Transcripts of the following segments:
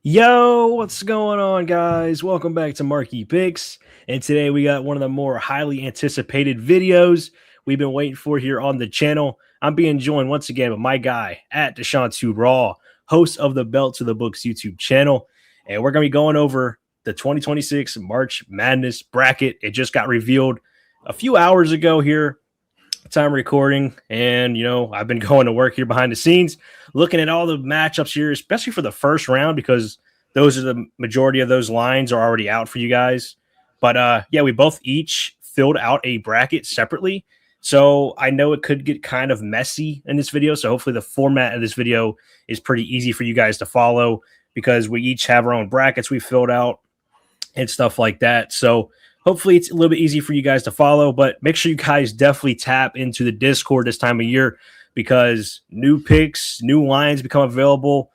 Yo, what's going on, guys? Welcome back to Marquee Picks. And today we got one of the more highly anticipated videos we've been waiting for here on the channel. I'm being joined once again with my guy at Deshaun Raw, host of the Belt to the Books YouTube channel. And we're going to be going over the 2026 March Madness bracket. It just got revealed a few hours ago here, time recording. And, I've been going to work here behind the scenes, looking at all the matchups here, especially for the first round, because those are the majority of those lines are already out for you guys. But yeah, we both each filled out a bracket separately. So I know it could get kind of messy in this video. So hopefully the format of this video is pretty easy for you guys to follow because we each have our own brackets we filled out and stuff like that. So hopefully it's a little bit easy for you guys to follow, but make sure you guys definitely tap into the Discord this time of year because new picks, new lines become available.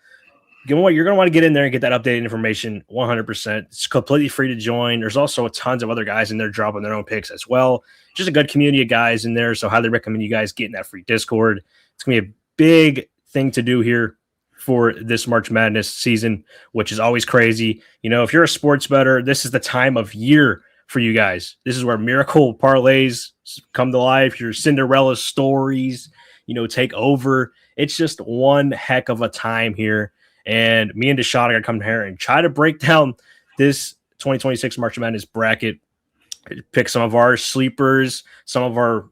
You're going to want to get in there and get that updated information 100%. It's completely free to join. There's also tons of other guys in there dropping their own picks as well. Just a good community of guys in there, so highly recommend you guys getting that free Discord. It's going to be a big thing to do here for this March Madness season, which is always crazy. If you're a sports bettor, this is the time of year for you guys. This is where miracle parlays come to life. Your Cinderella stories, take over. It's just one heck of a time here. And me and Deshaun are going to come here and try to break down this 2026 March Madness bracket, pick some of our sleepers, some of our,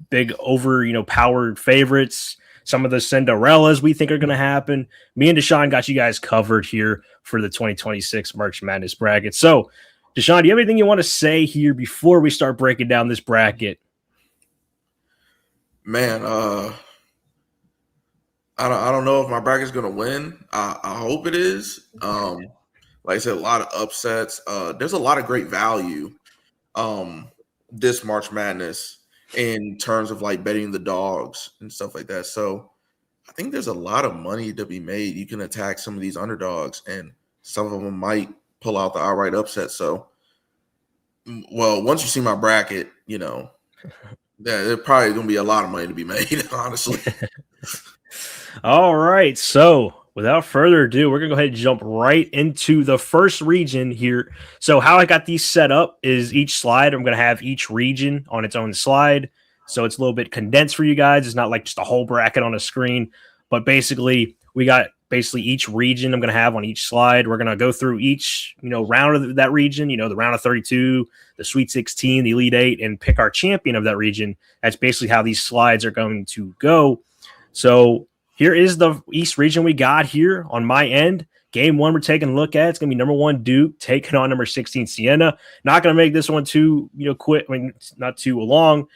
big over, powered favorites, some of the Cinderellas we think are going to happen. Me and Deshaun got you guys covered here for the 2026 March Madness bracket. So, Deshaun, do you have anything you want to say here before we start breaking down this bracket? Man, I don't know if my bracket's gonna win. I hope it is. Like I said, a lot of upsets. There's a lot of great value this March Madness in terms of like betting the dogs and stuff like that. So I think there's a lot of money to be made. You can attack some of these underdogs, and some of them might pull out the outright upset. So, well, once you see my bracket, there's probably gonna be a lot of money to be made, honestly. All right. So without further ado, we're going to go ahead and jump right into the first region here. So how I got these set up is each slide, I'm going to have each region on its own slide. So it's a little bit condensed for you guys. It's not like just a whole bracket on a screen, but basically we got each region I'm going to have on each slide. We're going to go through each, round of that region, the round of 32, the Sweet 16, the Elite 8, and pick our champion of that region. That's basically how these slides are going to go. So here is the East region we got here on my end. Game one we're taking a look at. It's going to be number 1 Duke taking on number 16 Siena. Not going to make this one too, not too long.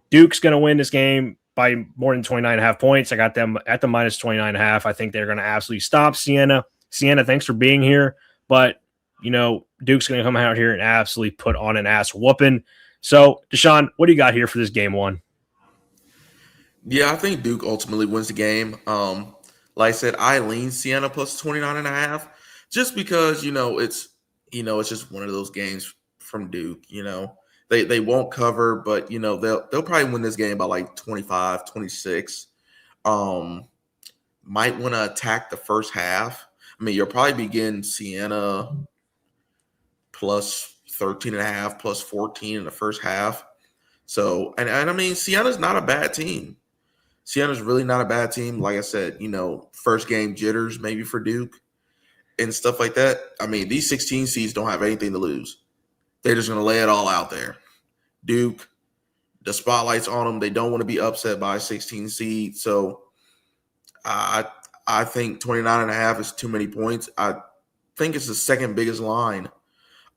Duke's going to win this game by more than 29.5 points. I got them at the minus 29.5. I think they're going to absolutely stop Siena. Siena, thanks for being here. But, Duke's going to come out here and absolutely put on an ass whooping. So, Deshaun, what do you got here for this game one? Yeah, I think Duke ultimately wins the game. Like I said, I lean Siena plus 29.5 just because, it's just one of those games from Duke, They won't cover, but they'll probably win this game by like 25, 26. Might want to attack the first half. I mean, you'll probably begin Siena plus 13.5, plus 14 in the first half. So, and I mean, Siena's not a bad team. Siena's really not a bad team. Like I said, first game jitters maybe for Duke and stuff like that. I mean, these 16 seeds don't have anything to lose. They're just going to lay it all out there. Duke, the spotlight's on them. They don't want to be upset by a 16 seed. So I think 29.5 is too many points. I think it's the second biggest line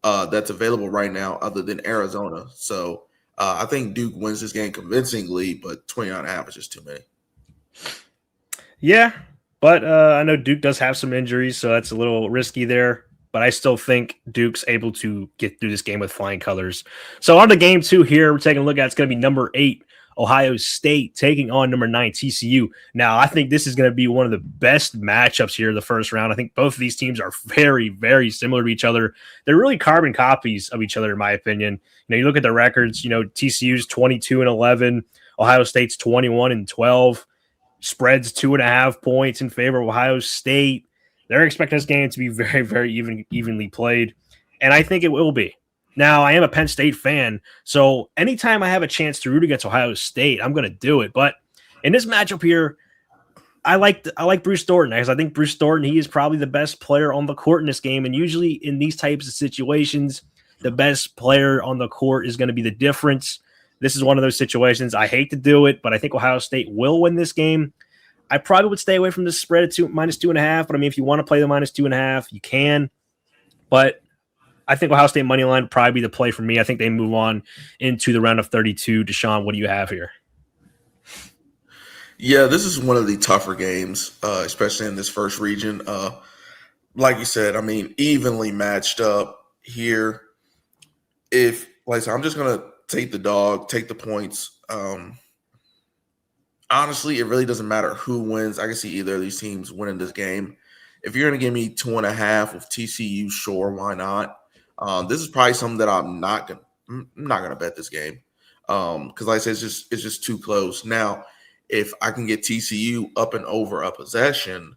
that's available right now other than Arizona. So I think Duke wins this game convincingly, but 29.5 is just too many. Yeah, but I know Duke does have some injuries, so that's a little risky there. But I still think Duke's able to get through this game with flying colors. So on to game 2 here, we're taking a look at it's going to be number 8 Ohio State taking on number 9 TCU. Now, I think this is going to be one of the best matchups here in the first round. I think both of these teams are very, very similar to each other. They're really carbon copies of each other, in my opinion. You look at the records, TCU's 22-11, Ohio State's 21-12, spreads 2.5 points in favor of Ohio State. They're expecting this game to be very, very evenly played, and I think it will be. Now, I am a Penn State fan, so anytime I have a chance to root against Ohio State, I'm going to do it. But in this matchup here, I like Bruce Thornton because I think Bruce Thornton, he is probably the best player on the court in this game, and usually in these types of situations, the best player on the court is going to be the difference. This is one of those situations. I hate to do it, but I think Ohio State will win this game. I probably would stay away from this spread at -2.5. But I mean, if you want to play the -2.5, you can. But I think Ohio State money line would probably be the play for me. I think they move on into the round of 32. Deshaun, what do you have here? Yeah, this is one of the tougher games, especially in this first region. Like you said, I mean, evenly matched up here. If, like I said, I'm just going to take the dog, take the points. Honestly, it really doesn't matter who wins. I can see either of these teams winning this game. If you're going to give me 2.5 with TCU, sure, why not? This is probably something that I'm not gonna bet this game because, like I said, it's just too close. Now, if I can get TCU up and over a possession,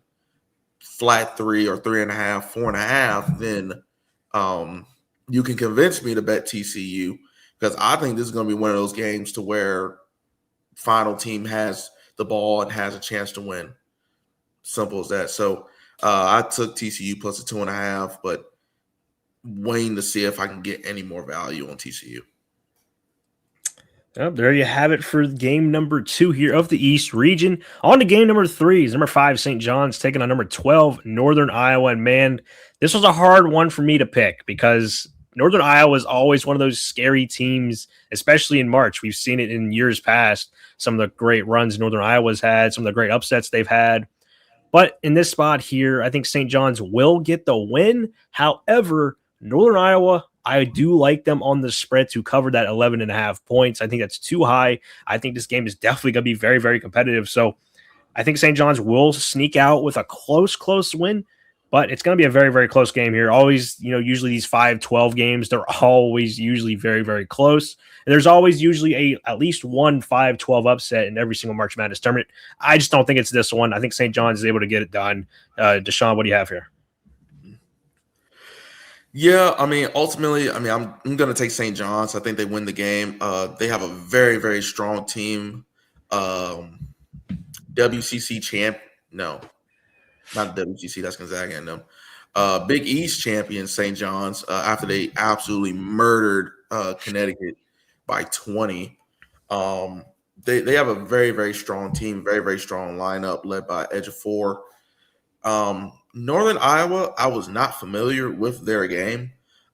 flat 3 or 3.5, 4.5, then you can convince me to bet TCU because I think this is going to be one of those games to where final team has the ball and has a chance to win. Simple as that. So I took TCU plus a 2.5, but waiting to see if I can get any more value on TCU. Oh, there you have it for game number 2 here of the East region. On to game number 3 is number 5, St. John's taking on number 12, Northern Iowa. And man, this was a hard one for me to pick because Northern Iowa is always one of those scary teams, especially in March. We've seen it in years past. Some of the great runs Northern Iowa's had, some of the great upsets they've had. But in this spot here, I think St. John's will get the win. However, Northern Iowa, I do like them on the spread to cover that 11.5 points. I think that's too high. I think this game is definitely going to be very, very competitive. So I think St. John's will sneak out with a close win, but it's going to be a very, very close game here. Always, usually these 5-12 games, they're always usually very, very close. And there's always usually at least one 5-12 upset in every single March Madness tournament. I just don't think it's this one. I think St. John's is able to get it done. Deshaun, what do you have here? Yeah, I mean, ultimately, I'm going to take St. John's. I think they win the game. They have a very, very strong team. WCC champ? No, not WCC. That's Gonzaga and them. Big East champion St. John's after they absolutely murdered Connecticut by 20. They have a very, very strong team, very, very strong lineup led by Ejiofor. Northern Iowa, I was not familiar with their game.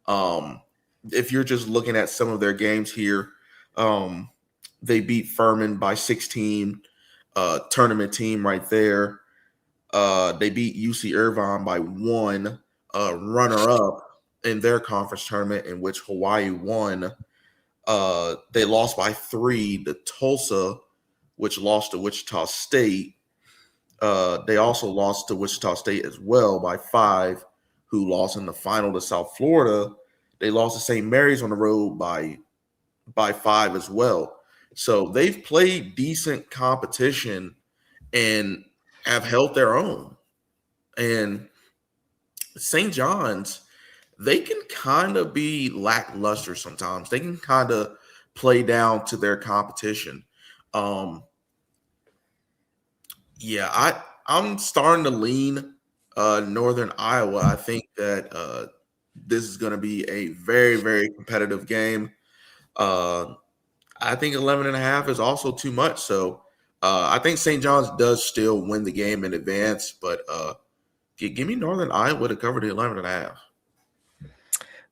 If you're just looking at some of their games here, they beat Furman by 16, tournament team right there. They beat UC Irvine by 1, runner-up in their conference tournament in which Hawaii won. They lost by 3 to Tulsa, which lost to Wichita State. They also lost to Wichita State as well by 5, who lost in the final to South Florida. They lost to St. Mary's on the road by 5 as well. So they've played decent competition and have held their own. And St. John's, they can kind of be lackluster sometimes. They can kind of play down to their competition. Yeah, I'm starting to lean Northern Iowa. I think that this is going to be a very, very competitive game. I think 11.5 is also too much. So I think St. John's does still win the game in advance, but give me Northern Iowa to cover the 11.5.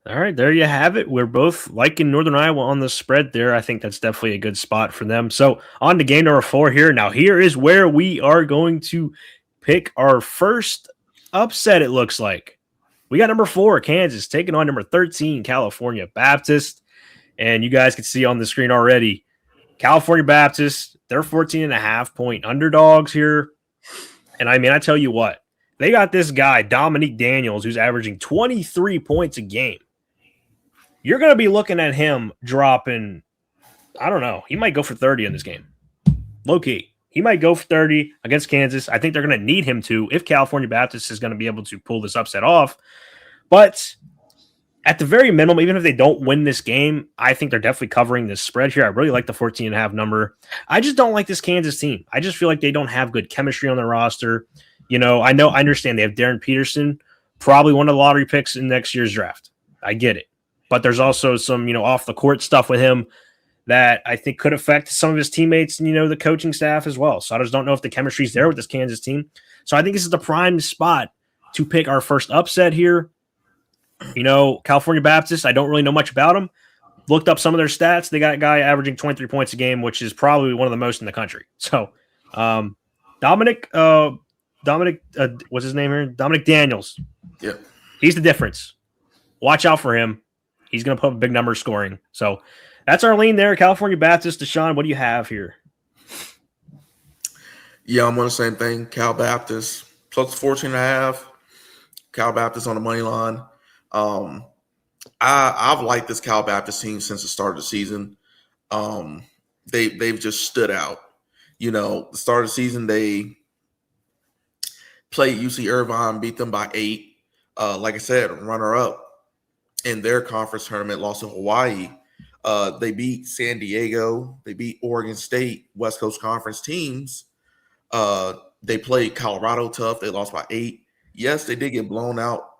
All right, there you have it. We're both liking Northern Iowa on the spread there. I think that's definitely a good spot for them. So on to game number 4 here. Now, here is where we are going to pick our first upset, it looks like. We got number 4, Kansas, taking on number 13, California Baptist. And you guys can see on the screen already, California Baptist, they're 14.5-point underdogs here. And I mean, I tell you what, they got this guy, Dominique Daniels, who's averaging 23 points a game. You're going to be looking at him dropping, I don't know, he might go for 30 in this game. Low key. He might go for 30 against Kansas. I think they're going to need him to if California Baptist is going to be able to pull this upset off. But at the very minimum, even if they don't win this game, I think they're definitely covering this spread here. I really like the 14.5 number. I just don't like this Kansas team. I just feel like they don't have good chemistry on their roster. I understand they have Darren Peterson, probably one of the lottery picks in next year's draft. I get it. But there's also some, off the court stuff with him that I think could affect some of his teammates and, the coaching staff as well. So I just don't know if the chemistry's there with this Kansas team. So I think this is the prime spot to pick our first upset here. California Baptist, I don't really know much about them. Looked up some of their stats. They got a guy averaging 23 points a game, which is probably one of the most in the country. So Dominic, what's his name here? Dominic Daniels. Yep. He's the difference. Watch out for him. He's going to put up a big number scoring. So that's our lean there. California Baptist. Deshaun, what do you have here? Yeah, I'm on the same thing. Cal Baptist plus 14.5. Cal Baptist on the money line. I've liked this Cal Baptist team since the start of the season. They've just stood out. The start of the season they played UC Irvine, beat them by 8. Like I said, runner up in their conference tournament, lost to Hawaii. They beat San Diego. They beat Oregon State, West Coast Conference teams. They played Colorado tough. They lost by 8. Yes, they did get blown out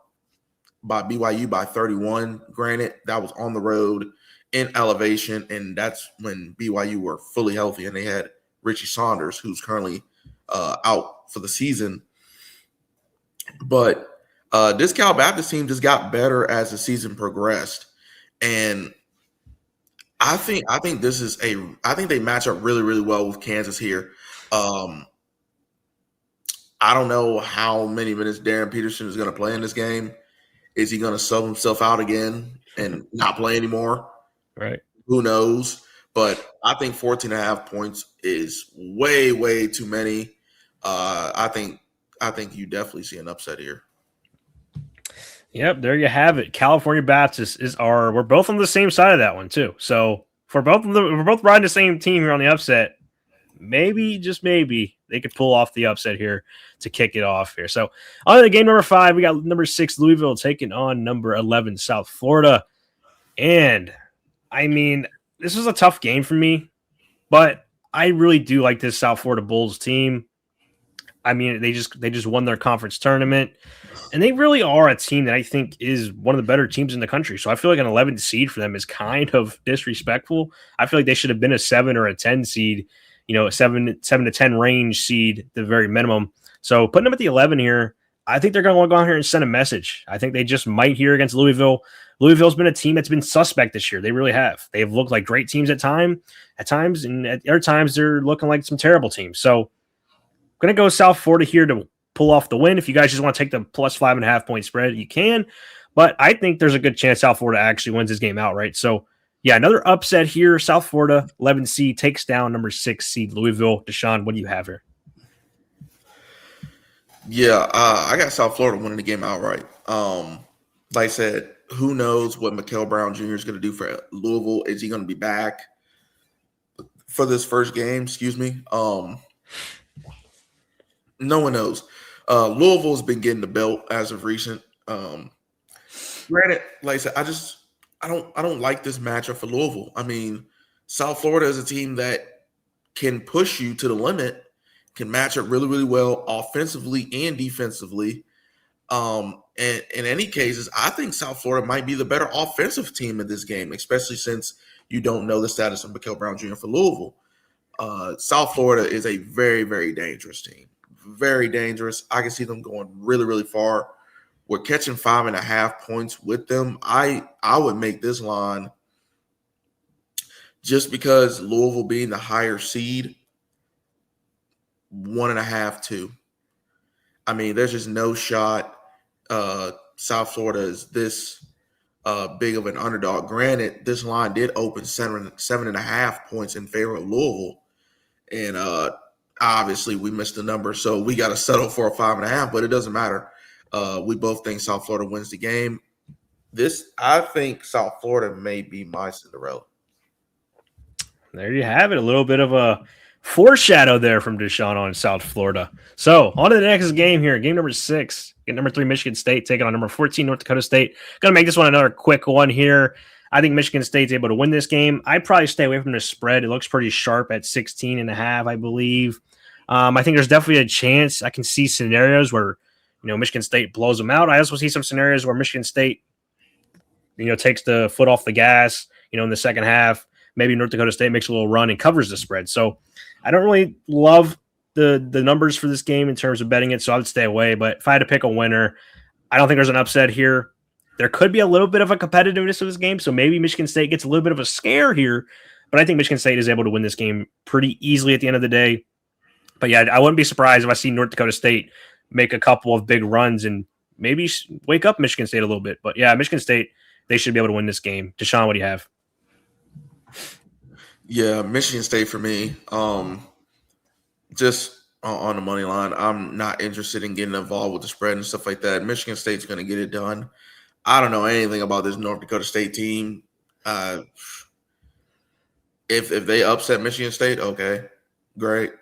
by BYU by 31. Granted, that was on the road in Elevation, and that's when BYU were fully healthy, and they had Richie Saunders, who's currently out for the season. But this Cal Baptist team just got better as the season progressed, and I think this is I think they match up really, really well with Kansas here. I don't know how many minutes Darren Peterson is going to play in this game. Is he going to sub himself out again and not play anymore? Right. Who knows? But I think 14.5 points is way, way too many. I think you definitely see an upset here. Yep, there you have it. California Baptist we're both on the same side of that one too. So we're both riding the same team here on the upset. Maybe, just maybe, they could pull off the upset here to kick it off here. So on to game number 5, we got number 6 Louisville taking on number 11 South Florida. And I mean, this was a tough game for me, but I really do like this South Florida Bulls team. I mean, they just won their conference tournament, and they really are a team that I think is one of the better teams in the country. So I feel like an 11 seed for them is kind of disrespectful. I feel like they should have been a 7 or a 10 seed, a 7 to 10 range seed at the very minimum. So putting them at the 11 here, I think they're going to want to go out here and send a message. I think they just might here against Louisville. Louisville's been a team that's been suspect this year. They really have. They've looked like great teams at times, and at other times they're looking like some terrible teams. So I'm going to go South Florida here to pull off the win. If you guys just want to take the plus 5.5 point spread, you can. But I think there's a good chance South Florida actually wins this game outright. So yeah, another upset here. South Florida, 11 seed, takes down number 6 seed Louisville. Deshaun, what do you have here? Yeah, I got South Florida winning the game outright. Like I said, who knows what Mikael Brown Jr. is going to do for Louisville? Is he going to be back for this first game? Excuse me. No one knows. Louisville's been getting the belt as of recent. Granted, like I said, I don't like this matchup for Louisville. I mean, South Florida is a team that can push you to the limit, can match up really, really well offensively and defensively. And in any cases, I think South Florida might be the better offensive team in this game, especially since you don't know the status of Mikael Brown Jr. for Louisville. South Florida is a very, very dangerous team. Very dangerous. I can see them going really, really far. We're catching 5.5 points with them. I would make this line just because Louisville being the higher seed, 1.5, 2. I mean, there's just no shot South Florida is this big of an underdog. Granted, this line did open 7.5 points in favor of Louisville. And obviously we missed the number, so we got to settle for a 5.5, but it doesn't matter. We both think South Florida wins the game. I think South Florida may be my Cinderella. There you have it. A little bit of a Foreshadow there from Deshaun on South Florida. So on to the next game here. Game number 6. Get number 3 Michigan State taking on number 14 North Dakota State. Gonna make this one another quick one here. I think Michigan State's able to win this game. I'd probably stay away from the spread. It looks pretty sharp at 16 and a half, I believe. I think there's definitely a chance. I can see scenarios where Michigan State blows them out. I also see some scenarios where Michigan State takes the foot off the gas in the second half. Maybe North Dakota State makes a little run and covers the spread. So I don't really love the numbers for this game in terms of betting it, so I would stay away. But if I had to pick a winner, I don't think there's an upset here. There could be a little bit of a competitiveness of this game, so maybe Michigan State gets a little bit of a scare here. But I think Michigan State is able to win this game pretty easily at the end of the day. But yeah, I wouldn't be surprised if I see North Dakota State make a couple of big runs and maybe wake up Michigan State a little bit. But yeah, Michigan State, they should be able to win this game. Deshaun, what do you have? Yeah, Michigan State for me. Just on the money line, I'm not interested in getting involved with the spread and stuff like that. Michigan State's going to get it done. I don't know anything about this North Dakota State team. If they upset Michigan State, okay, great.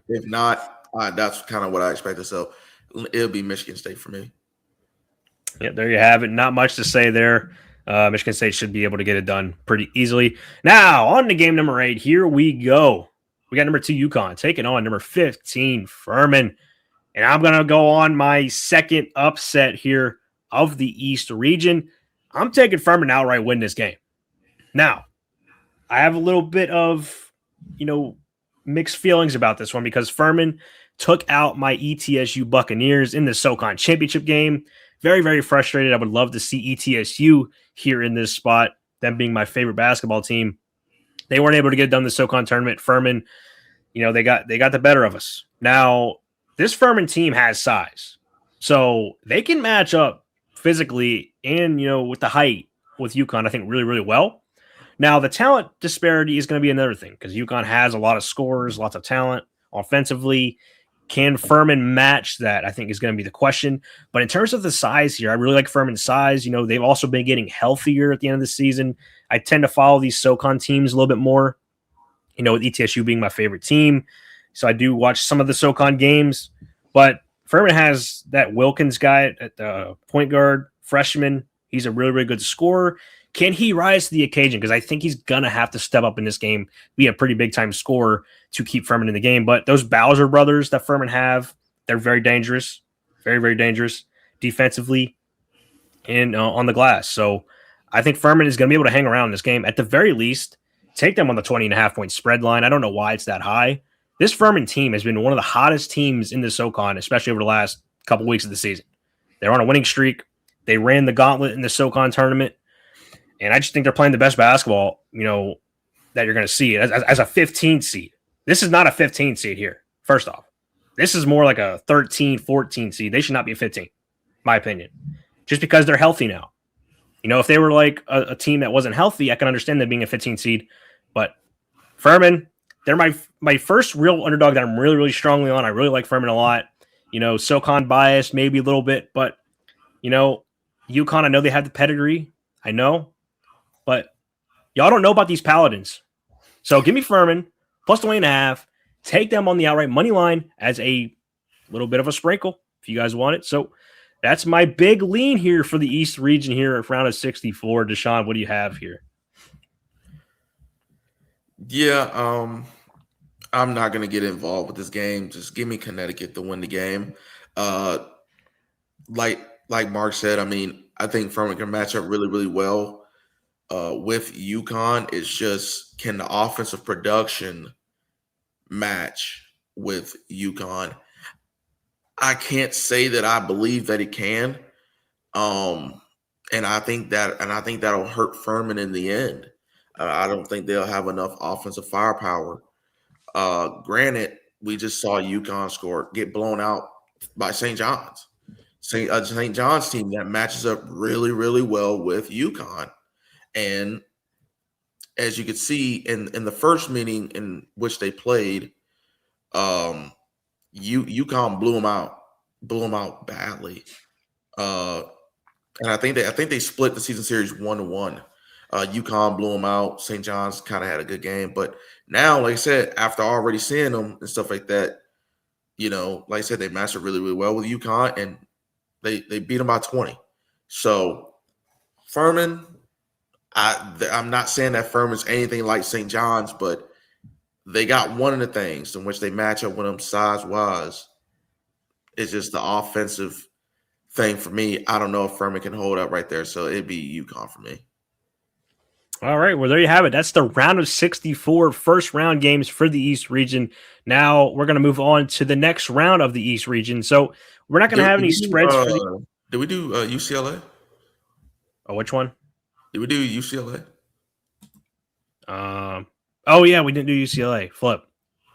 If not, that's kind of what I expected. So it'll be Michigan State for me. Yeah, there you have it. Not much to say there. Michigan State should be able to get it done pretty easily. Now, on to game number 8. Here we go. We got number 2 UConn taking on number 15 Furman. And I'm going to go on my second upset here of the East region. I'm taking Furman outright win this game. Now, I have a little bit of, mixed feelings about this one because Furman took out my ETSU Buccaneers in the SoCon championship game. Very, very frustrated. I would love to see ETSU here in this spot, them being my favorite basketball team. They weren't able to get it done in the SoCon tournament. Furman, they got the better of us. Now, this Furman team has size. So they can match up physically and, with the height with UConn, I think, really, really well. Now, the talent disparity is going to be another thing because UConn has a lot of scorers, lots of talent offensively. Can Furman match that? I think is going to be the question. But in terms of the size here, I really like Furman's size. They've also been getting healthier at the end of the season. I tend to follow these SoCon teams a little bit more, with ETSU being my favorite team. So I do watch some of the SoCon games. But Furman has that Wilkins guy at the point guard, freshman. He's a really, really good scorer. Can he rise to the occasion? Because I think he's going to have to step up in this game, be a pretty big-time scorer to keep Furman in the game. But those Bowser brothers that Furman have, they're very dangerous, very, very dangerous defensively and on the glass. So I think Furman is going to be able to hang around in this game. At the very least, take them on the 20.5-point spread line. I don't know why it's that high. This Furman team has been one of the hottest teams in the SoCon, especially over the last couple weeks of the season. They're on a winning streak. They ran the gauntlet in the SoCon tournament. And I just think they're playing the best basketball, that you're going to see as a 15 seed. This is not a 15 seed here, first off. This is more like a 13, 14 seed. They should not be a 15, my opinion, just because they're healthy now. If they were like a team that wasn't healthy, I can understand them being a 15 seed. But Furman, they're my first real underdog that I'm really, really strongly on. I really like Furman a lot. SoCon bias, maybe a little bit. But, UConn, I know they have the pedigree. I know. But y'all don't know about these Paladins. So give me Furman, plus 20.5. Take them on the outright money line as a little bit of a sprinkle if you guys want it. So that's my big lean here for the East region here at round of 64. Deshaun, what do you have here? Yeah, I'm not going to get involved with this game. Just give me Connecticut to win the game. Like Mark said, I think Furman can match up really, really well with UConn. It's just, can the offensive production match with UConn? I can't say that I believe that it can. And I think that'll hurt Furman in the end. I don't think they'll have enough offensive firepower. Granted, we just saw UConn get blown out by St. John's. St. John's team that matches up really, really well with UConn. And as you could see in the first meeting in which they played, UConn blew them out badly. And I think they split the season series 1-1. UConn blew them out. St. John's kind of had a good game, but now, like I said, after already seeing them and stuff like that, like I said, they matched up really, really well with UConn, and they beat them by 20. So Furman, I'm not saying that Furman's anything like St. John's, but they got one of the things in which they match up with them size wise. It's just the offensive thing for me. I don't know if Furman can hold up right there, so it'd be UConn for me. All right, well, there you have it. That's the round of 64 first round games for the East region. Now we're going to move on to the next round of the East region. So we're not going to have any spreads for the. Did we do UCLA? Oh, which one? Did we do UCLA? Oh, yeah, we didn't do UCLA. Flip.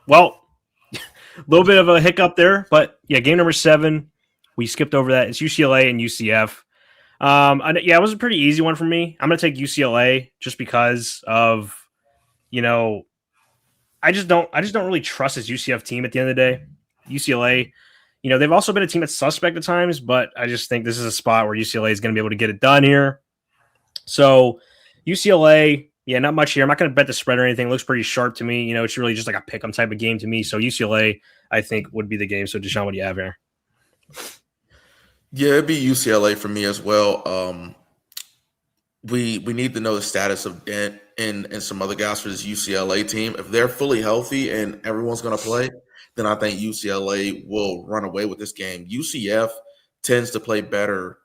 Well, a little bit of a hiccup there, but yeah, game number 7. We skipped over that. It's UCLA and UCF. It was a pretty easy one for me. I'm going to take UCLA just because of, I just don't really trust this UCF team at the end of the day. UCLA, they've also been a team that's suspect at times, but I just think this is a spot where UCLA is going to be able to get it done here. So UCLA, not much here. I'm not going to bet the spread or anything. It looks pretty sharp to me. It's really just like a pick 'em type of game to me. So UCLA, I think, would be the game. So Deshaun, what do you have here? Yeah, it'd be UCLA for me as well. We need to know the status of Dent and some other guys for this UCLA team. If they're fully healthy and everyone's going to play, then I think UCLA will run away with this game. UCF tends to play better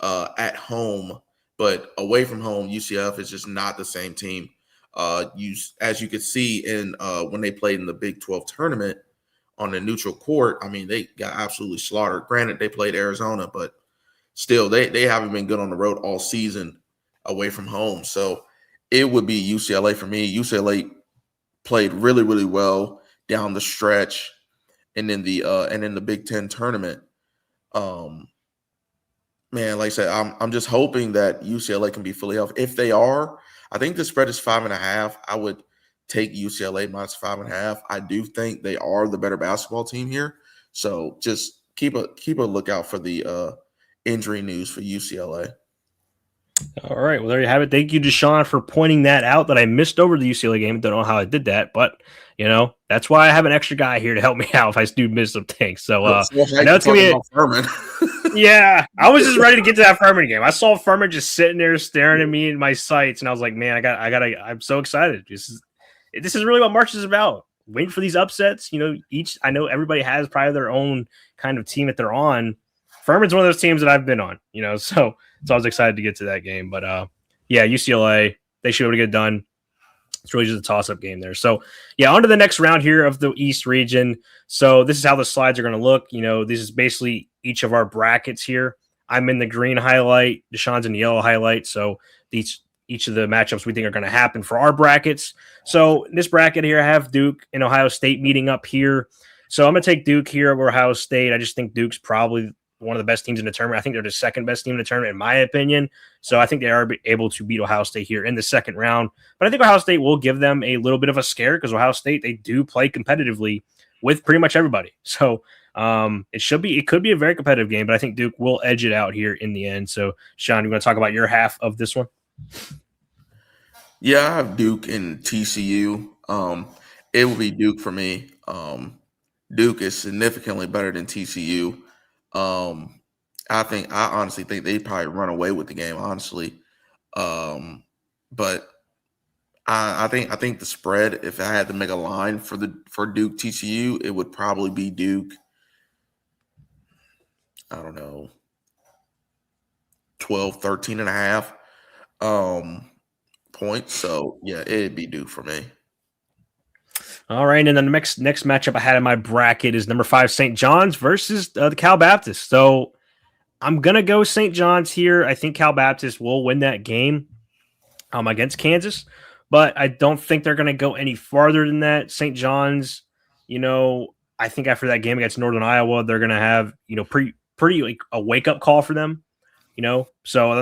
at home, but away from home, UCF is just not the same team. As you could see in when they played in the Big 12 tournament on the neutral court, I mean, they got absolutely slaughtered. Granted, they played Arizona, but still, they haven't been good on the road all season away from home. So it would be UCLA for me. UCLA played really, really well down the stretch, and in the Big Ten tournament. Man, like I said, I'm just hoping that UCLA can be fully healthy. If they are, I think the spread is 5.5. I would take UCLA minus 5.5. I do think they are the better basketball team here. So just keep a lookout for the injury news for UCLA. All right. Well, there you have it. Thank you, Deshaun, for pointing that out that I missed over the UCLA game. Don't know how I did that, but that's why I have an extra guy here to help me out if I do miss some things. So I know it's gonna be Furman. Yeah, I was just ready to get to that Furman game. I saw Furman just sitting there staring at me in my sights, and I was like, man, I'm so excited. This is really what March is about. Waiting for these upsets. I know everybody has probably their own kind of team that they're on. Furman's one of those teams that I've been on, so I was excited to get to that game. But UCLA, they should be able to get it done. It's really just a toss-up game there. So, on to the next round here of the East region. So this is how the slides are going to look. This is basically each of our brackets here. I'm in the green highlight. Deshaun's in the yellow highlight. So each of the matchups we think are going to happen for our brackets. So in this bracket here, I have Duke and Ohio State meeting up here. So I'm going to take Duke here over Ohio State. I just think Duke's probably one of the best teams in the tournament. I think they're the second best team in the tournament, in my opinion. So I think they are able to beat Ohio State here in the second round. But I think Ohio State will give them a little bit of a scare because Ohio State, they do play competitively with pretty much everybody. So it could be a very competitive game, but I think Duke will edge it out here in the end. So Sean, you want to talk about your half of this one? Yeah, I have Duke and TCU. It will be Duke for me. Duke is significantly better than TCU. I honestly think they probably run away with the game, honestly. But I think the spread, if I had to make a line for Duke TCU, it would probably be Duke. I don't know, 12, 13 and a half points. So yeah, it'd be Duke for me. All right, and then the next matchup I had in my bracket is number 5 St. John's versus the Cal Baptist. So I'm gonna go St. John's here. I think Cal Baptist will win that game against Kansas, but I don't think they're gonna go any farther than that. St. John's, I think after that game against Northern Iowa, they're gonna have pretty like a wake up call for them. So I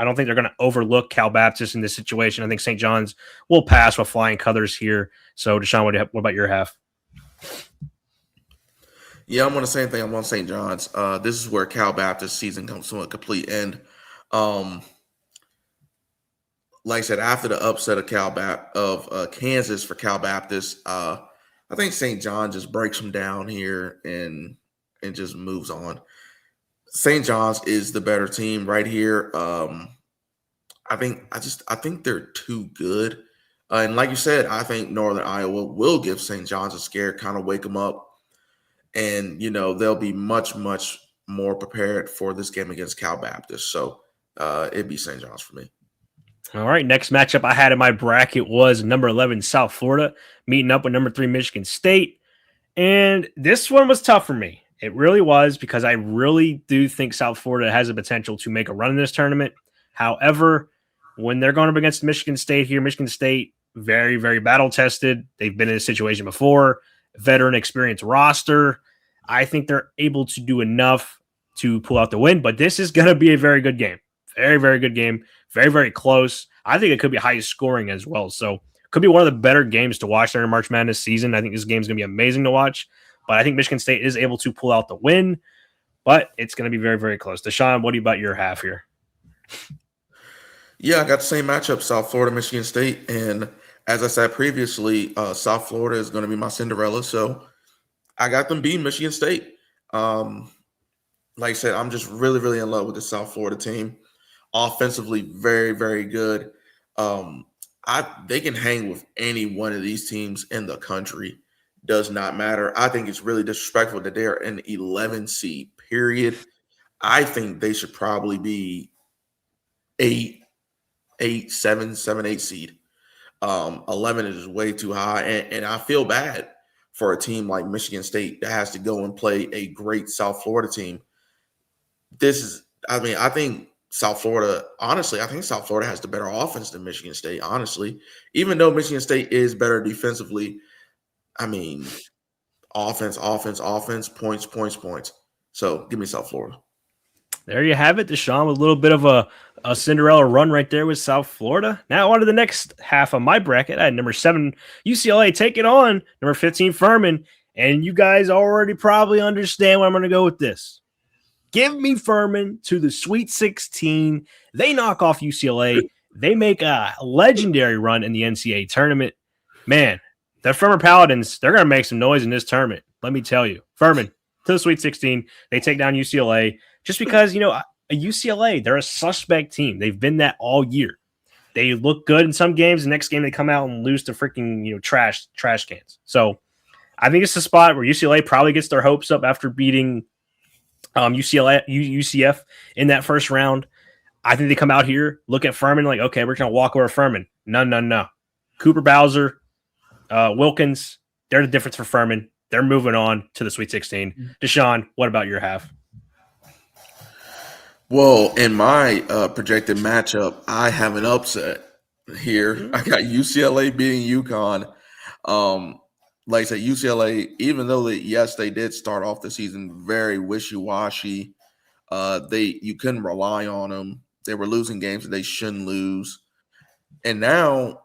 don't think they're going to overlook Cal Baptist in this situation. I think St. John's will pass with flying colors here. So, Deshaun, what about your half? Yeah, I'm on the same thing. I'm on St. John's. This is where Cal Baptist season comes to a complete end. like I said, after the upset of Kansas for Cal Baptist, I think St. John just breaks them down here and just moves on. St. John's is the better team right here. I think they're too good. And like you said, I think Northern Iowa will give St. John's a scare, kind of wake them up, and they'll be much more prepared for this game against Cal Baptist. So it'd be St. John's for me. All right, next matchup I had in my bracket was number 11 South Florida meeting up with number 3 Michigan State. And this one was tough for me. It really was, because I really do think South Florida has the potential to make a run in this tournament. However, when they're going up against Michigan State here, Michigan State, very, very battle tested. They've been in this situation before, veteran experience roster. I think they're able to do enough to pull out the win, but this is going to be a very good game. Very, very good game. Very, very close. I think it could be high scoring as well. So could be one of the better games to watch during March Madness season. I think this game is going to be amazing to watch, but I think Michigan State is able to pull out the win, but it's going to be very, very close. Deshaun, what do you about your half here? Yeah, I got the same matchup, South Florida, Michigan State. And as I said previously, South Florida is going to be my Cinderella. So I got them beating Michigan State. Like I said, I'm just really, really in love with the South Florida team. Offensively, very, very good. They can hang with any one of these teams in the country. Does not matter. I think it's really disrespectful that they're an 11 seed, period. I think they should probably be 7, 8 seed. 11 is way too high. And I feel bad for a team like Michigan State that has to go and play a great South Florida team. I think South Florida has the better offense than Michigan State, honestly. Even though Michigan State is better defensively, offense, points. So give me South Florida. There you have it, Deshaun, with a little bit of a Cinderella run right there with South Florida. Now on to the next half of my bracket. I had number 7 UCLA taking on number 15 Furman, and you guys already probably understand where I'm going to go with this. Give me Furman to the Sweet 16. They knock off UCLA. They make a legendary run in the NCAA tournament. Man, the Furman Paladins, they're going to make some noise in this tournament. Let me tell you. Furman to the Sweet 16. They take down UCLA just because, UCLA, they're a suspect team. They've been that all year. They look good in some games. The next game they come out and lose to freaking, trash cans. So I think it's a spot where UCLA probably gets their hopes up after beating UCF in that first round. I think they come out here, look at Furman like, okay, we're going to walk over Furman. No. Cooper Bowser, Wilkins, they're the difference for Furman. They're moving on to the Sweet 16. Deshaun, what about your half? Well, in my projected matchup, I have an upset here. I got UCLA beating UConn. Like I said, UCLA, even though they did start off the season very wishy-washy, you couldn't rely on them. They were losing games that they shouldn't lose. And now,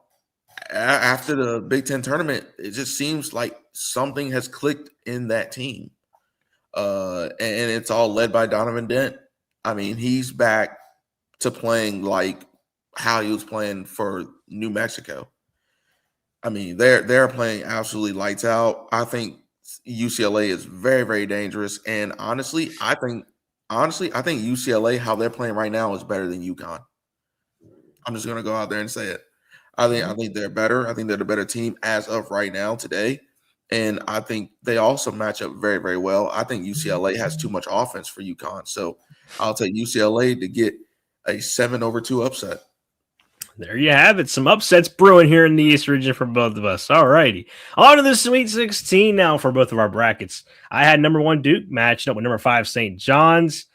after the Big Ten tournament, it just seems like something has clicked in that team. And it's all led by Donovan Dent. He's back to playing like how he was playing for New Mexico. They're playing absolutely lights out. I think UCLA is very, very dangerous. And honestly, I think UCLA, how they're playing right now, is better than UConn. I'm just gonna go out there and say it. I think they're better. I think they're the better team as of right now today. And I think they also match up very, very well. I think UCLA has too much offense for UConn. So I'll take UCLA to get a 7-2 upset. There you have it. Some upsets brewing here in the East region for both of us. All righty. On to the Sweet 16 now for both of our brackets. I had number 1 Duke matched up with number 5 St. John's.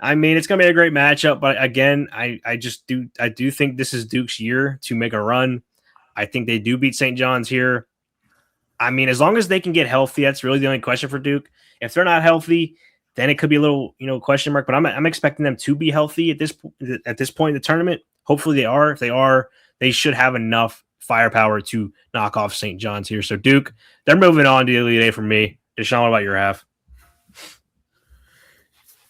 It's going to be a great matchup, but again, I do think this is Duke's year to make a run. I think they do beat St. John's here. As long as they can get healthy, that's really the only question for Duke. If they're not healthy, then it could be a little, question mark. But I'm expecting them to be healthy at this point in the tournament. Hopefully they are. If they are, they should have enough firepower to knock off St. John's here. So Duke, they're moving on to the Elite Eight for me. Deshaun, what about your half?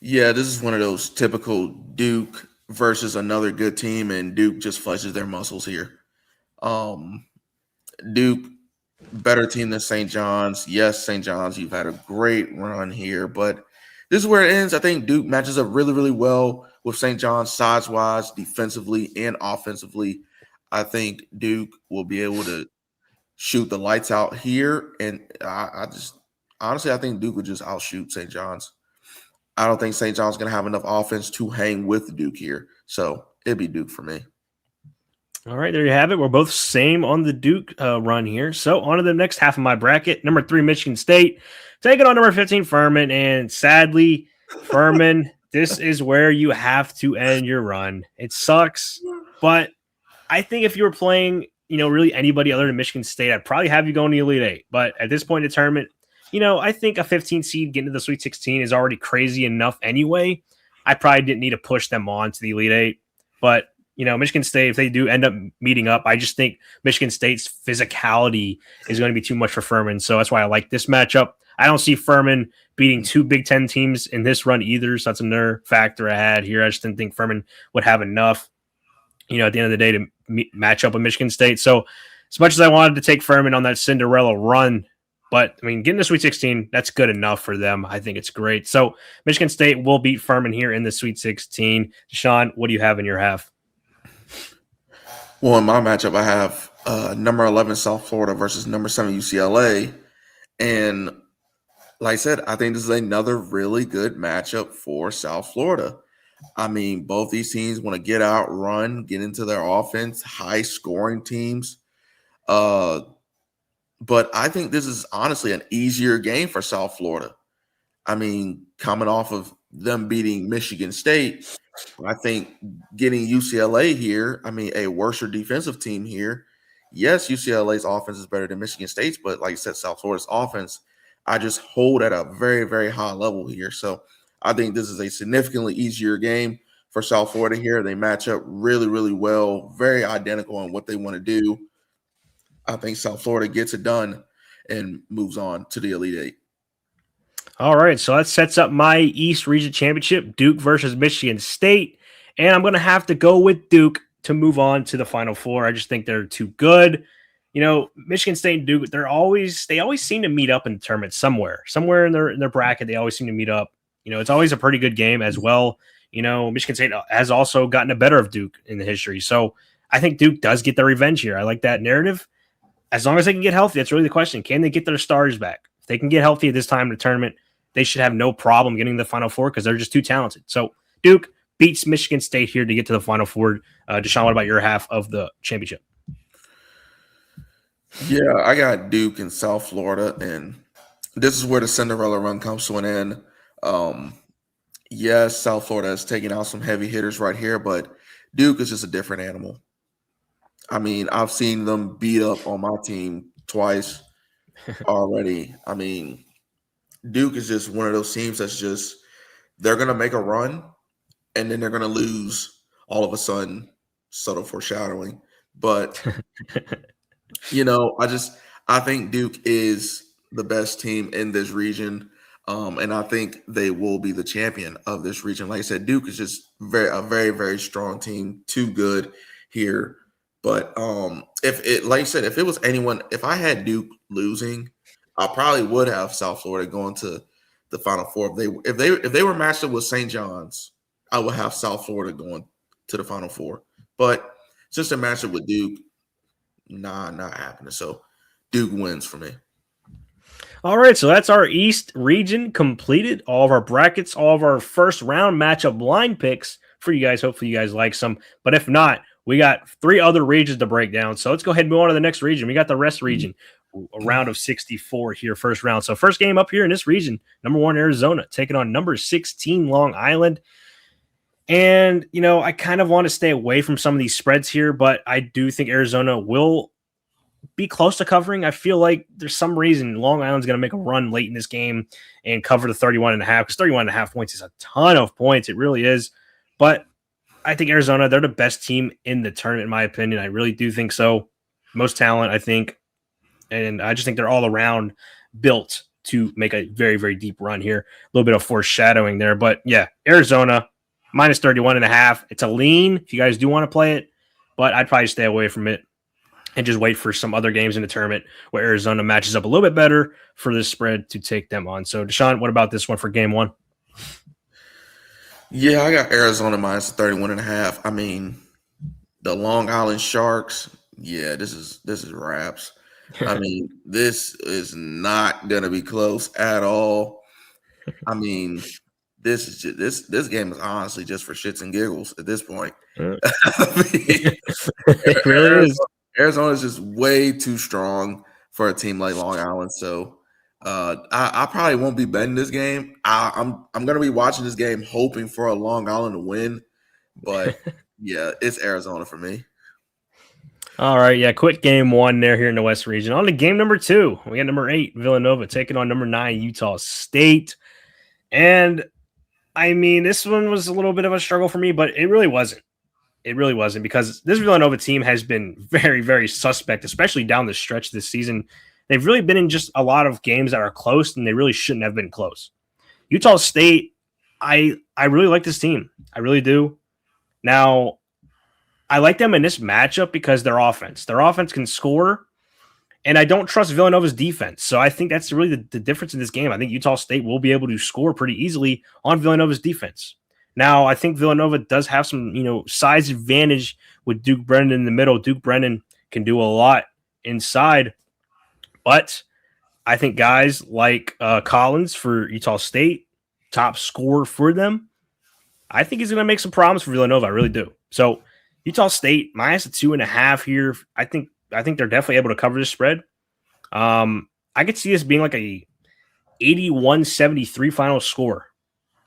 Yeah, this is one of those typical Duke versus another good team, and Duke just flexes their muscles here. Um, Duke, better team than St. John's. Yes, St. John's, you've had a great run here, but this is where it ends. I think Duke matches up really, really well with St. John's size-wise, defensively and offensively. I think Duke will be able to shoot the lights out here, and I just honestly, I think Duke would just outshoot St. John's. I don't think St. John's going to have enough offense to hang with Duke here, so it'd be Duke for me. All right, there you have it. We're both same on the Duke run here. So on to the next half of my bracket. Number 3, Michigan State, taking on number 15, Furman. And sadly, Furman, this is where you have to end your run. It sucks, but I think if you were playing, really anybody other than Michigan State, I'd probably have you going to the Elite Eight. But at this point in the tournament, I think a 15 seed getting to the Sweet 16 is already crazy enough anyway. I probably didn't need to push them on to the Elite Eight. But Michigan State, if they do end up meeting up, I just think Michigan State's physicality is going to be too much for Furman. So that's why I like this matchup. I don't see Furman beating 2 Big Ten teams in this run either. So that's another factor I had here. I just didn't think Furman would have enough, at the end of the day to match up with Michigan State. So as much as I wanted to take Furman on that Cinderella run, but getting to Sweet 16, that's good enough for them. I think it's great. So Michigan State will beat Furman here in the Sweet 16. Sean, what do you have in your half? Well, in my matchup, I have number 11 South Florida versus number 7 UCLA. And like I said, I think this is another really good matchup for South Florida. Both these teams want to get out, run, get into their offense, high-scoring teams. But I think this is honestly an easier game for South Florida. Coming off of them beating Michigan State, I think getting UCLA here, a worser defensive team here. Yes, UCLA's offense is better than Michigan State's, but like I said, South Florida's offense, I just hold at a very, very high level here. So I think this is a significantly easier game for South Florida here. They match up really, really well, very identical on what they want to do. I think South Florida gets it done and moves on to the Elite Eight. All right, so that sets up my East Region Championship, Duke versus Michigan State. And I'm going to have to go with Duke to move on to the Final Four. I just think they're too good. Michigan State and Duke, they always seem to meet up in the tournament somewhere in their bracket. They always seem to meet up. It's always a pretty good game as well. Michigan State has also gotten the better of Duke in the history. So I think Duke does get their revenge here. I like that narrative. As long as they can get healthy, that's really the question. Can they get their stars back? If they can get healthy at this time in the tournament, they should have no problem getting to the Final Four because they're just too talented. So Duke beats Michigan State here to get to the Final Four. Deshaun, what about your half of the championship? Yeah, I got Duke in South Florida, and this is where the Cinderella run comes to an end. Yes, South Florida is taking out some heavy hitters right here, but Duke is just a different animal. I've seen them beat up on my team twice already. Duke is just one of those teams that's just, they're going to make a run and then they're going to lose all of a sudden. Subtle foreshadowing. But, I think Duke is the best team in this region. And I think they will be the champion of this region. Like I said, Duke is just a very, very strong team. Too good here. But if it was anyone, if I had Duke losing, I probably would have South Florida going to the Final Four. If they were matched up with St. John's, I would have South Florida going to the Final Four. But just a matchup with Duke, not happening. So Duke wins for me. All right, so that's our East region completed. All of our brackets, all of our first round matchup line picks for you guys. Hopefully you guys like some. But if not, we got 3 other regions to break down. So let's go ahead and move on to the next region. We got the rest region, a round of 64 here, first round. So first game up here in this region, number 1 Arizona taking on number 16 Long Island. And, I kind of want to stay away from some of these spreads here, but I do think Arizona will be close to covering. I feel like there's some reason Long Island's going to make a run late in this game and cover the 31.5 because 31.5 points is a ton of points. It really is. But I think Arizona, they're the best team in the tournament, in my opinion. I really do think so. Most talent, I think. And I just think they're all around built to make a very, very deep run here. A little bit of foreshadowing there. But yeah, Arizona, minus 31.5. It's a lean if you guys do want to play it, but I'd probably stay away from it and just wait for some other games in the tournament where Arizona matches up a little bit better for this spread to take them on. So, Deshaun, what about this one for game one? Yeah, I got Arizona minus 31.5. I mean, the Long Island Sharks, yeah, this is wraps. I mean, this is not gonna be close at all. I mean, this is just, this game is honestly just for shits and giggles at this point. I mean, It really is. Arizona is just way too strong for a team like Long Island. So I probably won't be betting this game. I'm gonna be watching this game hoping for a Long Island to win, but yeah, it's Arizona for me. All right, yeah, quick game one there here in the West region. On to game number two, we got number 8 Villanova taking on number 9 Utah State, and I mean this one was a little bit of a struggle for me, but it really wasn't. It really wasn't because this Villanova team has been very, very suspect, especially down the stretch this season. They've really been in just a lot of games that are close, and they really shouldn't have been close. Utah State, I really like this team. I really do. Now, I like them in this matchup because their offense can score, and I don't trust Villanova's defense. So I think that's really the difference in this game. I think Utah State will be able to score pretty easily on Villanova's defense. Now, I think Villanova does have some, size advantage with Duke Brennan in the middle. Duke Brennan can do a lot inside, but I think guys like Collins for Utah State, top scorer for them, I think he's going to make some problems for Villanova. I really do. So Utah State minus a 2.5 here. I think they're definitely able to cover this spread. I could see this being like a 81-73 final score.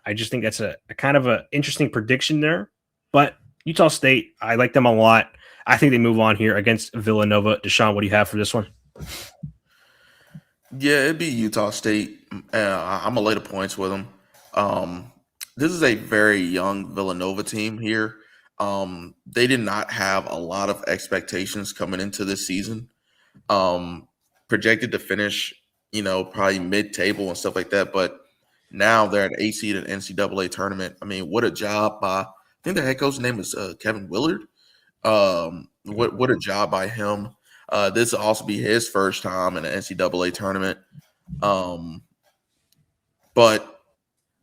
I just think that's a kind of an interesting prediction there. But Utah State, I like them a lot. I think they move on here against Villanova. Deshaun, what do you have for this one? Yeah, it'd be Utah State. I'm gonna lay the points with them. This is a very young Villanova team here. They did not have a lot of expectations coming into this season. Projected to finish, probably mid-table and stuff like that. But now they're at 8 seed in NCAA tournament. I mean, what a job by, I think their head coach's name is Kevin Willard. What a job by him. This will also be his first time in the NCAA tournament. But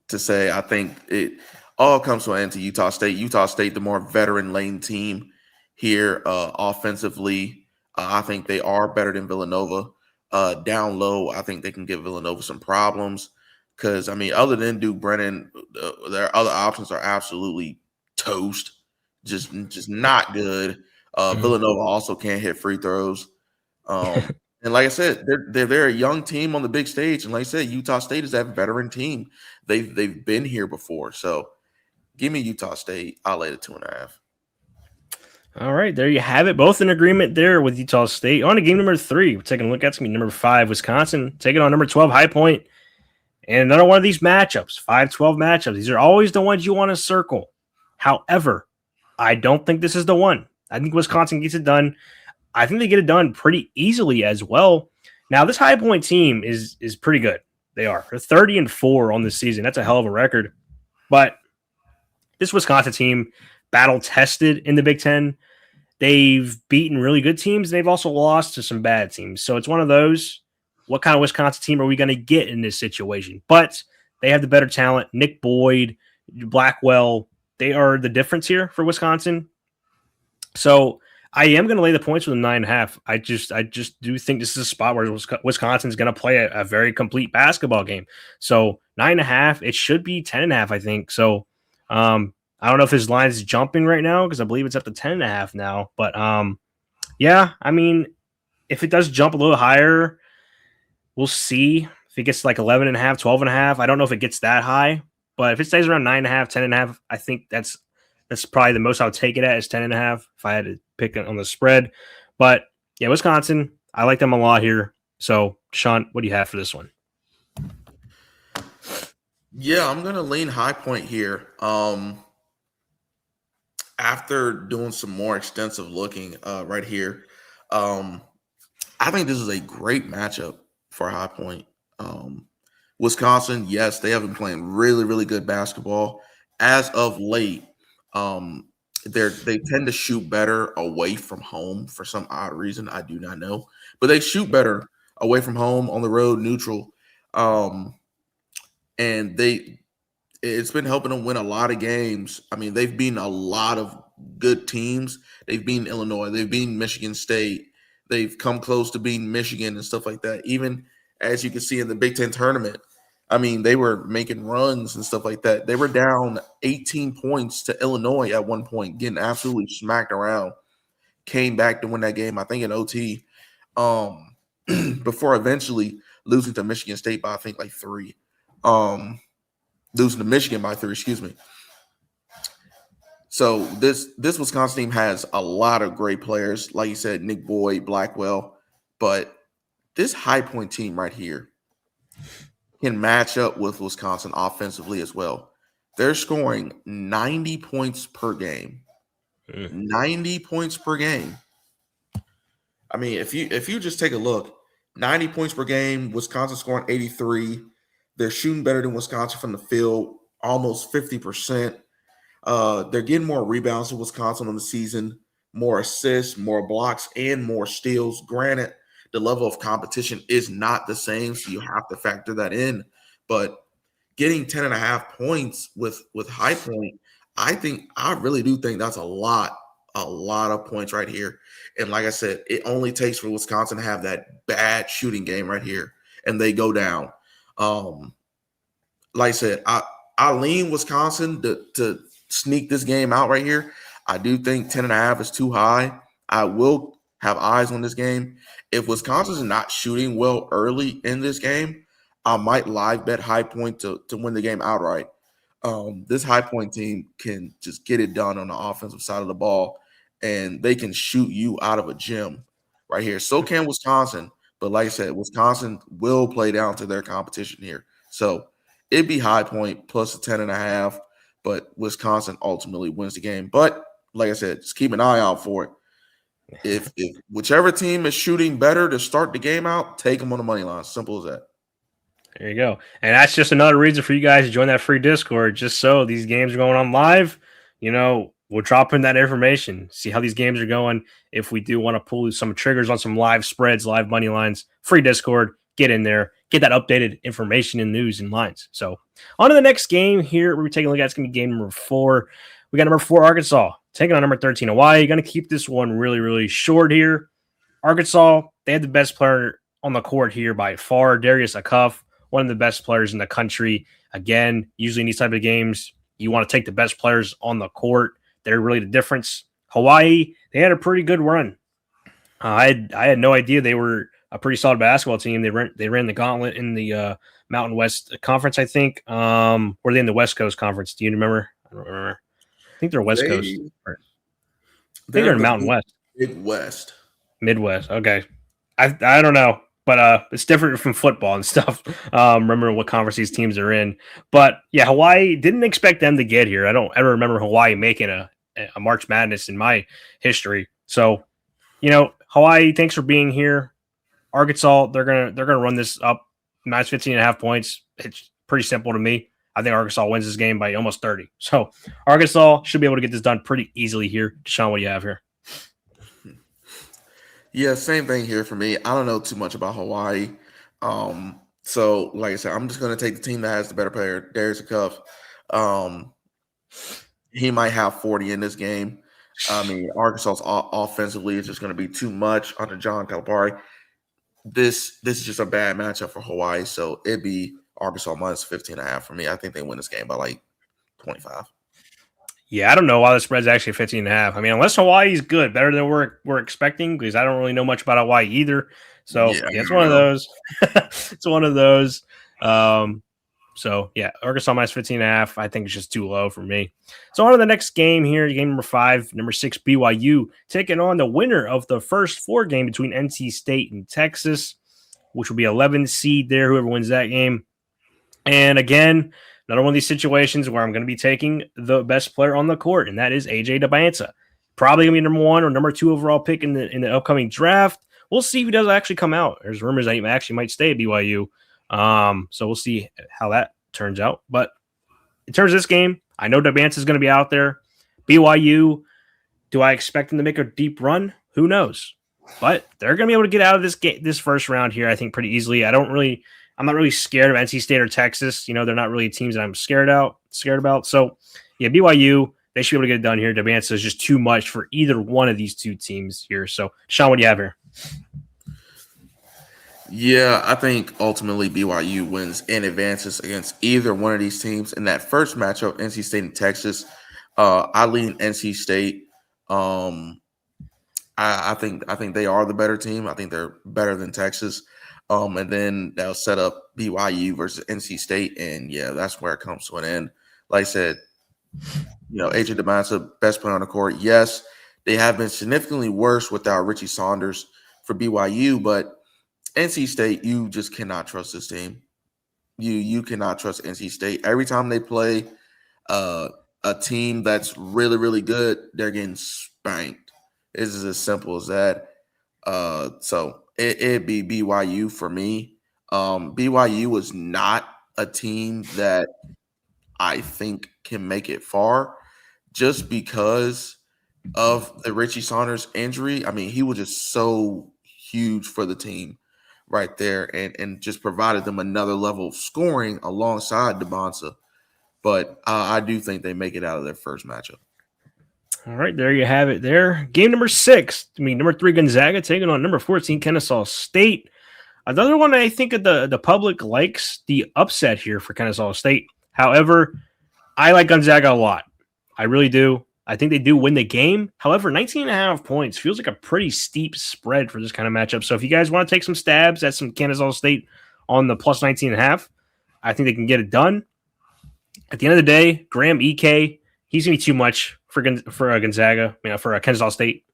to say, I think it all comes to an end to Utah State. Utah State, the more veteran lane team here offensively. I think they are better than Villanova. Down low, I think they can give Villanova some problems. Because, I mean, other than Duke Brennan, their other options are absolutely toast. Just not good. Villanova also can't hit free throws. And like I said, they're a young team on the big stage. And like I said, Utah State is that veteran team. They've been here before. So give me Utah State. I'll lay the 2.5. All right, there you have it. Both in agreement there with Utah State. On to game number 3. We're taking a look at it's going to be number 5, Wisconsin, taking on number 12, High Point. And another one of these matchups, 5-12 matchups. These are always the ones you want to circle. However, I don't think this is the one. I think Wisconsin gets it done. I think they get it done pretty easily as well. Now, this High Point team is pretty good. They are. They're 30-4 on this season. That's a hell of a record. But this Wisconsin team, battle-tested in the Big Ten. They've beaten really good teams. They've also lost to some bad teams. So it's one of those, what kind of Wisconsin team are we going to get in this situation? But they have the better talent. Nick Boyd, Blackwell, they are the difference here for Wisconsin. So I am going to lay the points with a 9.5. I just do think this is a spot where Wisconsin's going to play a very complete basketball game. So 9.5, it should be 10.5, I think. So I don't know if his line is jumping right now because I believe it's up to 10.5 now. But yeah, I mean, if it does jump a little higher, we'll see. If it gets like 11.5, 12.5, I don't know if it gets that high. But if it stays around 9.5, 10.5, I think that's probably the most I would take it at is 10.5 if I had to pick it on the spread. But yeah, Wisconsin, I like them a lot here. So, Sean, what do you have for this one? Yeah, I'm going to lean High Point here. After doing some more extensive looking right here, I think this is a great matchup for High Point. Wisconsin, yes, they have been playing really, really good basketball. as of late, they tend to shoot better away from home for some odd reason. I do not know, but they shoot better away from home, on the road, neutral. Um, and it's been helping them win a lot of games. I mean, they've beaten a lot of good teams. They've beaten Illinois, they've beaten Michigan State, they've come close to beating Michigan and stuff like that. Even as you can see in the Big Ten tournament, I mean, they were making runs and stuff like that. They were down 18 points to Illinois at one point, getting absolutely smacked around. Came back to win that game, I think in OT, before eventually losing to Michigan State by I think like 3. Losing to Michigan by 3, excuse me. So this Wisconsin team has a lot of great players, like you said, Nick Boyd, Blackwell, but this High Point team right here can match up with Wisconsin offensively as well. They're scoring 90 points per game. 90 points per game. I mean, if you just take a look, 90 points per game, Wisconsin scoring 83. They're shooting better than Wisconsin from the field, almost 50%. They're getting more rebounds than Wisconsin on the season, more assists, more blocks, and more steals. Granted, the level of competition is not the same, so you have to factor that in. But getting 10.5 points with High Point, I really do think that's a lot of points right here. And like I said, it only takes for Wisconsin to have that bad shooting game right here, and they go down. Like I said, I lean Wisconsin to sneak this game out right here. I do think 10.5 is too high. I will have eyes on this game. If Wisconsin's not shooting well early in this game, I might live bet High Point to win the game outright. This High Point team can just get it done on the offensive side of the ball, and they can shoot you out of a gym right here. So can Wisconsin. But like I said, Wisconsin will play down to their competition here. So it'd be High Point plus a 10.5, but Wisconsin ultimately wins the game. But like I said, just keep an eye out for it. If whichever team is shooting better to start the game out, take them on the money line. Simple as that. There you go. And that's just another reason for you guys to join that free Discord, just so these games are going on live. We'll drop in that information, see how these games are going. If we do want to pull some triggers on some live spreads, live money lines, free Discord, get in there, get that updated information and news and lines. So on to the next game here. We're taking a look at, it's going to be game number 4. We got number 4, Arkansas, taking on number 13, Hawaii. Going to keep this one really, really short here. Arkansas, they had the best player on the court here by far, Darius Acuff, one of the best players in the country. Again, usually in these type of games, you want to take the best players on the court. They're really the difference. Hawaii, they had a pretty good run. I had no idea they were a pretty solid basketball team. They ran the gauntlet in the Mountain West Conference, I think. Were they in the West Coast Conference? Do you remember? I don't remember. I think they're West Coast. I think they're in Mountain West. Midwest. Okay. I don't know. But it's different from football and stuff. Remember what conference these teams are in. But yeah, Hawaii, didn't expect them to get here. I don't ever remember Hawaii making a March Madness in my history. So, Hawaii, thanks for being here. Arkansas, they're gonna run this up minus 15.5 points. It's pretty simple to me. I think Arkansas wins this game by almost 30. So Arkansas should be able to get this done pretty easily here. Deshaun, what do you have here? Yeah, same thing here for me. I don't know too much about Hawaii. So like I said, I'm just going to take the team that has the better player, Darius Acuff. He might have 40 in this game. I mean, Arkansas's offensively is just going to be too much under John Calipari. This is just a bad matchup for Hawaii, so it'd be Arkansas minus 15.5 for me. I think they win this game by like 25. Yeah, I don't know why the spread's actually 15.5. I mean, unless Hawaii's good, better than we're expecting, because I don't really know much about Hawaii either. So yeah, it's one of those. It's one of those. So yeah, Arkansas minus 15.5. I think it's just too low for me. So on to the next game here, game number 5, number 6 BYU taking on the winner of the first 4 game between NC State and Texas, which will be 11 seed there. Whoever wins that game, and again, another one of these situations where I'm going to be taking the best player on the court, and that is AJ Debinsa. Probably going to be number 1 or number 2 overall pick in the upcoming draft. We'll see if he does actually come out. There's rumors that he actually might stay at BYU. So we'll see how that turns out. But in terms of this game, I know Debance is going to be out there. BYU, do I expect them to make a deep run? Who knows? But they're going to be able to get out of this first round here, I think, pretty easily. I'm not really scared of NC State or Texas. They're not really teams that I'm scared about. So, yeah, BYU, they should be able to get it done here. Debance is just too much for either one of these two teams here. So, Sean, what do you have here? Yeah, I think ultimately BYU wins and advances against either one of these teams. In that first matchup, NC State and Texas, I lean NC State. I think they are the better team. I think they're better than Texas. And then they'll set up BYU versus NC State, and yeah, that's where it comes to an end. Like I said, AJ DeMassa, best player on the court. Yes, they have been significantly worse without Richie Saunders for BYU, but NC State, you just cannot trust this team. You cannot trust NC State. Every time they play a team that's really, really good, they're getting spanked. It's as simple as that. So it'd be BYU for me. BYU is not a team that I think can make it far just because of the Richie Saunders injury. I mean, he was just so huge for the team right there and just provided them another level of scoring alongside DeBonsa. But I do think they make it out of their first matchup. All right, there you have it there. Game number 6. Number 3, Gonzaga taking on number 14, Kennesaw State. Another one I think the public likes the upset here for Kennesaw State. However, I like Gonzaga a lot. I really do. I think they do win the game. However, 19.5 points feels like a pretty steep spread for this kind of matchup. So if you guys want to take some stabs at some Kennesaw State on the plus 19.5, I think they can get it done. At the end of the day, Graham EK, he's going to be too much for Gonzaga, for Kennesaw State.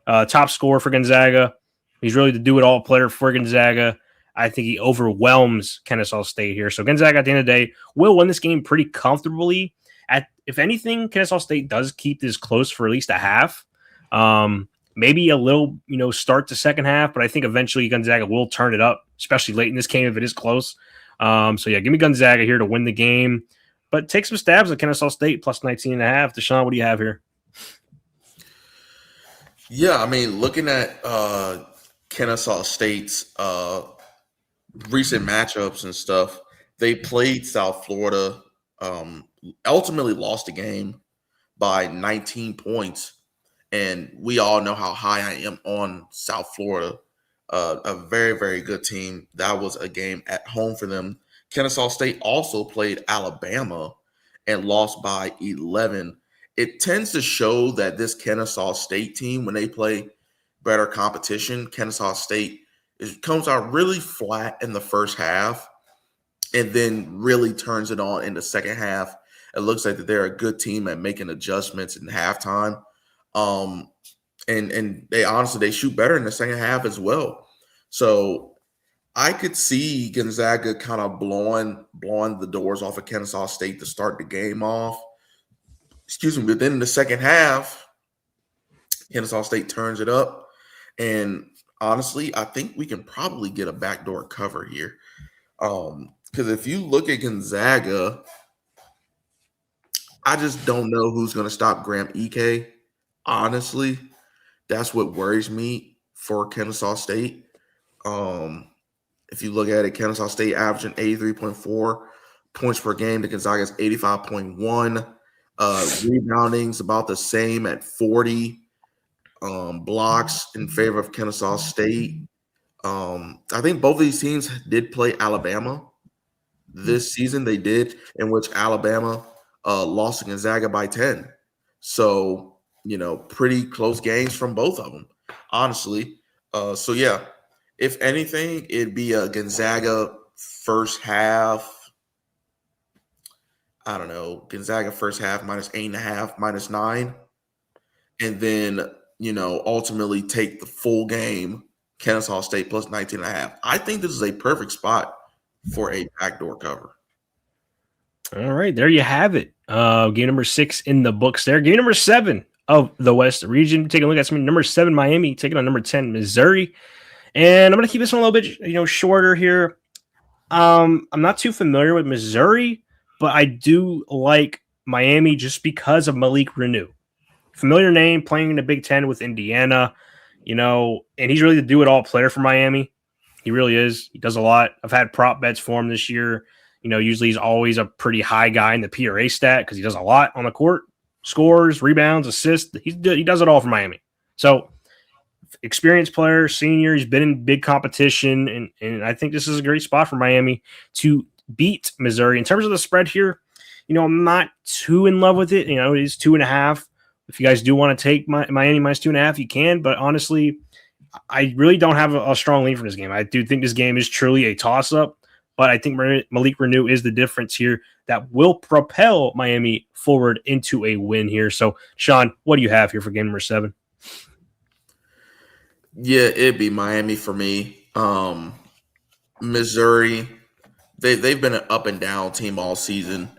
Top scorer for Gonzaga. He's really the do-it-all player for Gonzaga. I think he overwhelms Kennesaw State here. So Gonzaga, at the end of the day, will win this game pretty comfortably. If anything, Kennesaw State does keep this close for at least a half. Maybe a little, start to second half, but I think eventually Gonzaga will turn it up, especially late in this game if it is close. So yeah, give me Gonzaga here to win the game. But take some stabs at Kennesaw State plus 19.5. Deshaun, what do you have here? Yeah, I mean, looking at Kennesaw State's recent matchups and stuff, they played South Florida, ultimately lost the game by 19 points. And we all know how high I am on South Florida. A very, very good team. That was a game at home for them. Kennesaw State also played Alabama and lost by 11. It tends to show that this Kennesaw State team, when they play better competition, Kennesaw State comes out really flat in the first half and then really turns it on in the second half. It looks like that they're a good team at making adjustments in halftime. And they shoot better in the second half as well. So I could see Gonzaga kind of blowing the doors off of Kennesaw State to start the game off. But then in the second half, Kennesaw State turns it up. And honestly, I think we can probably get a backdoor cover here. Because if you look at Gonzaga, I just don't know who's going to stop Graham EK. Honestly, that's what worries me for Kennesaw State. If you look at it, Kennesaw State averaging 83.4 points per game to Gonzaga's 85.1. Rebounding's about the same at 40. Blocks in favor of Kennesaw State. I think both of these teams did play Alabama this season. They did, in which Alabama lost to Gonzaga by 10. So, pretty close games from both of them, honestly. So, yeah, if anything, it'd be a Gonzaga first half. I don't know, Gonzaga first half minus 8.5, minus 9. And then, ultimately take the full game, Kennesaw State plus 19.5. I think this is a perfect spot for a backdoor cover. All right, there you have it. Game number 6 in the books there. Game number 7 of the West region. Take a look at some number 7 Miami taking on number 10 Missouri. And I'm going to keep this one a little bit, shorter here. I'm not too familiar with Missouri, but I do like Miami just because of Malik Reneau. Familiar name, playing in the Big Ten with Indiana, and he's really the do-it-all player for Miami. He really is. He does a lot. I've had prop bets for him this year. Usually he's always a pretty high guy in the PRA stat because he does a lot on the court. Scores, rebounds, assists. He does it all for Miami. So, experienced player, senior. He's been in big competition, and I think this is a great spot for Miami to beat Missouri. In terms of the spread here, I'm not too in love with it. It is 2.5. If you guys do want to take Miami minus 2.5, you can. But honestly, I really don't have a strong lean for this game. I do think this game is truly a toss-up, but I think Malik Reneau is the difference here that will propel Miami forward into a win here. So, Sean, what do you have here for game number 7? Yeah, it'd be Miami for me. Missouri, they've been an up and down team all season,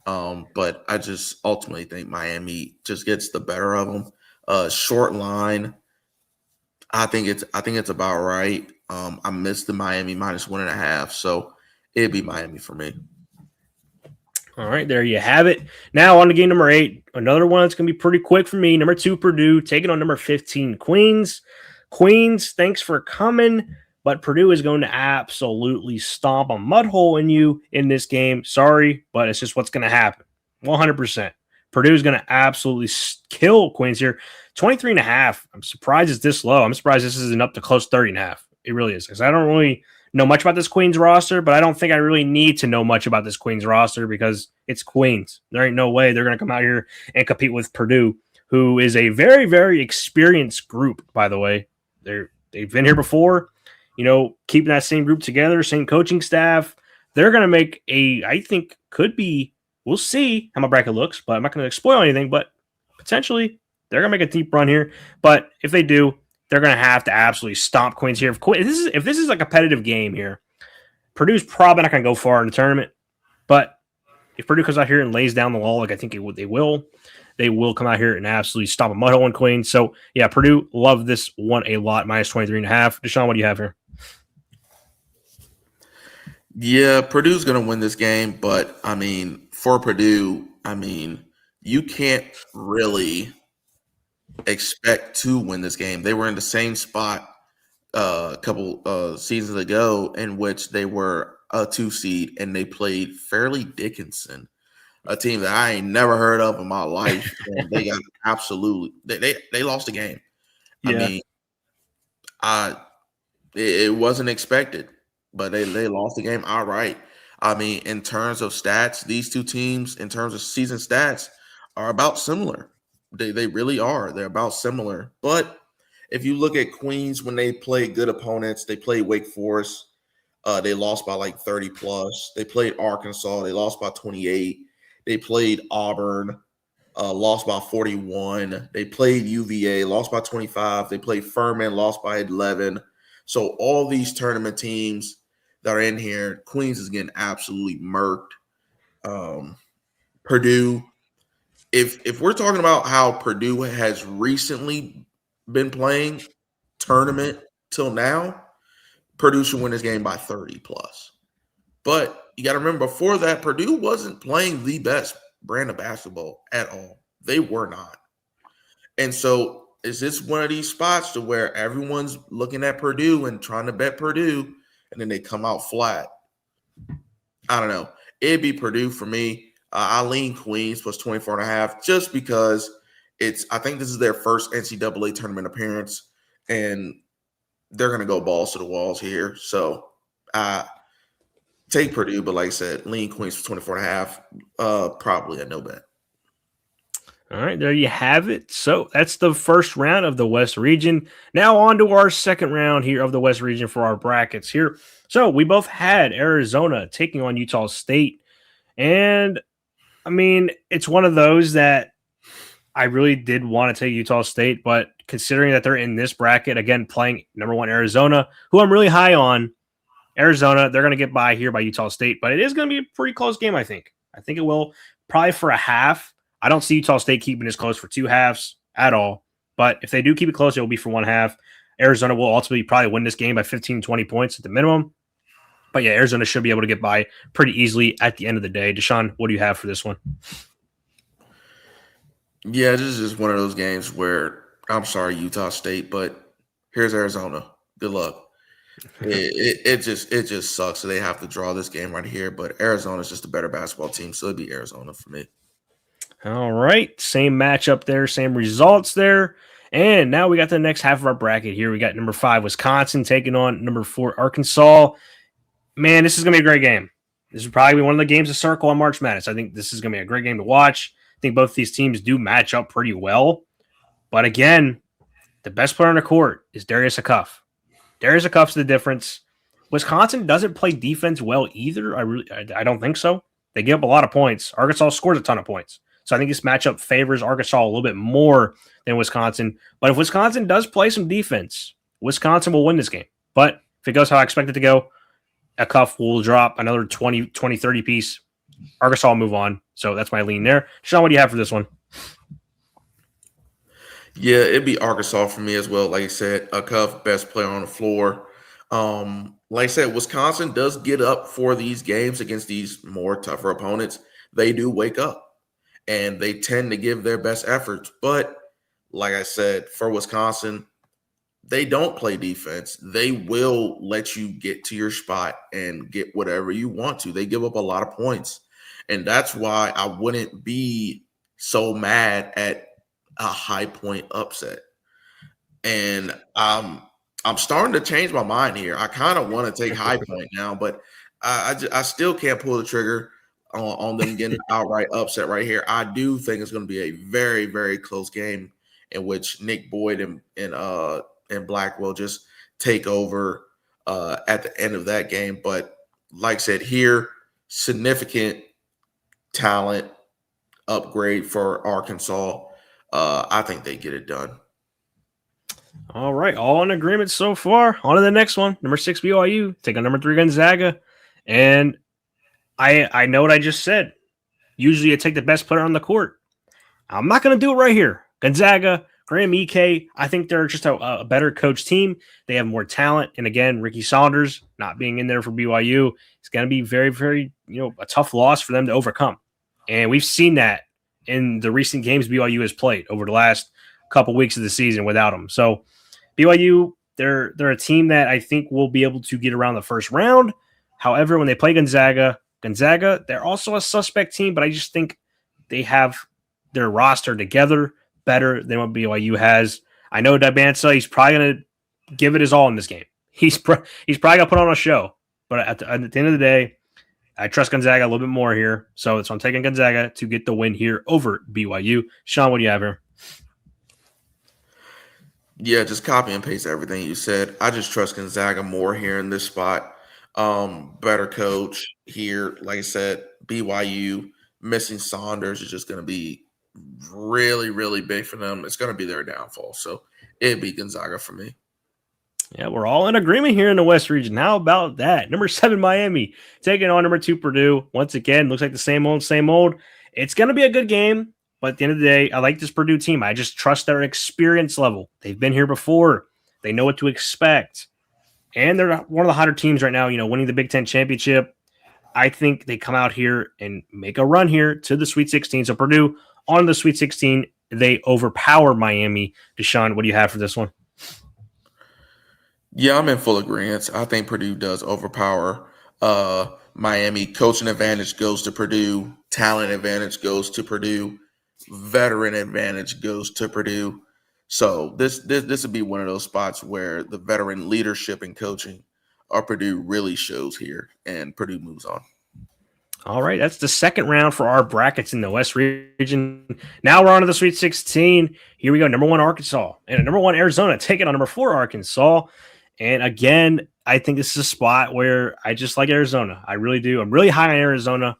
but I just ultimately think Miami just gets the better of them. Short line, I think it's about right. I missed the Miami minus 1.5, so it'd be Miami for me. All right, there you have it. Now on to game number 8. Another one that's going to be pretty quick for me. Number 2, Purdue, taking on number 15, Queens. Queens, thanks for coming, but Purdue is going to absolutely stomp a mud hole in you in this game. Sorry, but it's just what's going to happen. 100%. Purdue is going to absolutely kill Queens here. 23.5. I'm surprised it's this low. I'm surprised this isn't up to close 30.5. It really is, because I don't really know much about this Queens roster, but I don't think I really need to know much about this Queens roster because it's Queens. There ain't no way they're going to come out here and compete with Purdue, who is a very, very experienced group, by the way. They've been here before, keeping that same group together, same coaching staff. They're going to make I think could be, we'll see how my bracket looks, but I'm not going to spoil anything, but potentially they're going to make a deep run here. But if they do, they're going to have to absolutely stomp Queens here. If this is a competitive game here, Purdue's probably not going to go far in the tournament. But if Purdue comes out here and lays down the law, like I think they will come out here and absolutely stop a mud hole in Queens. So, yeah, Purdue, love this one a lot, minus 23.5. Deshaun, what do you have here? Yeah, Purdue's going to win this game, but, for Purdue, you can't really expect to win this game. They were in the same spot a couple seasons ago in which they were a 2 seed and they played Fairleigh Dickinson, a team that I ain't never heard of in my life. And they got they lost the game. Yeah. It wasn't expected, but they lost the game outright. In terms of stats, these two teams, in terms of season stats, are about similar. They really are. They're about similar. But if you look at Queens, when they play good opponents, they played Wake Forest. They lost by like 30 plus. They played Arkansas. They lost by 28. They played Auburn, lost by 41. They played UVA, lost by 25. They played Furman, lost by 11. So all these tournament teams that are in here, Queens is getting absolutely murked. Purdue, if we're talking about how Purdue has recently been playing tournament till now, Purdue should win this game by 30 plus. But you got to remember, before that, Purdue wasn't playing the best brand of basketball at all. They were not. And so is this one of these spots to where everyone's looking at Purdue and trying to bet Purdue, and then they come out flat? I don't know. It'd be Purdue for me. I lean Queens plus 24.5 just because I think this is their first NCAA tournament appearance, and they're going to go balls to the walls here. So take Purdue, but like I said, lean Queens for 24.5. Probably a no bet. All right, there you have it. So that's the first round of the West region. Now on to our second round here of the West region for our brackets here. So we both had Arizona taking on Utah State. And, it's one of those that I really did want to take Utah State, but considering that they're in this bracket, again, playing number 1 Arizona, who I'm really high on, Arizona, they're going to get by here by Utah State, but it is going to be a pretty close game, I think. I think it will, probably for a half. I don't see Utah State keeping this close for 2 halves at all, but if they do keep it close, it will be for 1 half. Arizona will ultimately probably win this game by 15, 20 points at the minimum. But yeah, Arizona should be able to get by pretty easily at the end of the day. Deshaun, what do you have for this one? Yeah, this is just one of those games where I'm sorry, Utah State, but here's Arizona. Good luck. It just sucks that they have to draw this game right here. But Arizona's just a better basketball team, so it'd be Arizona for me. All right, same matchup there, same results there. And now we got the next half of our bracket here. We got number 5, Wisconsin, taking on number 4, Arkansas. Man, this is going to be a great game. This is probably one of the games to circle on March Madness. I think this is going to be a great game to watch. I think both these teams do match up pretty well. But again, the best player on the court is Darius Akuff. Darius Akuff's the difference. Wisconsin doesn't play defense well either. I don't think so. They give up a lot of points. Arkansas scores a ton of points. So I think this matchup favors Arkansas a little bit more than Wisconsin. But if Wisconsin does play some defense, Wisconsin will win this game. But if it goes how I expect it to go, Akuff will drop another 20, 30 piece. Arkansas will move on. So that's my lean there. Sean, what do you have for this one? Yeah, it'd be Arkansas for me as well. Like I said, a Cuff, best player on the floor. Like I said, Wisconsin does get up for these games against these more tougher opponents. They do wake up and they tend to give their best efforts. But like I said, for Wisconsin, they don't play defense. They will let you get to your spot and get whatever you want to. They give up a lot of points. And that's why I wouldn't be so mad at a high point upset. And I'm starting to change my mind here. I kind of want to take high point now, but I still can't pull the trigger on them getting outright upset right here. I do think it's going to be a very, very close game in which Nick Boyd and Blackwell just take over at the end of that game. But like I said, here, significant talent upgrade for Arkansas. I think they get it done. All right, all in agreement so far. On to the next one. Number 6 BYU take on number 3 Gonzaga. And I know what I just said. Usually you take the best player on the court. I'm not going to do it right here. Gonzaga, Graham Ike, I think they're just a better coach team. They have more talent. And again, Ricky Saunders not being in there for BYU is going to be very, very, a tough loss for them to overcome. And we've seen that in the recent games BYU has played over the last couple weeks of the season without him. So BYU, they're a team that I think will be able to get around the first round. However, when they play Gonzaga, they're also a suspect team, but I just think they have their roster together better than what BYU has. I know Dibansa, he's probably going to give it his all in this game. He's probably going to put on a show, but at the end of the day, I trust Gonzaga a little bit more here. So I'm taking Gonzaga to get the win here over BYU. Sean, what do you have here? Yeah, just copy and paste everything you said. I just trust Gonzaga more here in this spot. Better coach here. Like I said, BYU missing Saunders is just going to be really, really big for them. It's going to be their downfall. So it'd be Gonzaga for me. Yeah, we're all in agreement here in the West region. How about that? Number 7, Miami, taking on number 2, Purdue. Once again, looks like the same old, same old. It's going to be a good game, but at the end of the day, I like this Purdue team. I just trust their experience level. They've been here before. They know what to expect. And they're one of the hotter teams right now, winning the Big Ten championship. I think they come out here and make a run here to the Sweet 16. So Purdue on the Sweet 16, they overpower Miami. Deshaun, what do you have for this one? Yeah, I'm in full agreement. I think Purdue does overpower Miami. Coaching advantage goes to Purdue. Talent advantage goes to Purdue. Veteran advantage goes to Purdue. So this would be one of those spots where the veteran leadership and coaching of Purdue really shows here, and Purdue moves on. All right, that's the second round for our brackets in the West region. Now we're on to the Sweet 16. Here we go. Number 1, Arkansas, and number 1, Arizona taking on number 4, Arkansas. And again, I think this is a spot where I just like Arizona. I really do. I'm really high on Arizona.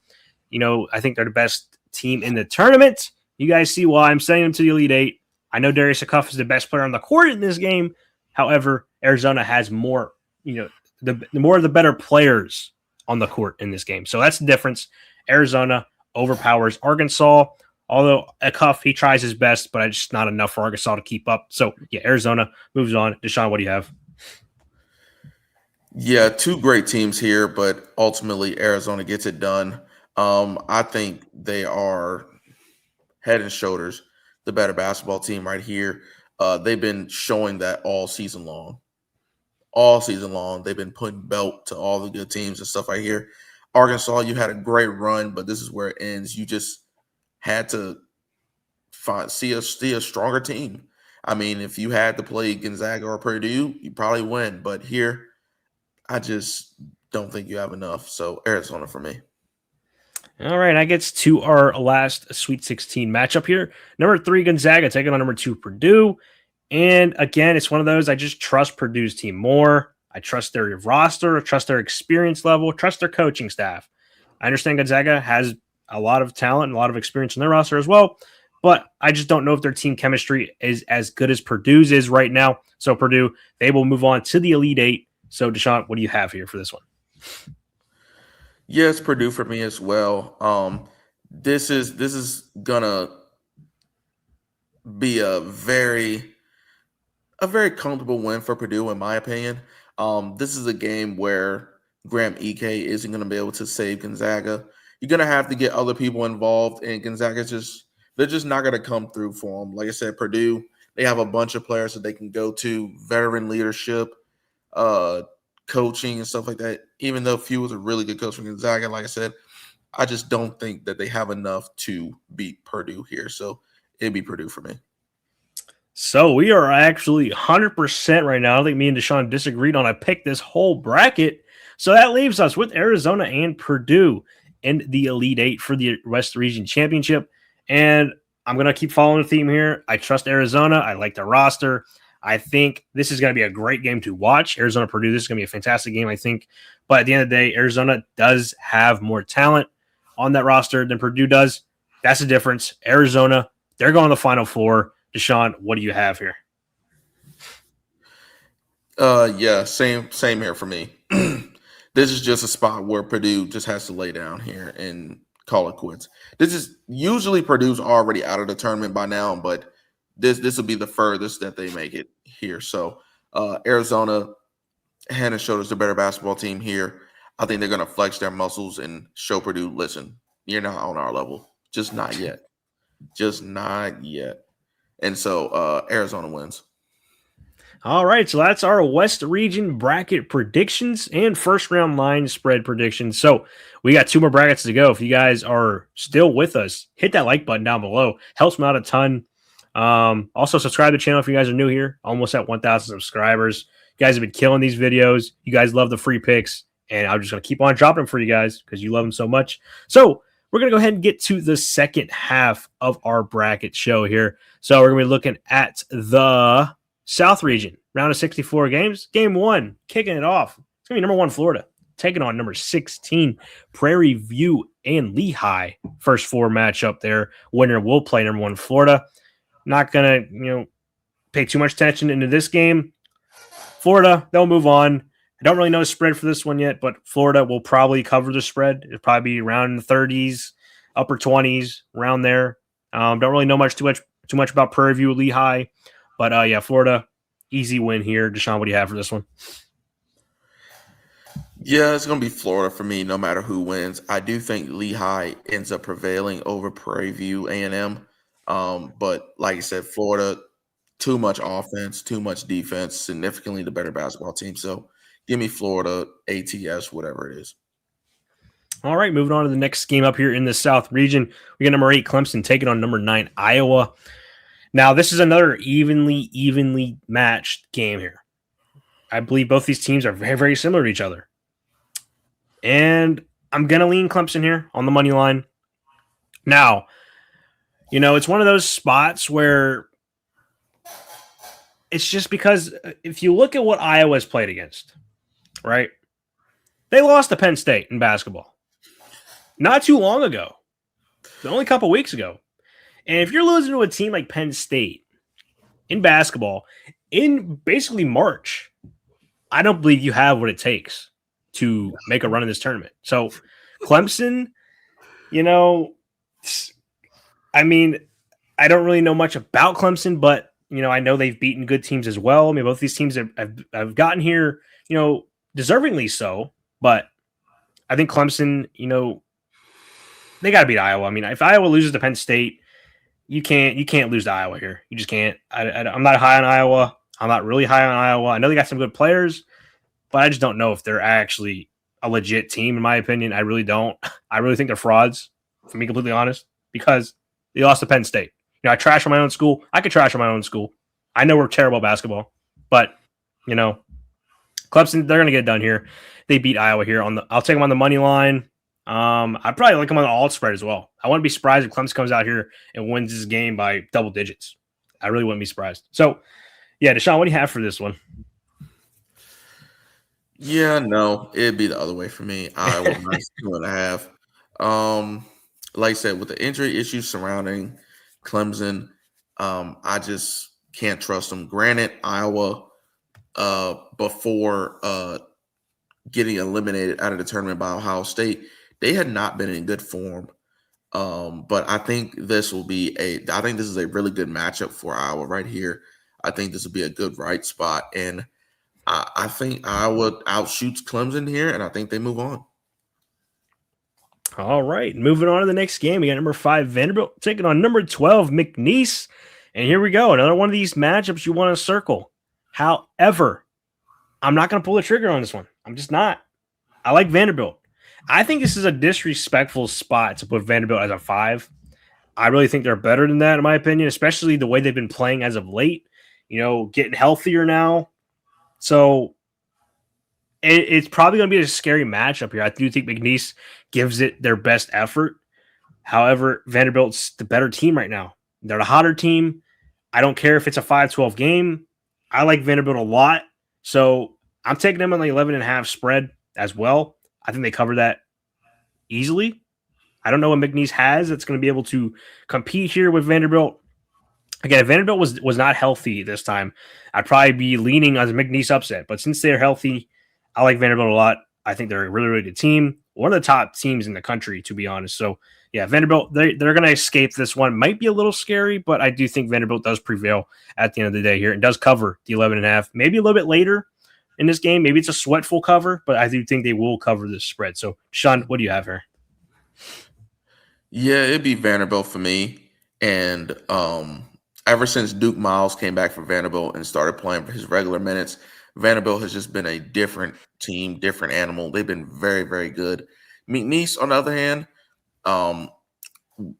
I think they're the best team in the tournament. You guys see why I'm sending them to the Elite Eight. I know Darius Akuff is the best player on the court in this game. However, Arizona has more, the more of the better players on the court in this game. So that's the difference. Arizona overpowers Arkansas. Although Akuff, he tries his best, but it's just not enough for Arkansas to keep up. So, yeah, Arizona moves on. Deshaun, what do you have? Yeah, two great teams here, but ultimately Arizona gets it done. I think they are head and shoulders the better basketball team right here. They've been showing that all season long. All season long, they've been putting belt to all the good teams and stuff right here. Arkansas, you had a great run, but this is where it ends. You just had to see a stronger team. I mean, if you had to play Gonzaga or Purdue, you probably win. But here, I just don't think you have enough. So Arizona for me. All right, that gets to our last Sweet 16 matchup here. Number 3, Gonzaga taking on number 2, Purdue. And again, it's one of those, I just trust Purdue's team more. I trust their roster, I trust their experience level, trust their coaching staff. I understand Gonzaga has a lot of talent and a lot of experience in their roster as well, but I just don't know if their team chemistry is as good as Purdue's is right now. So Purdue, they will move on to the Elite Eight. So Deshaun, what do you have here for this one? Yes, Purdue for me as well. This is gonna be a very comfortable win for Purdue, in my opinion. This is a game where Graham Ike isn't going to be able to save Gonzaga. You're going to have to get other people involved, and Gonzaga's they're just not going to come through for them. Like I said, Purdue, they have a bunch of players that they can go to, veteran leadership, coaching and stuff like that. Even though few was a really good coach from Gonzaga, like I said, I just don't think that they have enough to beat Purdue here. So it'd be Purdue for me. So we are actually 100% right now. I think me and Deshaun disagreed on I picked this whole bracket. So that leaves us with Arizona and Purdue in the Elite Eight for the West Region Championship. And I'm going to keep following the theme here. I trust Arizona. I like their roster. I think this is going to be a great game to watch. Arizona Purdue, this is going to be a fantastic game, I think. But at the end of the day, Arizona does have more talent on that roster than Purdue does. That's the difference. Arizona, they're going to the Final Four. Deshaun, what do you have here? Yeah, same here for me. This is just a spot where Purdue just has to lay down here and call it quits. This is usually Purdue's already out of the tournament by now, but this will be the furthest that they make it here. So Arizona, head and shoulders the better basketball team here. I think they're going to flex their muscles and show Purdue, listen, you're not on our level. Just not yet. Just not yet. And so Arizona wins. All right, so that's our West Region bracket predictions and first round line spread predictions. So we got 2 more brackets to go. If you guys are still with us, hit that like button down below. Helps me out a ton. Also, subscribe to the channel if you guys are new here. Almost at 1,000 subscribers. You guys have been killing these videos. You guys love the free picks, and I'm just going to keep on dropping them for you guys because you love them so much. So we're going to go ahead and get to the second half of our bracket show here. So we're going to be looking at the South Region, round of 64 games. Game 1, kicking it off. It's going to be number 1 Florida, taking on number 16 Prairie View and Lehigh. First 4 matchup there. Winner will play number 1 Florida. Not going to, pay too much attention into this game. Florida, they'll move on. I don't really know the spread for this one yet, but Florida will probably cover the spread. It'll probably be around the 30s, upper 20s, around there. Don't really know too much about Prairie View, Lehigh, but yeah, Florida, easy win here. Deshaun, what do you have for this one? Yeah, it's going to be Florida for me, no matter who wins. I do think Lehigh ends up prevailing over Prairie View A&M, but like I said, Florida, too much offense, too much defense, significantly the better basketball team. So give me Florida, ATS, whatever it is. All right, moving on to the next game up here in the South region. We got number 8 Clemson taking on number 9 Iowa. Now, this is another evenly matched game here. I believe both these teams are very, very similar to each other. And I'm going to lean Clemson here on the money line. Now, it's one of those spots where it's just because if you look at what Iowa's played against, right? They lost to Penn State in basketball not too long ago, only a couple weeks ago. And if you're losing to a team like Penn State in basketball in basically March, I don't believe you have what it takes to make a run in this tournament. So Clemson, I don't really know much about Clemson, but I know they've beaten good teams as well. I mean, both these teams have gotten here, deservingly so. But I think Clemson, they got to beat Iowa. I mean, if Iowa loses to Penn State, you can't lose to Iowa here. You just can't. I'm not high on Iowa. I'm not really high on Iowa. I know they got some good players, but I just don't know if they're actually a legit team, in my opinion. I really don't. I really think they're frauds, to be completely honest, because they lost to Penn State. I trash on my own school. I could trash on my own school. I know we're terrible at basketball, but, Clemson, they're going to get it done here. They beat Iowa here. I'll take them on the money line. I'd probably like them on the alt spread as well. I wouldn't be surprised if Clemson comes out here and wins this game by double digits. I really wouldn't be surprised. So, yeah, Deshaun, what do you have for this one? Yeah, no, it'd be the other way for me. Iowa minus 2.5. Like I said, with the injury issues surrounding Clemson, I just can't trust them. Granted, Iowa, before getting eliminated out of the tournament by Ohio State, they had not been in good form. But I think this is a really good matchup for Iowa right here. I think this will be a good right spot. And I think Iowa outshoots Clemson here, and I think they move on. All right, moving on to the next game. We got number 5 Vanderbilt taking on number 12 McNeese, and here we go. Another one of these matchups you want to circle. However, I'm not going to pull the trigger on this one. I'm just not. I like Vanderbilt. I think this is a disrespectful spot to put Vanderbilt as a 5. I really think they're better than that, in my opinion, especially the way they've been playing as of late. Getting healthier now. So it's probably going to be a scary matchup here. I do think McNeese gives it their best effort. However, Vanderbilt's the better team right now. They're the hotter team. I don't care if it's a 5-12 game. I like Vanderbilt a lot. So I'm taking them on the 11.5 spread as well. I think they cover that easily. I don't know what McNeese has that's going to be able to compete here with Vanderbilt. Again, if Vanderbilt was not healthy this time, I'd probably be leaning on the McNeese upset. But since they're healthy, I like Vanderbilt a lot. I think they're a really, really good team. One of the top teams in the country, to be honest. So, yeah, Vanderbilt, they're going to escape this one. Might be a little scary, but I do think Vanderbilt does prevail at the end of the day here. It does cover the 11.5. Maybe a little bit later in this game. Maybe it's a sweatful cover, but I do think they will cover this spread. So, Sean, what do you have here? Yeah, it'd be Vanderbilt for me. And ever since Duke Miles came back from Vanderbilt and started playing for his regular minutes, Vanderbilt has just been a different team, different animal. They've been very, very good. McNeese, on the other hand,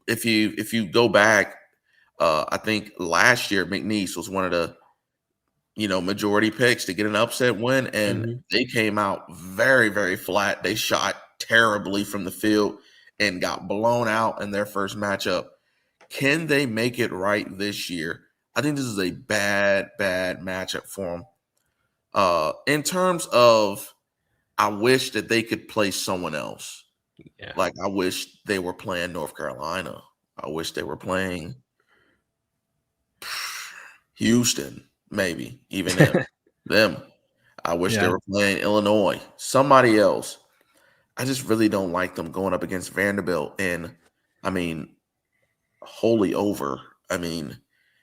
if you go back, I think last year McNeese was one of the majority picks to get an upset win, and they came out very, very flat. They shot terribly from the field and got blown out in their first matchup. Can they make it right this year? I think this is a bad matchup for them. In terms of, I wish that they could play someone else. Yeah. Like, I wish they were playing North Carolina. I wish they were playing Houston, maybe, even them. I wish they were playing Illinois, somebody else. I just really don't like them going up against Vanderbilt. And, I mean, wholly over. I mean,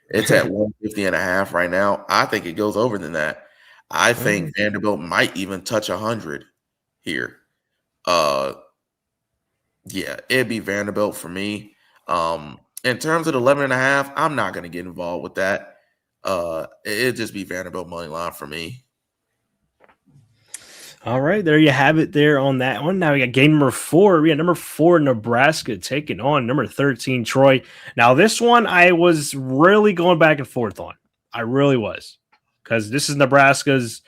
it's at 150.5 right now. I think it goes over than that. I think Vanderbilt might even touch 100 here. Yeah, it'd be Vanderbilt for me. In terms of the 11.5, I'm not going to get involved with that. It'd just be Vanderbilt money line for me. All right, there you have it there on that one. Now we got game number 4. We got number 4 Nebraska taking on number 13 Troy. Now this one I was really going back and forth on. I really was, because this is Nebraska's,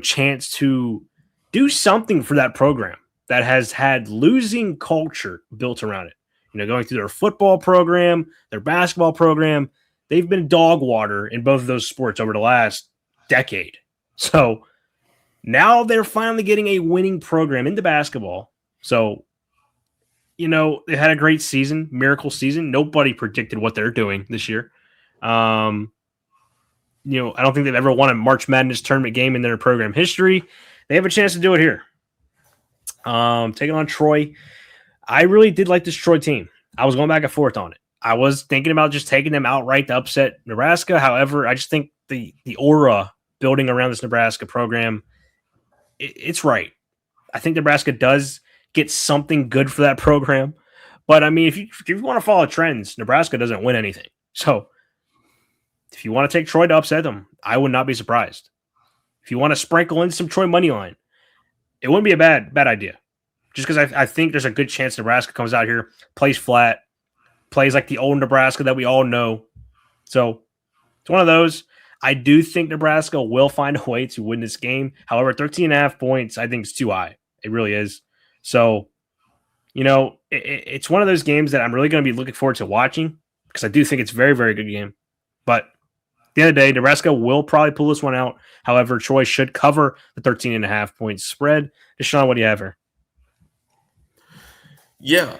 chance to do something for that program that has had losing culture built around it. Going through their football program, their basketball program, they've been dog water in both of those sports over the last decade. So now they're finally getting a winning program into basketball. So, they had a great season, miracle season. Nobody predicted what they're doing this year. I don't think they've ever won a March Madness tournament game in their program history. They have a chance to do it here. Taking on Troy. I really did like this Troy team. I was going back and forth on it. I was thinking about just taking them outright to upset Nebraska. However, I just think the aura building around this Nebraska program, it's right. I think Nebraska does get something good for that program, But I mean, if you want to follow trends, Nebraska doesn't win anything. So if you want to take Troy to upset them, I would not be surprised. If you want to sprinkle in some Troy money line, it wouldn't be a bad idea. Just because I think there's a good chance Nebraska comes out here, plays flat, plays like the old Nebraska that we all know. So it's one of those. I do think Nebraska will find a way to win this game. However, 13.5 points, I think, is too high. It really is. So, it's one of those games that I'm really going to be looking forward to watching because I do think it's a very, very good game. But at the end of the day, Nebraska will probably pull this one out. However, Troy should cover the 13.5 points spread. Deshaun, what do you have here? Yeah,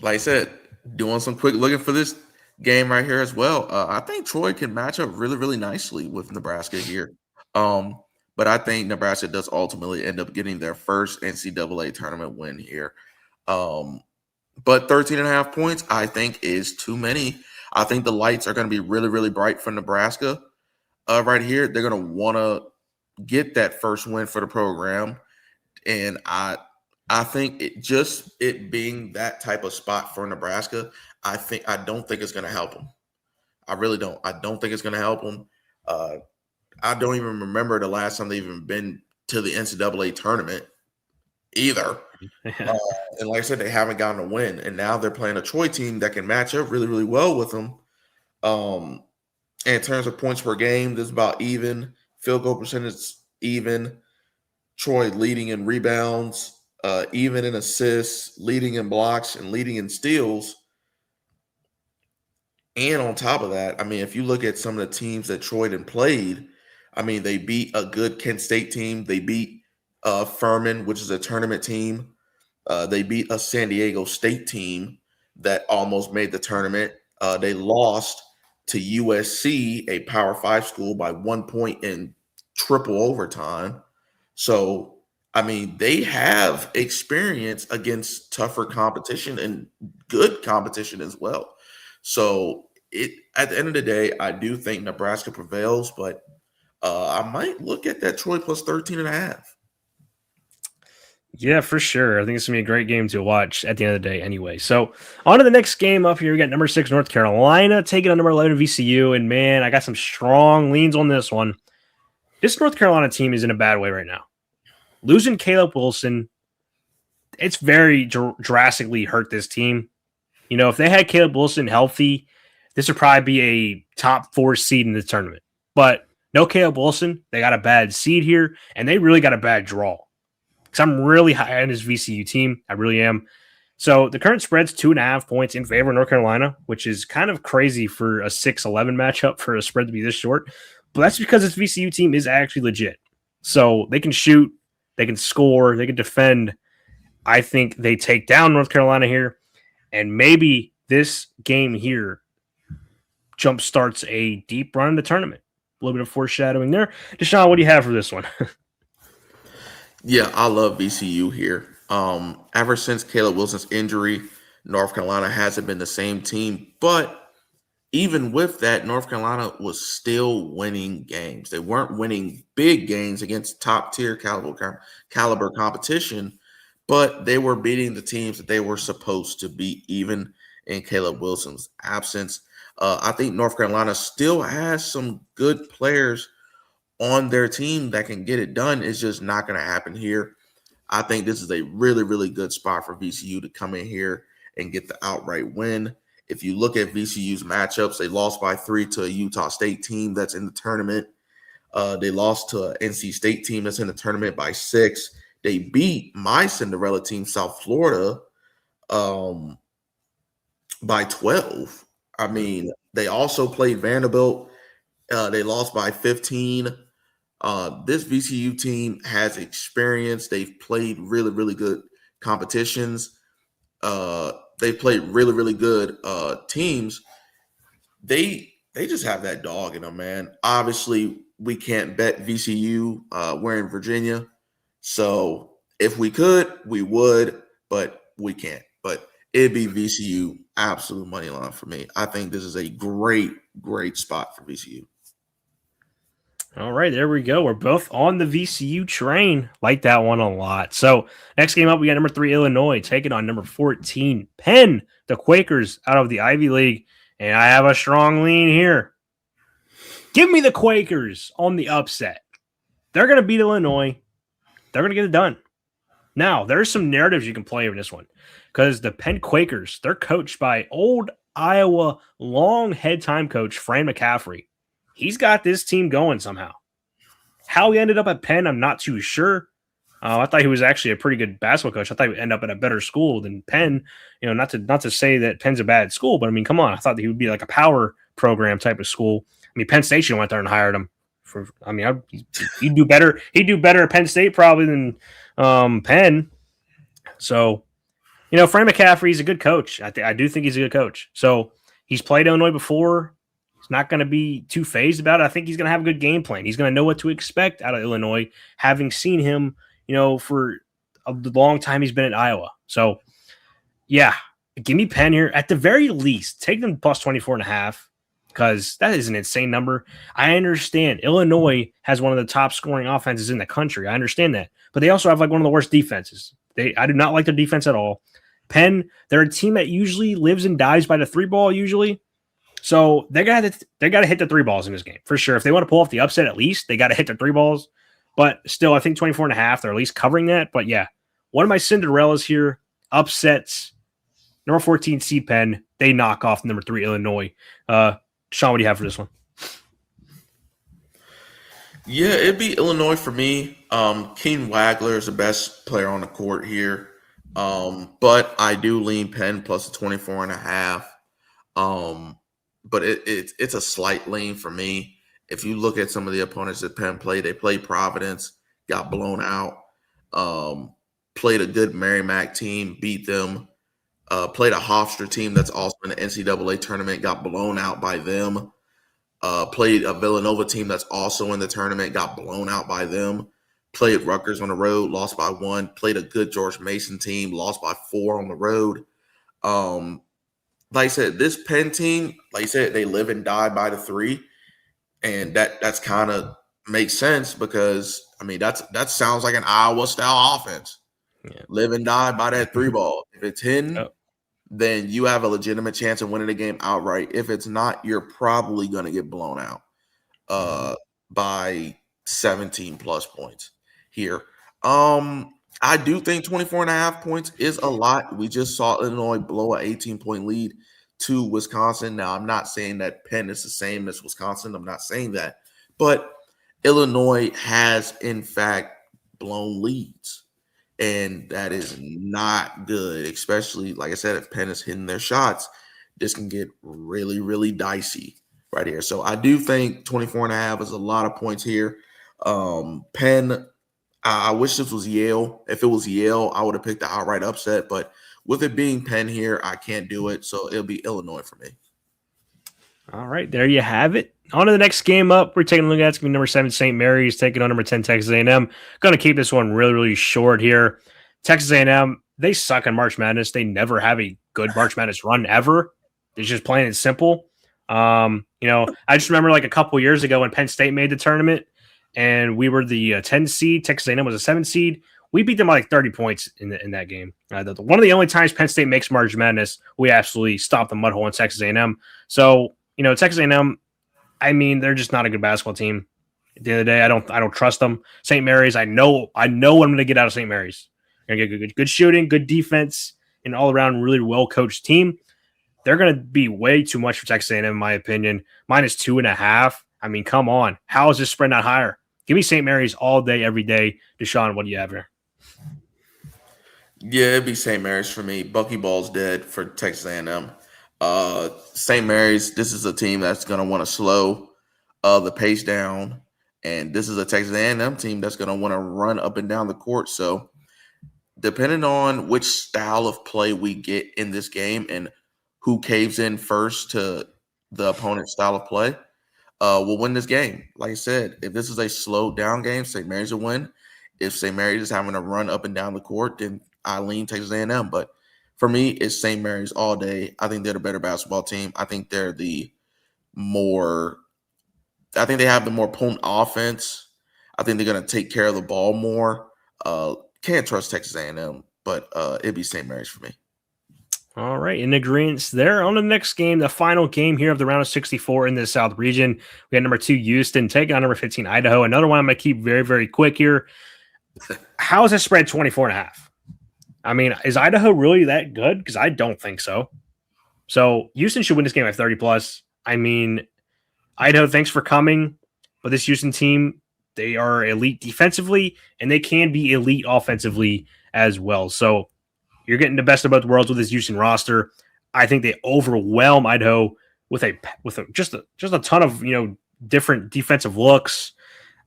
like I said, doing some quick looking for this game right here as well. I think Troy can match up really, really nicely with Nebraska here. Um, but I think Nebraska does ultimately end up getting their first NCAA tournament win here. But 13.5 points, I think, is too many. I think the lights are going to be really, really bright for Nebraska right here. They're going to want to get that first win for the program. And I think it being that type of spot for Nebraska, I don't think it's going to help them. I really don't. I don't think it's going to help them. I don't even remember the last time they've even been to the NCAA tournament either. And like I said, they haven't gotten a win, and now they're playing a Troy team that can match up really, really well with them. And in terms of points per game, this is about even. Field goal percentage even. Troy leading in rebounds, even in assists, leading in blocks, and leading in steals. And on top of that, I mean, if you look at some of the teams that Troy had played, I mean, they beat a good Kent State team. They beat Furman, which is a tournament team. They beat a San Diego State team that almost made the tournament. They lost to USC, a Power 5 school, by 1 point in triple overtime. So, I mean, they have experience against tougher competition and good competition as well. So, at the end of the day, I do think Nebraska prevails, but I might look at that Troy plus 13.5. Yeah, for sure. I think it's going to be a great game to watch at the end of the day anyway. So, on to the next game up here. We got number 6, North Carolina, taking on number 11, VCU. And, man, I got some strong leans on this one. This North Carolina team is in a bad way right now. Losing Caleb Wilson, it's very drastically hurt this team. If they had Caleb Wilson healthy, this would probably be a top 4 seed in the tournament. But no Caleb Wilson, they got a bad seed here, and they really got a bad draw. Because I'm really high on this VCU team. I really am. So the current spread's 2.5 points in favor of North Carolina, which is kind of crazy for a 6-11 matchup for a spread to be this short. But that's because this VCU team is actually legit. So they can shoot, they can score, they can defend. I think they take down North Carolina here. And maybe this game here jump starts a deep run in the tournament. A little bit of foreshadowing there. Deshaun, what do you have for this one? Yeah, I love VCU here. Ever since Caleb Wilson's injury, North Carolina hasn't been the same team. But even with that, North Carolina was still winning games. They weren't winning big games against top tier caliber competition, but they were beating the teams that they were supposed to beat, even in Caleb Wilson's absence. I think North Carolina still has some good players on their team that can get it done. It's just not going to happen here. I think this is a really, really good spot for VCU to come in here and get the outright win. If you look at VCU's matchups, they lost by 3 to a Utah State team that's in the tournament. They lost to an NC State team that's in the tournament by 6. They beat my Cinderella team, South Florida, by 12. I mean, they also played Vanderbilt. They lost by 15. This VCU team has experience. They've played really, really good competitions. They've played really, really good teams. They just have that dog in them, man. Obviously, we can't bet VCU. We're in Virginia, so if we could, we would, but we can't. But it'd be VCU absolute money line for me. I think this is a great, great spot for VCU. All right, there we go. We're both on the VCU train. Like that one a lot. So next game up, we got number 3 Illinois taking on number 14 Penn, the Quakers out of the Ivy League, and I have a strong lean here. Give me the Quakers on the upset. They're going to beat Illinois. They're going to get it done. Now, there's some narratives you can play in this one because the Penn Quakers, they're coached by old Iowa long head time coach Fran McCaffrey. He's got this team going somehow. How he ended up at Penn, I'm not too sure. I thought he was actually a pretty good basketball coach. I thought he would end up at a better school than Penn. You know, not to say that Penn's a bad school, but I mean, come on. I thought that he would be like a power program type of school. I mean, Penn Station went there and hired him. He'd do better. He'd do better at Penn State probably than Penn. So, you know, Fran McCaffrey's a good coach. I do think he's a good coach. So he's played Illinois before. He's not going to be too phased about it. I think he's going to have a good game plan. He's going to know what to expect out of Illinois, having seen him, you know, for a long time he's been at Iowa. So, yeah, give me Penn here. At the very least, take them plus 24.5 because that is an insane number. I understand Illinois has one of the top scoring offenses in the country. I understand that. But they also have like one of the worst defenses. I do not like their defense at all. Penn, they're a team that usually lives and dies by the 3-ball usually. So they got to hit the 3 balls in this game for sure. If they want to pull off the upset, at least they got to hit the 3 balls. But still, I think 24.5, they're at least covering that. But yeah, one of my Cinderellas here upsets number 14 seed Penn. They knock off number 3 Illinois. Sean, what do you have for this one? Yeah, it'd be Illinois for me. Keen Wagler is the best player on the court here. But I do lean Penn plus 24.5. But it's a slight lean for me. If you look at some of the opponents that Penn played, they played Providence, got blown out. Played a good Merrimack team, beat them. Played a Hofstra team that's also in the NCAA tournament, got blown out by them. Played a Villanova team that's also in the tournament, got blown out by them. Played Rutgers on the road, lost by 1. Played a good George Mason team, lost by 4 on the road. Like I said, this Penn team, like I said, they live and die by the 3, and that's kind of makes sense because I mean that sounds like an Iowa style offense. Yeah. Live and die by that 3 ball. If it's hidden, then you have a legitimate chance of winning the game outright. If it's not, you're probably going to get blown out by 17 plus points here. I do think 24.5 points is a lot. We just saw Illinois blow an 18-point lead to Wisconsin. Now, I'm not saying that Penn is the same as Wisconsin. I'm not saying that. But Illinois has, in fact, blown leads. And that is not good, especially, like I said, if Penn is hitting their shots, this can get really, really dicey right here. So I do think 24.5 is a lot of points here. Penn, I wish this was Yale. If it was Yale, I would have picked the outright upset. But with it being Penn here, I can't do it. So it'll be Illinois for me. All right, there you have it. On to the next game up. We're taking a look at it's going to be number 7 St. Mary's taking on number 10 Texas A&M. Going to keep this one really, really short here. Texas A&M, they suck in March Madness. They never have a good March Madness run ever. It's just plain and simple. You know, I just remember like a couple years ago when Penn State made the tournament and we were the 10 seed. Texas A&M was a 7 seed. We beat them by like 30 points in that game. One of the only times Penn State makes March Madness, we absolutely stop the mud hole in Texas A&M. So, you know, Texas A&M, I mean, they're just not a good basketball team. At the end of the day, I don't trust them. St. Mary's, I know what I'm going to get out of St. Mary's. They're going to get good shooting, good defense, and all around really well coached team. They're going to be way too much for Texas A&M, in my opinion. Minus 2.5. I mean, come on. How is this spread not higher? Give me St. Mary's all day, every day. Deshaun, what do you have here? Yeah, it'd be St. Mary's for me. Buckyball's dead for Texas A&M. St. Mary's, this is a team that's going to want to slow the pace down, and this is a Texas A&M team that's going to want to run up and down the court. So depending on which style of play we get in this game and who caves in first to the opponent's style of play, will win this game. Like I said, if this is a slowed down game, St. Mary's will win. If St. Mary's is having to run up and down the court, then I lean Texas A&M. But for me, it's St. Mary's all day. I think they're the better basketball team. I think they're the more I think they have the more potent offense. I think they're going to take care of the ball more. Can't trust Texas A&M, but it'd be St. Mary's for me. All right, in agreement there. On the next game, the final game here of the round of 64 in the South region, we got number 2 Houston taking on number 15 Idaho. Another one I'm going to keep very, very quick here. How is this spread 24.5? I mean, is Idaho really that good? Because I don't think so. So Houston should win this game by 30 plus. I mean, Idaho, thanks for coming, but this Houston team, they are elite defensively, and they can be elite offensively as well. So you're getting the best of both worlds with this Houston roster. I think they overwhelm Idaho with just a ton of different defensive looks.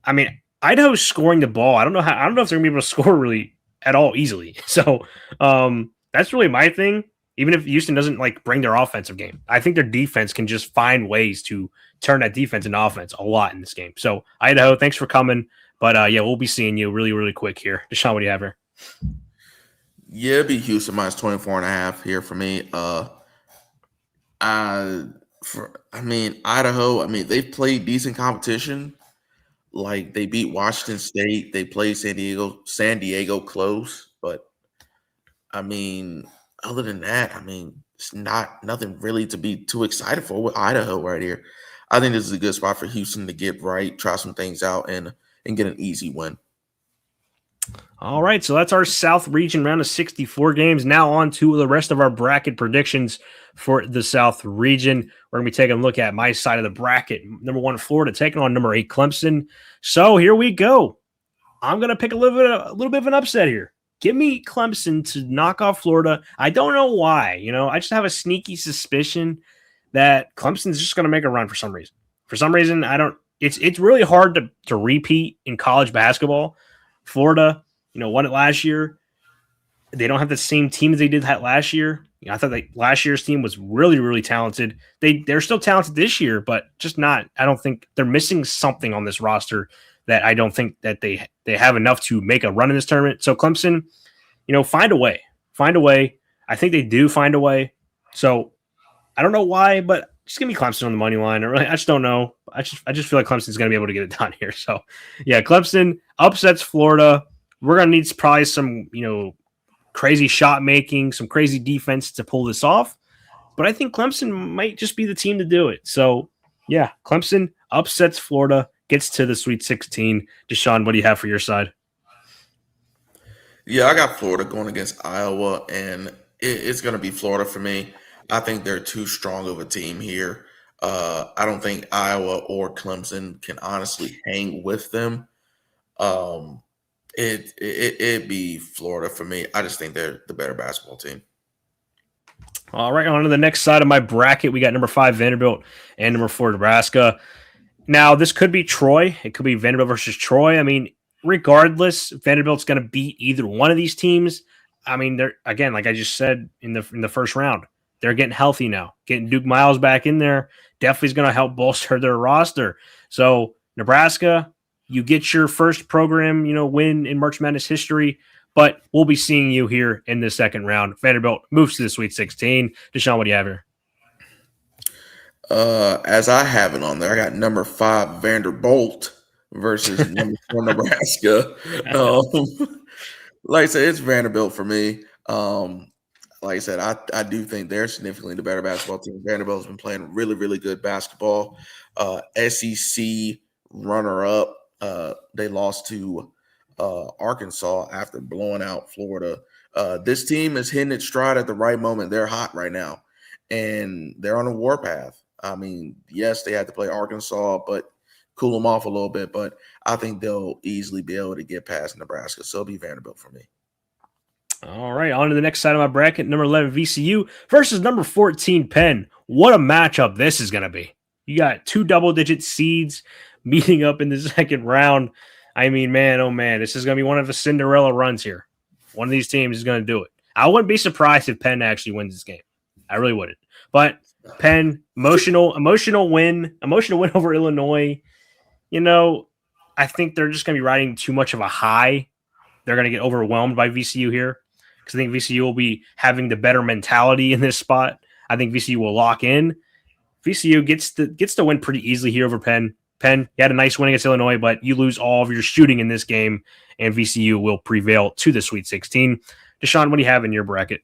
I mean, Idaho's scoring the ball. I don't know if they're gonna be able to score really at all easily. So that's really my thing. Even if Houston doesn't bring their offensive game, I think their defense can just find ways to turn that defense into offense a lot in this game. So Idaho, thanks for coming. But we'll be seeing you really, really quick here. Deshaun, what do you have here? Yeah, it'd be Houston minus 24.5 here for me. Idaho, they've played decent competition. Like they beat Washington State, they played San Diego close, but other than that, it's nothing really to be too excited for with Idaho right here. I think this is a good spot for Houston to get right, try some things out, and get an easy win. All right, so that's our South region round of 64 games. Now on to the rest of our bracket predictions for the South region. We're going to be taking a look at my side of the bracket. Number 1, Florida, taking on number 8, Clemson. So here we go. I'm going to pick a little bit of an upset here. Give me Clemson to knock off Florida. I don't know why. I just have a sneaky suspicion that Clemson's just going to make a run for some reason. For some reason, I don't. It's really hard to repeat in college basketball. Florida, won it last year. They don't have the same team as they did that last year. I thought last year's team was really, really talented. They're still talented this year, but just not. I don't think they're missing something on this roster that I don't think that they have enough to make a run in this tournament. So Clemson, find a way. Find a way. I think they do find a way. So I don't know why, but just give me Clemson on the money line. I just don't know. I just feel like Clemson's going to be able to get it done here. So yeah, Clemson upsets Florida. We're going to need probably some, crazy shot making, some crazy defense to pull this off. But I think Clemson might just be the team to do it. So yeah, Clemson upsets Florida, gets to the Sweet 16. Deshaun, what do you have for your side? Yeah, I got Florida going against Iowa, and it's going to be Florida for me. I think they're too strong of a team here. I don't think Iowa or Clemson can honestly hang with them. It'd be Florida for me. I just think they're the better basketball team. All right, on to the next side of my bracket. We got number 5 Vanderbilt and number 4 Nebraska. Now, this could be Troy. It could be Vanderbilt versus Troy. Regardless, Vanderbilt's going to beat either one of these teams. They're, again, like I just said in the first round, they're getting healthy now. Getting Duke Miles back in there definitely is going to help bolster their roster. So Nebraska, you get your first program, win in March Madness history, but we'll be seeing you here in the second round. Vanderbilt moves to the Sweet 16. Deshaun, what do you have here? As I have it on there, I got number 5 Vanderbilt versus number 4 Nebraska. Like I said, it's Vanderbilt for me. Like I said, I do think they're significantly the better basketball team. Vanderbilt's been playing really, really good basketball. SEC runner-up. They lost to Arkansas after blowing out Florida. This team is hitting its stride at the right moment. They're hot right now, and they're on a warpath. Yes, they had to play Arkansas, but cool them off a little bit. But I think they'll easily be able to get past Nebraska. So it'll be Vanderbilt for me. All right, on to the next side of my bracket. Number 11 VCU versus number 14 Penn. What a matchup this is going to be. You got 2 double-digit seeds meeting up in the second round. Man, oh man, this is going to be one of the Cinderella runs here. One of these teams is going to do it. I wouldn't be surprised if Penn actually wins this game. I really wouldn't. But Penn, emotional win over Illinois. I think they're just going to be riding too much of a high. They're going to get overwhelmed by VCU here because I think VCU will be having the better mentality in this spot. I think VCU will lock in. VCU gets the win pretty easily here over Penn. Penn, you had a nice win against Illinois, but you lose all of your shooting in this game, and VCU will prevail to the Sweet 16. Deshaun, what do you have in your bracket?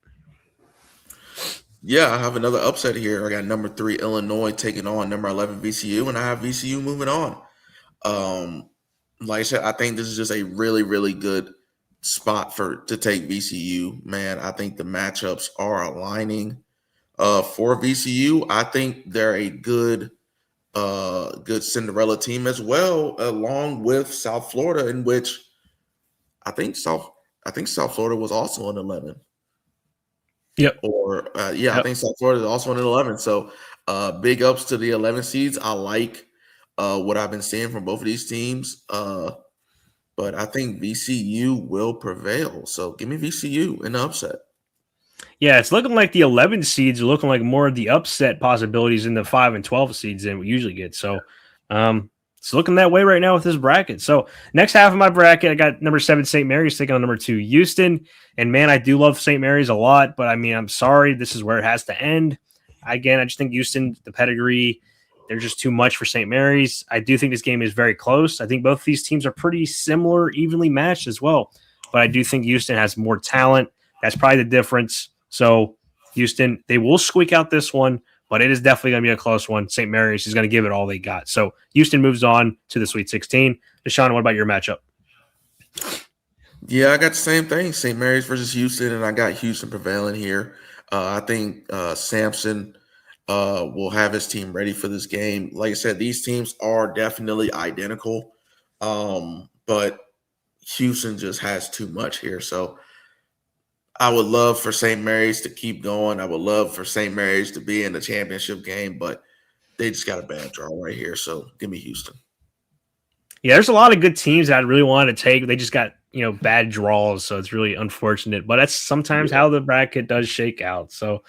Yeah, I have another upset here. I got number 3 Illinois taking on number 11 VCU, and I have VCU moving on. Um, like I said, I think this is just a really, really good spot to take VCU. Man, I think the matchups are aligning for VCU. I think they're a good Cinderella team as well, along with South Florida, in which I think South Florida was also an 11. Yep. Or I think South Florida is also an 11. So big ups to the 11 seeds. I like what I've been seeing from both of these teams. But I think VCU will prevail. So give me VCU in the upset. Yeah, it's looking like the 11 seeds are looking like more of the upset possibilities in the 5 and 12 seeds than we usually get. So it's looking that way right now with this bracket. So next half of my bracket, I got number 7 St. Mary's taking on number 2 Houston. And man, I do love St. Mary's a lot, but I mean, I'm sorry, this is where it has to end. Again, I just think Houston, the pedigree, they're just too much for St. Mary's. I do think this game is very close. I think both these teams are pretty similar, evenly matched as well. But I do think Houston has more talent. That's probably the difference. So Houston, they will squeak out this one, but it is definitely going to be a close one. St. Mary's is going to give it all they got. So Houston moves on to the Sweet 16. Deshaun, what about your matchup? Yeah, I got the same thing. St. Mary's versus Houston, and I got Houston prevailing here. I think Sampson will have his team ready for this game. Like I said, these teams are definitely identical, but Houston just has too much here. So I would love for St. Mary's to keep going. I would love for St. Mary's to be in the championship game, but they just got a bad draw right here. So give me Houston. Yeah, there's a lot of good teams that I really wanted to take. They just got, bad draws, so it's really unfortunate. But that's sometimes how the bracket does shake out. So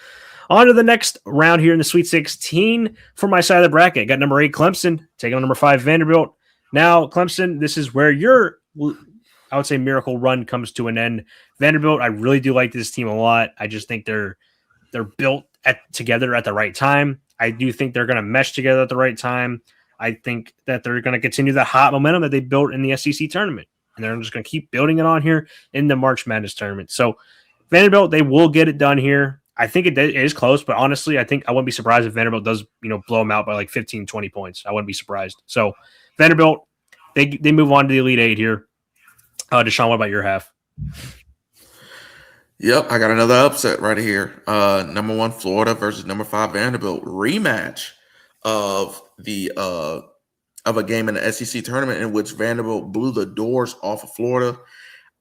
on to the next round here in the Sweet 16. For my side of the bracket, I got number 8 Clemson taking on number 5 Vanderbilt. Now, Clemson, this is where your, I would say, miracle run comes to an end. Vanderbilt, I really do like this team a lot. I just think they're built together at the right time. I do think they're going to mesh together at the right time. I think that they're going to continue the hot momentum that they built in the SEC tournament. And they're just going to keep building it on here in the March Madness tournament. So Vanderbilt, they will get it done here. I think it is close, but honestly, I think I wouldn't be surprised if Vanderbilt does, blow them out by like 15, 20 points. I wouldn't be surprised. So Vanderbilt, they move on to the Elite Eight here. Deshaun, what about your half? Yep, I got another upset right here. Number 1 Florida versus number 5 Vanderbilt rematch of a game in the SEC tournament in which Vanderbilt blew the doors off of Florida.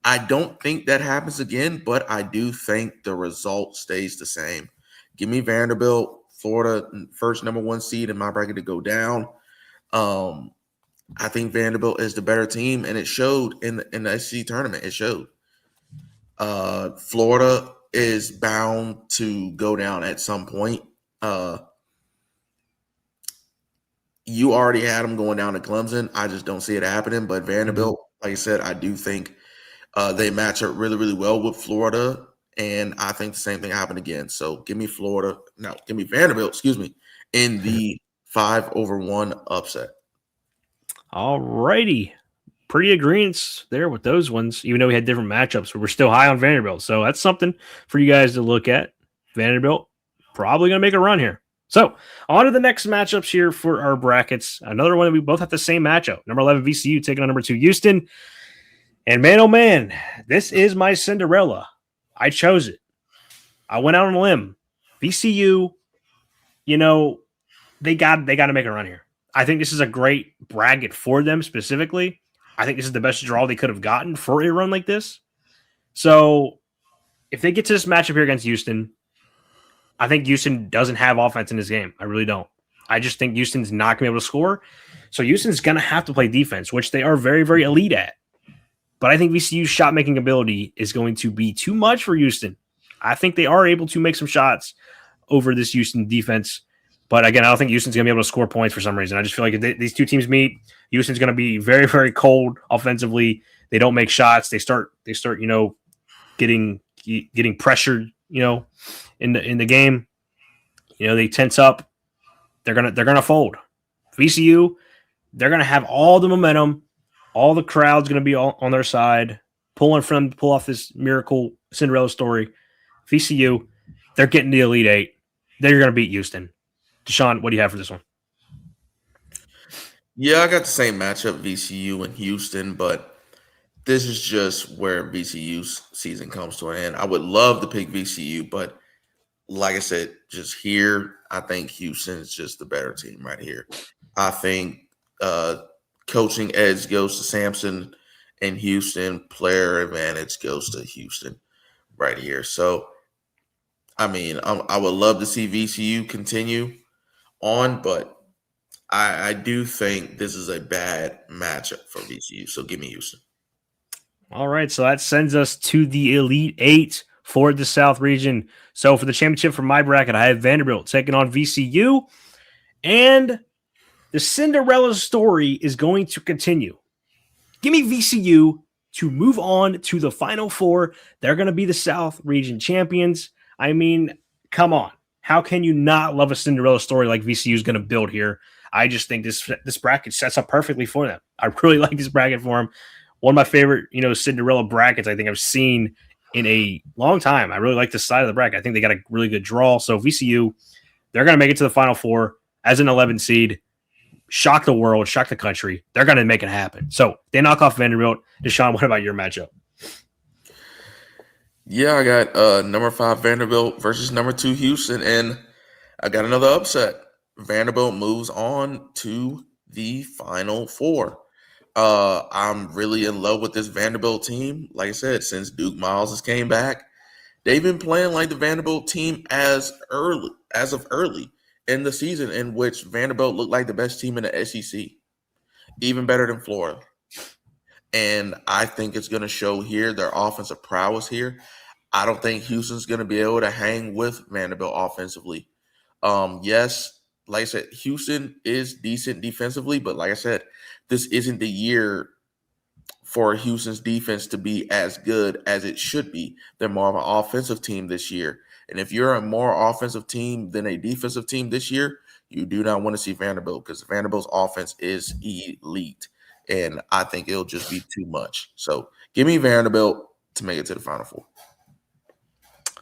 I don't think that happens again, but I do think the result stays the same. Give me Vanderbilt, Florida, first number 1 seed in my bracket to go down. I think Vanderbilt is the better team, and it showed in the SEC tournament. It showed. Florida is bound to go down at some point. You already had them going down to Clemson. I just don't see it happening. But Vanderbilt, like I said, I do think they match up really, really well with Florida. And I think the same thing happened again. So give me Vanderbilt, in the 5-1 upset. All righty. Pretty agreements there with those ones, even though we had different matchups, but we're still high on Vanderbilt. So that's something for you guys to look at. Vanderbilt probably going to make a run here. So on to the next matchups here for our brackets. Another one that we both have the same matchup. Number 11 VCU taking on number 2 Houston. And man, oh man, this is my Cinderella. I chose it. I went out on a limb. VCU, they got to make a run here. I think this is a great bracket for them specifically. I think this is the best draw they could have gotten for a run like this. So if they get to this matchup here against Houston, I think Houston doesn't have offense in this game. I really don't. I just think Houston's not going to be able to score. So Houston's going to have to play defense, which they are very, very elite at. But I think VCU's shot-making ability is going to be too much for Houston. I think they are able to make some shots over this Houston defense. But again, I don't think Houston's going to be able to score points for some reason. I just feel like if these two teams meet, Houston's going to be very, very cold offensively. They don't make shots. They start, getting pressured, in the game. They tense up. They're gonna fold. VCU, They're going to have all the momentum. All the crowd's going to be on their side, pulling for them to pull off this miracle Cinderella story. VCU, they're getting the Elite Eight. They're going to beat Houston. Deshaun, what do you have for this one? Yeah, I got the same matchup, VCU and Houston, but this is just where VCU's season comes to an end. I would love to pick VCU, but like I said, just here, I think Houston is just the better team right here. I think coaching edge goes to Sampson and Houston. Player advantage goes to Houston right here. So, I mean, I would love to see VCU continue on, but I do think this is a bad matchup for VCU. So give me Houston. All right, so that sends us to the Elite Eight for the South region. So for the championship for my bracket, I have Vanderbilt taking on VCU, and the Cinderella story is going to continue. Give me VCU to move on to the Final Four. They're going to be the South region champions. I mean, come on. How can you not love a Cinderella story like VCU is going to build here? I just think this bracket sets up perfectly for them. I really like this bracket for them. One of my favorite, Cinderella brackets I think I've seen in a long time. I really like this side of the bracket. I think they got a really good draw. So VCU, they're going to make it to the Final Four as an 11 seed. Shock the world, shock the country. They're going to make it happen. So they knock off Vanderbilt. Deshaun, what about your matchup? Yeah, I got number 5 Vanderbilt versus number 2 Houston, and I got another upset. Vanderbilt moves on to the Final Four. I'm really in love with this Vanderbilt team. Like I said, since Duke Miles has came back, they've been playing like the Vanderbilt team as of early in the season, in which Vanderbilt looked like the best team in the SEC, even better than Florida. And I think it's going to show here, their offensive prowess here. I don't think Houston's going to be able to hang with Vanderbilt offensively. Yes, like I said, Houston is decent defensively, but like I said, this isn't the year for Houston's defense to be as good as it should be. They're more of an offensive team this year. And if you're a more offensive team than a defensive team this year, you do not want to see Vanderbilt, because Vanderbilt's offense is elite. And I think it'll just be too much. So give me Vanderbilt to make it to the Final Four.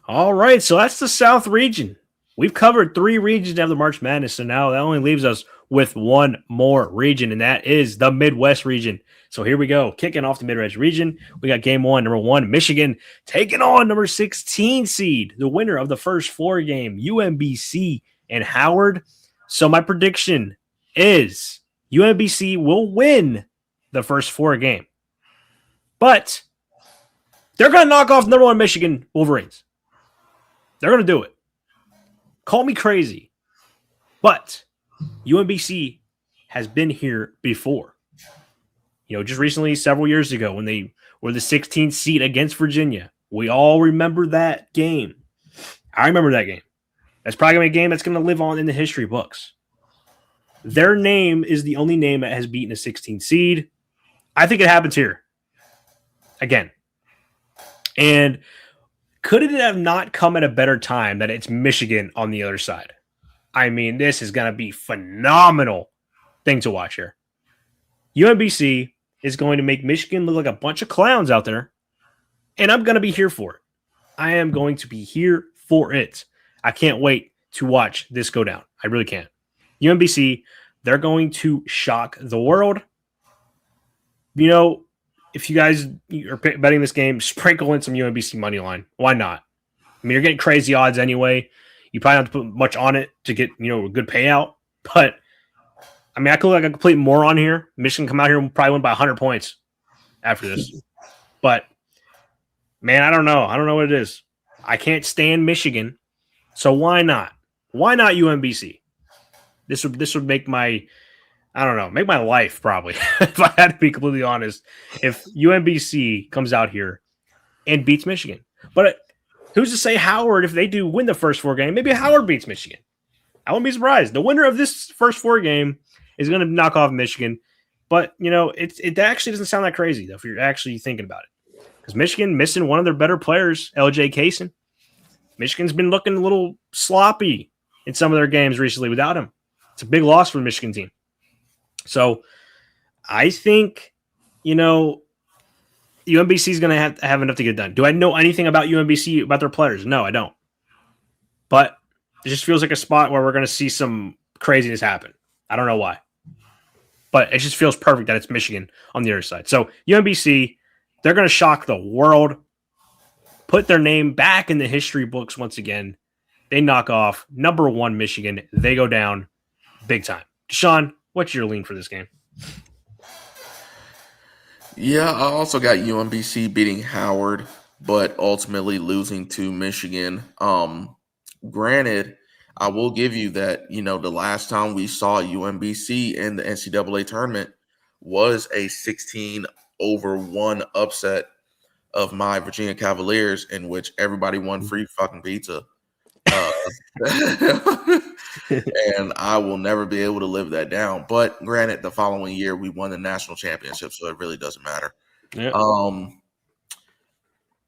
All right, so that's the South region. We've covered 3 regions of the March Madness, so now that only leaves us with one more region, and that is the Midwest region. So here we go. Kicking off the Midwest region, we got game 1, number 1, Michigan, taking on number 16 seed, the winner of the first 4 game, UMBC and Howard. So my prediction is UMBC will win the first 4 game, but they're going to knock off number 1 Michigan Wolverines. They're going to do it. Call me crazy, but UMBC has been here before. Just recently, several years ago, when they were the 16th seed against Virginia. We all remember that game. I remember that game. That's probably going to be a game that's going to live on in the history books. Their name is the only name that has beaten a 16th seed. I think it happens here again. And could it have not come at a better time that it's Michigan on the other side? I mean, this is going to be phenomenal thing to watch here. UMBC is going to make Michigan look like a bunch of clowns out there, and I'm going to be here for it. I am going to be here for it. I can't wait to watch this go down. I really can't. UMBC, they're going to shock the world. If you guys are betting this game, sprinkle in some UMBC money line. Why not? I mean, you're getting crazy odds anyway. You probably don't have to put much on it to get, a good payout. But, I mean, I could look like a complete moron here. Michigan come out here and probably win by 100 points after this. But, man, I don't know. I don't know what it is. I can't stand Michigan. So why not? Why not UMBC? This would make my make my life probably, if I had to be completely honest, if UMBC comes out here and beats Michigan. But who's to say Howard, if they do win the first 4 game, maybe Howard beats Michigan. I wouldn't be surprised. The winner of this first 4 game is going to knock off Michigan. But, it actually doesn't sound that crazy, though, if you're actually thinking about it. Because Michigan missing one of their better players, LJ Kaysen. Michigan's been looking a little sloppy in some of their games recently without him. It's a big loss for the Michigan team. So I think, you know, UMBC is going to have enough to get it done. Do I know anything about UMBC, about their players? No, I don't. But it just feels like a spot where we're going to see some craziness happen. I don't know why. But it just feels perfect that it's Michigan on the other side. So UMBC, they're going to shock the world, put their name back in the history books once again. They knock off number 1 Michigan. They go down big time. Deshaun, what's your lean for this game? Yeah, I also got UMBC beating Howard, but ultimately losing to Michigan. Granted, I will give you that, the last time we saw UMBC in the NCAA tournament was a 16-1 upset of my Virginia Cavaliers, in which everybody won free fucking pizza. And I will never be able to live that down. But granted, the following year we won the national championship, so it really doesn't matter. Yeah.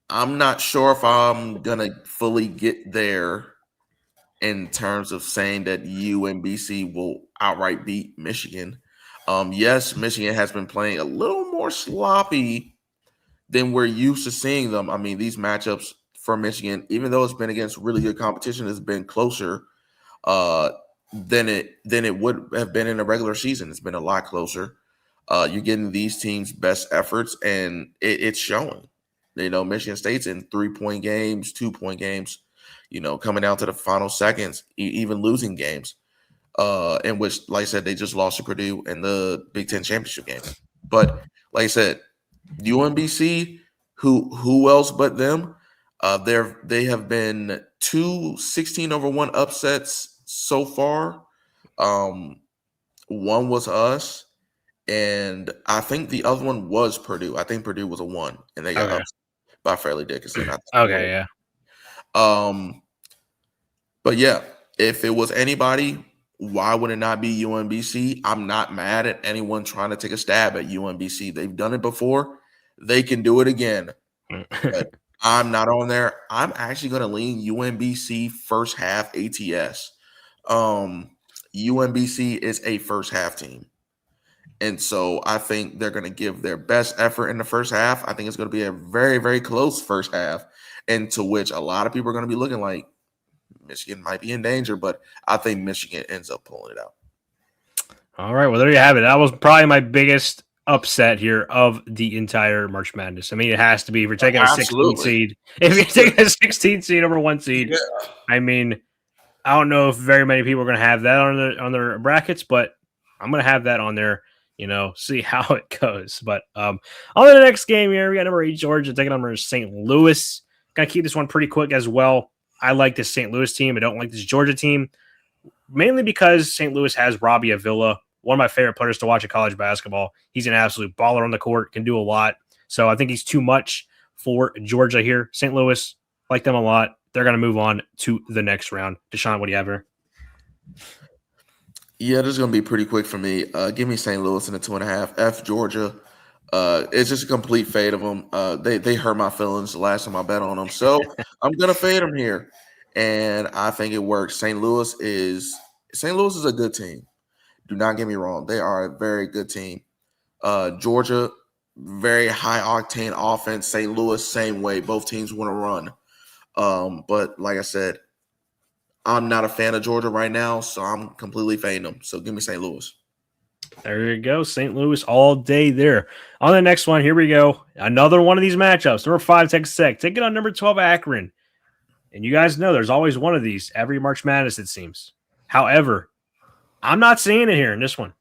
I'm not sure if I'm gonna fully get there in terms of saying that UMBC will outright beat Michigan. Yes, Michigan has been playing a little more sloppy than we're used to seeing them. I mean, these matchups for Michigan, even though it's been against really good competition, has been closer than it would have been in a regular season. It's been a lot closer. You're getting these teams' best efforts, and it's showing. Michigan State's in 3-point games, 2-point games. Coming down to the final seconds, even losing games. In which, like I said, they just lost to Purdue in the Big Ten championship game. But like I said, UMBC, who else but them? They have been 2 16-1 upsets so far. One was us, and I think the other one was Purdue. I think Purdue was a 1, and they got upset by Fairleigh Dickinson. Okay, yeah. But yeah, if it was anybody, why would it not be UMBC? I'm not mad at anyone trying to take a stab at UMBC. They've done it before. They can do it again. But I'm not on there. I'm actually going to lean UMBC first half ATS. UMBC is a first half team. And so I think they're going to give their best effort in the first half. I think it's going to be a very, very close first half, into which a lot of people are going to be looking like Michigan might be in danger, but I think Michigan ends up pulling it out. All right, well, there you have it. That was probably my biggest upset here of the entire March Madness. I mean, it has to be. If you're taking a 16 seed, if you're taking a 16 seed over 1 seed, I mean, I don't know if very many people are going to have that on their brackets, but I'm going to have that on there. See how it goes. But on to the next game here, we got number 8 Georgia taking on number St. Louis. Got to keep this one pretty quick as well. I like this St. Louis team. I don't like this Georgia team, mainly because St. Louis has Robbie Avila, one of my favorite players to watch in college basketball. He's an absolute baller on the court, can do a lot. So I think he's too much for Georgia here. St. Louis, like them a lot. They're going to move on to the next round. Deshaun, what do you have here? Yeah, this is going to be pretty quick for me. Give me St. Louis in the 2.5. F Georgia. It's just a complete fade of them. They hurt my feelings the last time I bet on them. So I'm going to fade them here. And I think it works. St. Louis is a good team. Do not get me wrong. They are a very good team. Georgia, very high octane offense. St. Louis, same way. Both teams want to run. But like I said, I'm not a fan of Georgia right now, so I'm completely fading them. So give me St. Louis. There you go. St. Louis all day there. On the next one, here we go. Another one of these matchups. Number 5, Texas Tech. Taking on number 12, Akron. And you guys know there's always one of these every March Madness, it seems. However, I'm not seeing it here in this one.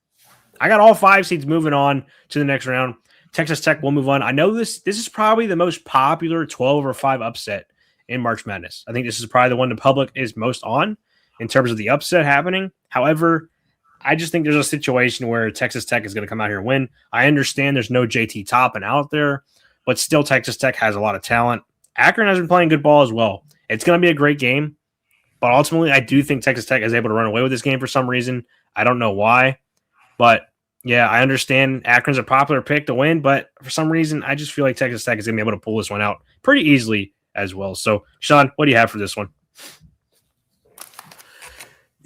I got all 5 seeds moving on to the next round. Texas Tech will move on. I know this is probably the most popular 12-5 upset in March Madness. I think this is probably the one the public is most on in terms of the upset happening. However, I just think there's a situation where Texas Tech is going to come out here and win. I understand there's no JT Toppin out there, but still Texas Tech has a lot of talent. Akron has been playing good ball as well. It's going to be a great game, but ultimately I do think Texas Tech is able to run away with this game for some reason. I don't know why, but yeah, I understand Akron's a popular pick to win, but for some reason I just feel like Texas Tech is going to be able to pull this one out pretty easily as well. So, Sean, what do you have for this one?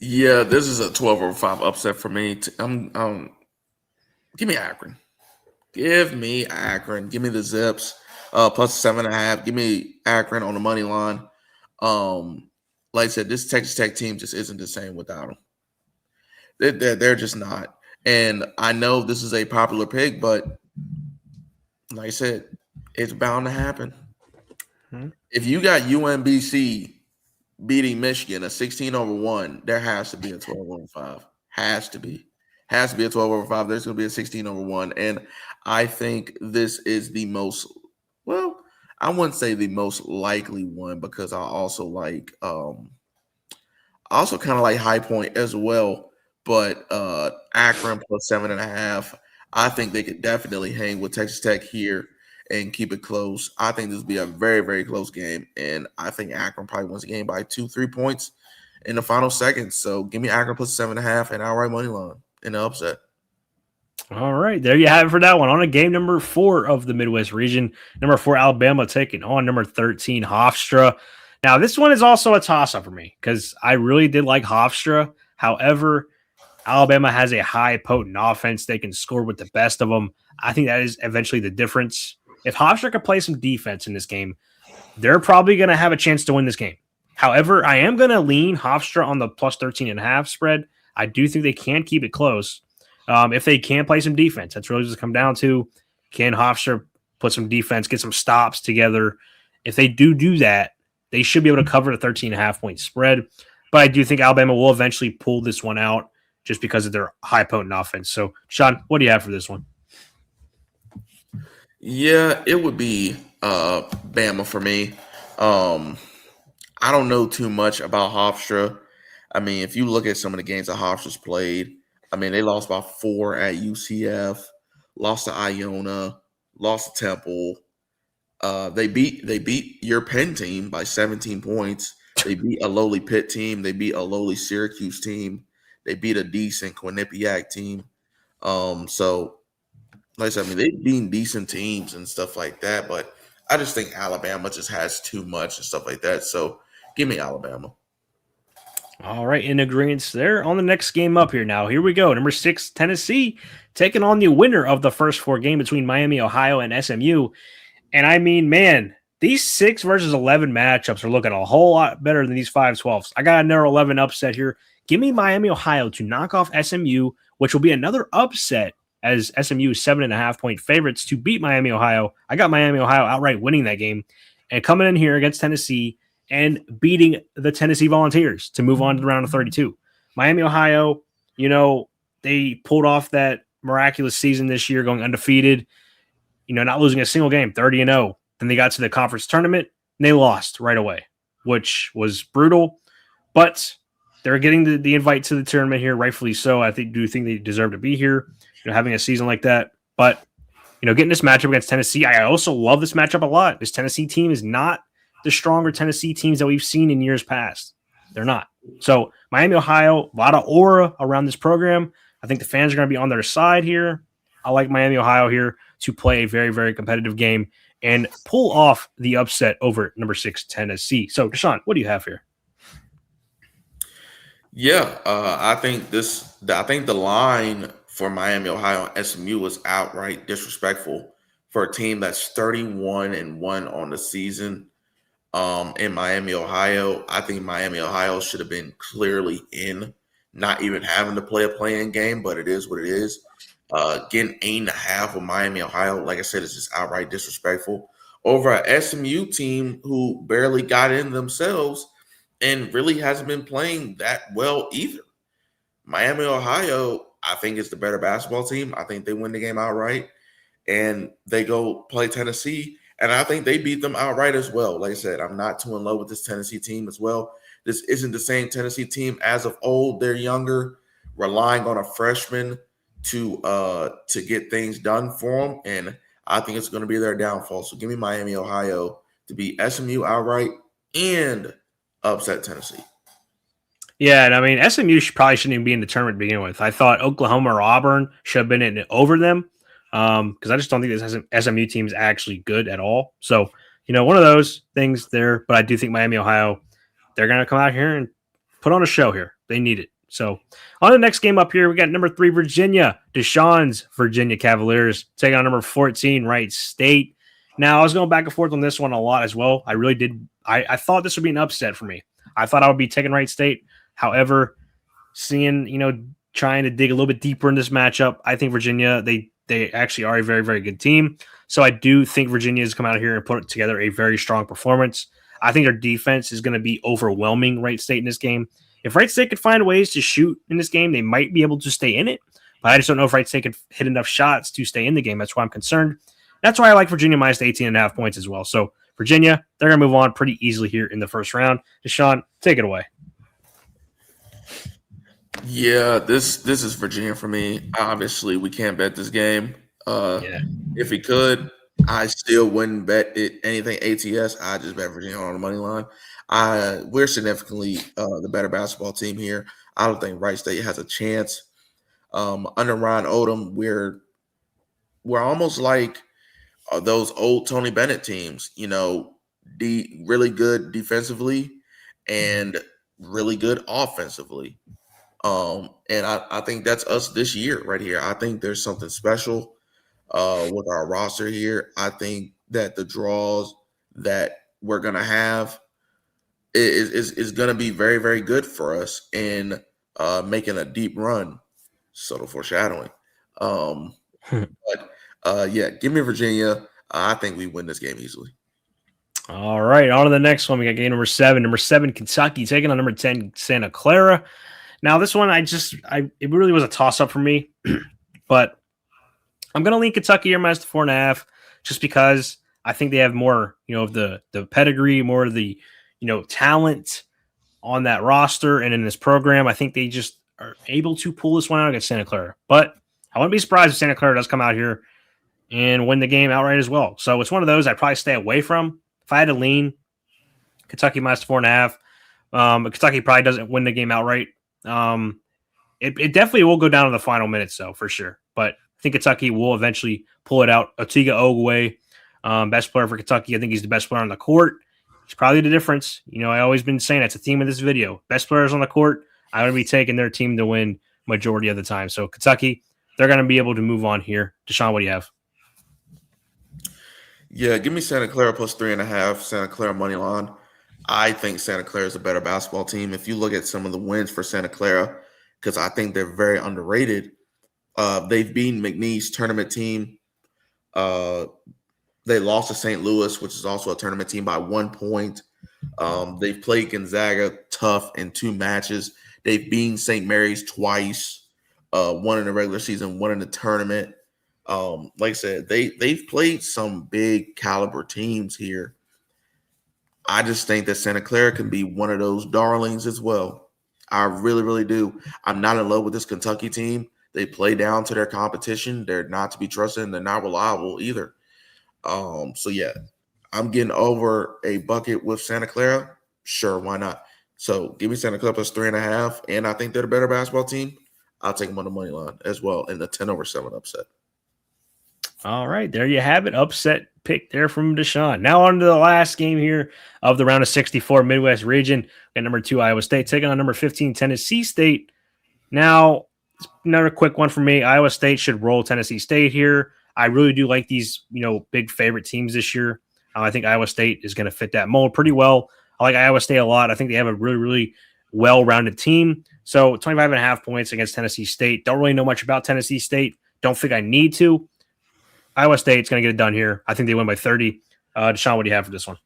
Yeah, this is a 12-5 upset for me. Give me Akron. Give me Akron. Give me the Zips. Plus 7.5. Give me Akron on the money line. Like I said, this Texas Tech team just isn't the same without them. They're just not. And I know this is a popular pick, but like I said, it's bound to happen. If you got UMBC beating Michigan a 16-1, there has to be a 12-5. Has to be. Has to be a 12-5. There's going to be a 16-1. And I think this is the most, well, I wouldn't say the most likely one because I also like kind of like High Point as well. But Akron plus 7.5. I think they could definitely hang with Texas Tech here and keep it close. I think this will be a very, very close game. And I think Akron probably wins the game by 2-3 points in the final seconds. So give me Akron plus 7.5 and outright money line in the upset. All right, there you have it for that one. On a game number 4 of the Midwest region, number 4 Alabama taking on number 13 Hofstra. Now, this one is also a toss-up for me because I really did like Hofstra. However, Alabama has a high potent offense. They can score with the best of them. I think that is eventually the difference. If Hofstra could play some defense in this game, they're probably going to have a chance to win this game. However, I am going to lean Hofstra on the plus 13.5 spread. I do think they can keep it close. If they can play some defense, that's really just come down to, can Hofstra put some defense, get some stops together? If they do that, they should be able to cover the 13.5 point spread. But I do think Alabama will eventually pull this one out just because of their high potent offense. So, Sean, what do you have for this one? Yeah, it would be Bama for me. I don't know too much about Hofstra. I mean, if you look at some of the games that Hofstra's played, I mean, they lost by 4 at UCF, lost to Iona, lost to Temple. They beat your Penn team by 17 points. They beat a lowly Pitt team. They beat a lowly Syracuse team. They beat a decent Quinnipiac team. So, like I said, I mean, they've been decent teams and stuff like that, but I just think Alabama just has too much and stuff like that. So, give me Alabama. All right, in agreement there. On the next game up here now. Here we go. Number 6, Tennessee, taking on the winner of the first 4 game between Miami, Ohio, and SMU. And I mean, man, these 6 versus 11 matchups are looking a whole lot better than these 5-12s. I got another 11 upset here. Give me Miami, Ohio to knock off SMU, which will be another upset as SMU is 7.5 point favorites to beat Miami, Ohio. I got Miami, Ohio outright winning that game and coming in here against Tennessee and beating the Tennessee Volunteers to move on to the round of 32. Miami, Ohio, they pulled off that miraculous season this year going undefeated, not losing a single game, 30-0. Then they got to the conference tournament and they lost right away, which was brutal. But they're getting the invite to the tournament here, rightfully so. I do think they deserve to be here, having a season like that. But, getting this matchup against Tennessee, I also love this matchup a lot. This Tennessee team is not the stronger Tennessee teams that we've seen in years past. They're not. So Miami, Ohio, a lot of aura around this program. I think the fans are going to be on their side here. I like Miami, Ohio here to play a very, very competitive game and pull off the upset over number 6, Tennessee. So, Deshaun, what do you have here? Yeah, I think the line for Miami, Ohio, and SMU was outright disrespectful for a team that's 31-1 on the season. In Miami, Ohio, I think Miami, Ohio should have been clearly in, not even having to play a play-in game, but it is what it is. Getting 8.5 with Miami, Ohio, like I said, is just outright disrespectful over a SMU team who barely got in themselves and really hasn't been playing that well either. Miami, Ohio, I think is the better basketball team. I think they win the game outright, and they go play Tennessee, and I think they beat them outright as well. Like I said, I'm not too in love with this Tennessee team as well. This isn't the same Tennessee team as of old. They're younger, relying on a freshman to get things done for them, and I think it's going to be their downfall. So give me Miami, Ohio to beat SMU outright and upset Tennessee. Yeah, and I mean, SMU probably shouldn't even be in the tournament to begin with. I thought Oklahoma or Auburn should have been in over them because I just don't think this SMU team is actually good at all. So, one of those things there. But I do think Miami, Ohio, they're going to come out here and put on a show here. They need it. So on the next game up here, we got number 3 Virginia, Deshaun's Virginia Cavaliers taking on number 14 Wright State. Now I was going back and forth on this one a lot as well. I really did. I thought this would be an upset for me. I thought I would be taking Wright State. However, seeing trying to dig a little bit deeper in this matchup, I think Virginia they actually are a very, very good team. So I do think Virginia has come out here and put together a very strong performance. I think their defense is going to be overwhelming Wright State in this game. If Wright State could find ways to shoot in this game, they might be able to stay in it. But I just don't know if Wright State could hit enough shots to stay in the game. That's why I'm concerned. That's why I like Virginia minus 18.5 points as well. So Virginia, they're going to move on pretty easily here in the first round. Deshaun, take it away. Yeah, this is Virginia for me. Obviously, we can't bet this game. If we could, I still wouldn't bet it anything ATS. I just bet Virginia on the money line. We're significantly the better basketball team here. I don't think Wright State has a chance. Under Ryan Odom, we're almost like those old Tony Bennett teams. Really good defensively and really good offensively. And I think that's us this year right here. I think there's something special with our roster here. I think that the draws that we're going to have is going to be very, very good for us in making a deep run. Subtle foreshadowing. Give me Virginia. I think we win this game easily. All right, on to the next one. We got game number 7. Number 7, Kentucky taking on number 10, Santa Clara. Now, this one, it really was a toss-up for me, but I'm going to lean Kentucky here minus the 4.5 just because I think they have more, of the pedigree, more of the, talent on that roster and in this program. I think they just are able to pull this one out against Santa Clara. But I wouldn't be surprised if Santa Clara does come out here and win the game outright as well. So it's one of those I'd probably stay away from. If I had to lean, Kentucky minus 4.5. Kentucky probably doesn't win the game outright. It definitely will go down to the final minutes, though, for sure. But I think Kentucky will eventually pull it out. Otiga Ogwe, best player for Kentucky. I think he's the best player on the court. It's probably the difference. I always been saying that's a theme of this video. Best players on the court, I'm going to be taking their team to win majority of the time. So Kentucky, they're going to be able to move on here. Deshaun, what do you have? Yeah, give me Santa Clara plus 3.5. Santa Clara money line. I think Santa Clara is a better basketball team. If you look at some of the wins for Santa Clara, because I think they're very underrated, they've beaten McNeese tournament team. They lost to St. Louis, which is also a tournament team, by 1 point. They've played Gonzaga tough in 2 matches. They've beaten St. Mary's twice, one in the regular season, one in the tournament. Like I said, they've played some big caliber teams here. I just think that Santa Clara can be one of those darlings as well. I really, really do. I'm not in love with this Kentucky team. They play down to their competition. They're not to be trusted, and they're not reliable either. I'm getting over a bucket with Santa Clara. Sure, why not? So give me Santa Clara plus 3.5, and I think they're the better basketball team. I'll take them on the money line as well in the 10/7 upset. All right, there you have it. Upset pick there from Deshaun. Now on to the last game here of the round of 64 Midwest region. Got number 2 Iowa State taking on number 15 Tennessee State. Now, another quick one for me. Iowa State should roll Tennessee State here. I really do like these, big favorite teams this year. I think Iowa State is going to fit that mold pretty well. I like Iowa State a lot. I think they have a really, really well-rounded team. So 25.5 points against Tennessee State. Don't really know much about Tennessee State. Don't think I need to. Iowa State's going to get it done here. I think they win by 30. Deshaun, what do you have for this one?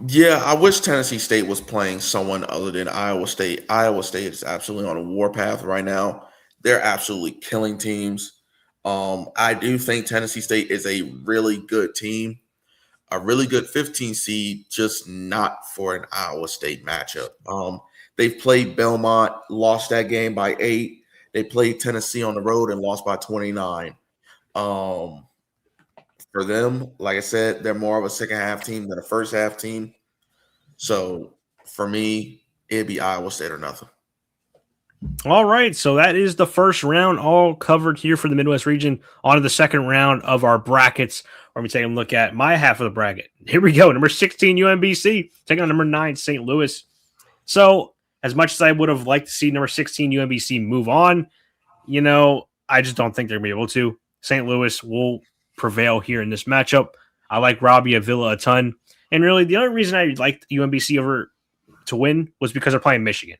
Yeah, I wish Tennessee State was playing someone other than Iowa State. Iowa State is absolutely on a warpath right now. They're absolutely killing teams. I do think Tennessee State is a really good team, a really good 15 seed, just not for an Iowa State matchup. They've played Belmont, lost that game by 8. They played Tennessee on the road and lost by 29. For them, like I said, they're more of a second half team than a first half team. So for me, it'd be Iowa State or nothing. All right, so that is the first round all covered here for the Midwest region. On to the second round of our brackets. We're going to take a look at my half of the bracket. Here we go. Number 16, UMBC, taking on number 9, St. Louis. So as much as I would have liked to see number 16 UMBC move on, I just don't think they're going to be able to. St. Louis will prevail here in this matchup. I like Robbie Avila a ton. And really, the only reason I liked UMBC over to win was because they're playing Michigan.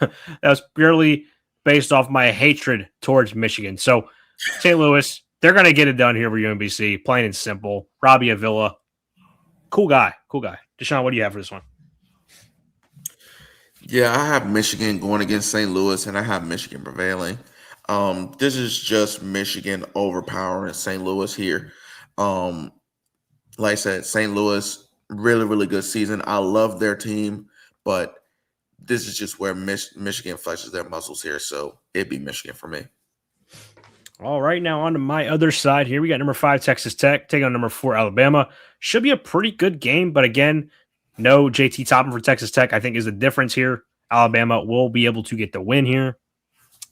That was purely based off my hatred towards Michigan. So, St. Louis, they're going to get it done here for UMBC, plain and simple. Robbie Avila, cool guy. Deshaun, what do you have for this one? Yeah, I have Michigan going against St. Louis, and I have Michigan prevailing. This is just Michigan overpowering St. Louis here. Like I said, St. Louis, really, really good season. I love their team, but this is just where Michigan flexes their muscles here. So it'd be Michigan for me. All right, now on to my other side here. We got number 5, Texas Tech, taking on number 4, Alabama. Should be a pretty good game, but again, no JT Toppin for Texas Tech, I think, is the difference here. Alabama will be able to get the win here.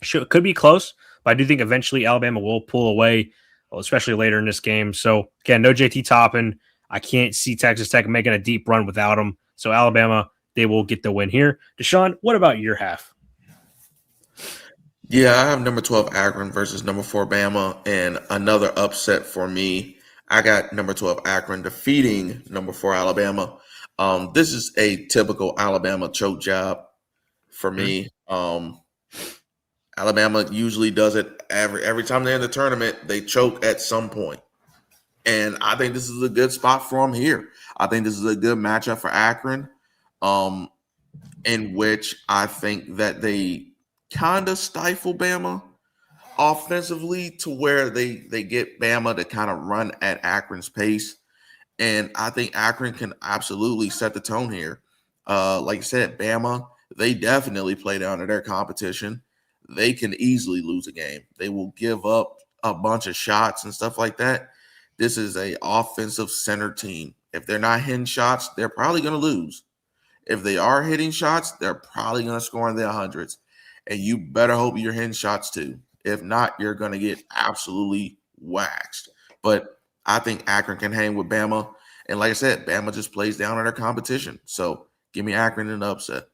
Could be close, but I do think eventually Alabama will pull away, especially later in this game. So, again, no JT Toppin. I can't see Texas Tech making a deep run without him. So, Alabama, they will get the win here. Deshaun, what about your half? Yeah, I have number 12 Akron versus number 4 Bama, and another upset for me. I got number 12 Akron defeating number 4 Alabama. This is a typical Alabama choke job for me. Alabama usually does it every time they're in the tournament. They choke at some point. And I think this is a good spot for them here. I think this is a good matchup for Akron, in which I think that they kind of stifle Bama offensively to where they get Bama to kind of run at Akron's pace. And I think Akron can absolutely set the tone here. Like I said, Bama, they definitely play down to their competition. They can easily lose a game. They will give up a bunch of shots and stuff like that. This is a offensive center team. If they're not hitting shots, they're probably going to lose. If they are hitting shots, they're probably going to score in the hundreds. And you better hope you're hitting shots too. If not, you're going to get absolutely waxed. But I think Akron can hang with Bama. And like I said, Bama just plays down on their competition. So give me Akron in the upset.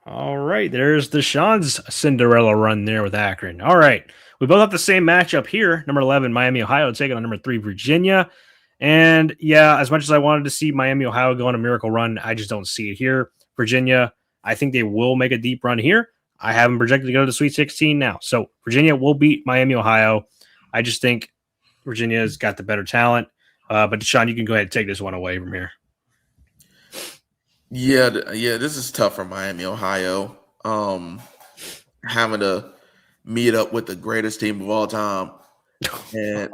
All right, there's Deshaun's Cinderella run there with Akron. All right, we both have the same matchup here. Number 11, Miami, Ohio, taking on number 3, Virginia. And yeah, as much as I wanted to see Miami, Ohio go on a miracle run, I just don't see it here. Virginia, I think they will make a deep run here. I have them projected to go to the Sweet 16 now. So Virginia will beat Miami, Ohio. I just think Virginia's got the better talent. But Deshaun, you can go ahead and take this one away from here. Yeah, this is tough for Miami, Ohio. Having to meet up with the greatest team of all time and,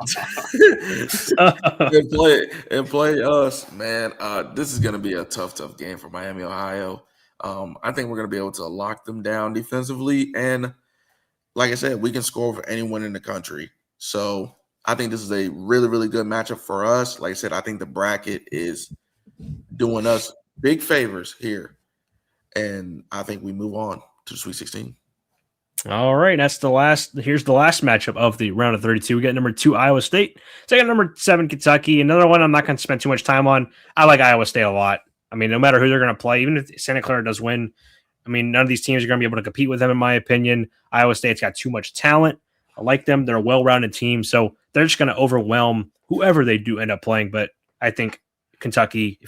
and play us, man. This is going to be a tough game for Miami, Ohio. I think we're going to be able to lock them down defensively. And like I said, we can score for anyone in the country. So I think this is a really, really good matchup for us. Like I said, I think the bracket is doing us big favors here. And I think we move on to the Sweet 16. All right, that's the last. Here's the last matchup of the round of 32. We got number 2, Iowa State. Second, number 7, Kentucky. Another one I'm not going to spend too much time on. I like Iowa State a lot. I mean, no matter who they're going to play, even if Santa Clara does win, I mean, none of these teams are going to be able to compete with them, in my opinion. Iowa State's got too much talent. I like them. They're a well-rounded team, so they're just going to overwhelm whoever they do end up playing. But I think Kentucky,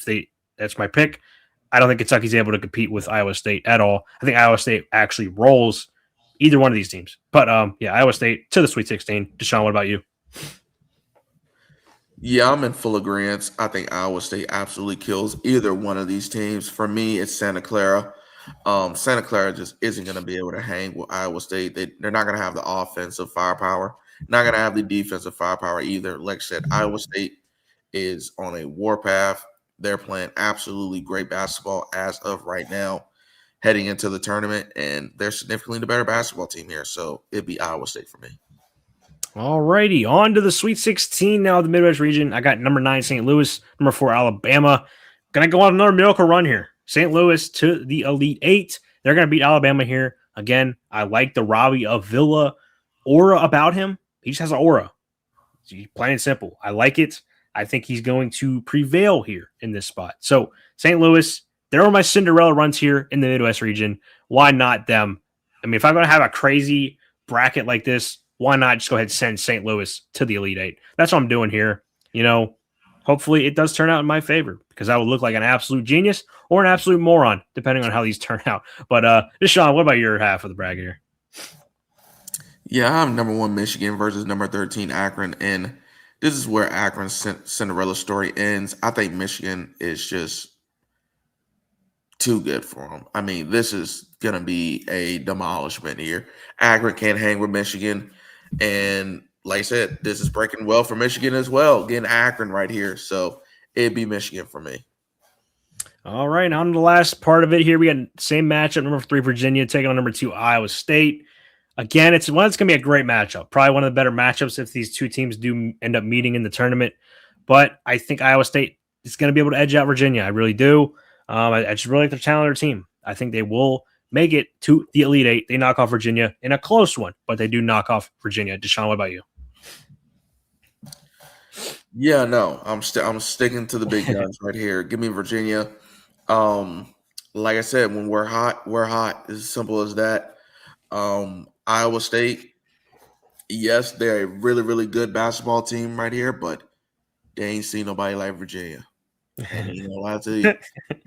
that's my pick. I don't think Kentucky's able to compete with Iowa State at all. I think Iowa State actually rolls either one of these teams. But, yeah, Iowa State to the Sweet 16. Deshaun, what about you? Yeah, I'm in full agreement. I think Iowa State absolutely kills either one of these teams. For me, it's Santa Clara. Santa Clara just isn't going to be able to hang with Iowa State. They're not going to have the offensive firepower, not going to have the defensive firepower either. Like I said, Iowa State is on a warpath. They're playing absolutely great basketball as of right now, heading into the tournament, and they're significantly the better basketball team here. So it'd be Iowa State for me. All righty, on to the Sweet 16 now, the Midwest region. I got number 9, St. Louis, number 4, Alabama. Going to go on another miracle run here. St. Louis to the Elite 8. They're going to beat Alabama here. Again, I like the Robbie Avila aura about him. He just has an aura. Plain and simple. I like it. I think he's going to prevail here in this spot. So, St. Louis, There were my Cinderella runs here in the Midwest region. Why not them? I mean, if I'm going to have a crazy bracket like this, why not just go ahead and send St. Louis to the Elite Eight? That's what I'm doing here. Hopefully it does turn out in my favor because I would look like an absolute genius or an absolute moron, depending on how these turn out. But Deshaun, what about your half of the bracket here? Yeah, I have number 1 Michigan versus number 13 Akron, and this is where Akron's Cinderella story ends. I think Michigan is just too good for them. I mean, this is going to be a demolishment here. Akron can't hang with Michigan, and like I said, this is breaking well for Michigan as well, getting Akron right here. So it'd be Michigan for me. All right, on to the last part of it here. We got same matchup, number 3 Virginia taking on number 2 Iowa State. Again, it's going to be a great matchup. Probably one of the better matchups if these two teams do end up meeting in the tournament. But I think Iowa State is going to be able to edge out Virginia. I really do. I just really like their talent, their team. I think they will make it to the Elite Eight. They knock off Virginia in a close one, but they do knock off Virginia. Deshaun, what about you? Yeah, no, I'm sticking to the big guns right here. Give me Virginia. Like I said, when we're hot, we're hot. It's as simple as that. Iowa State, yes, they're a really, really good basketball team right here, but they ain't seen nobody like Virginia. And you know, I tell you,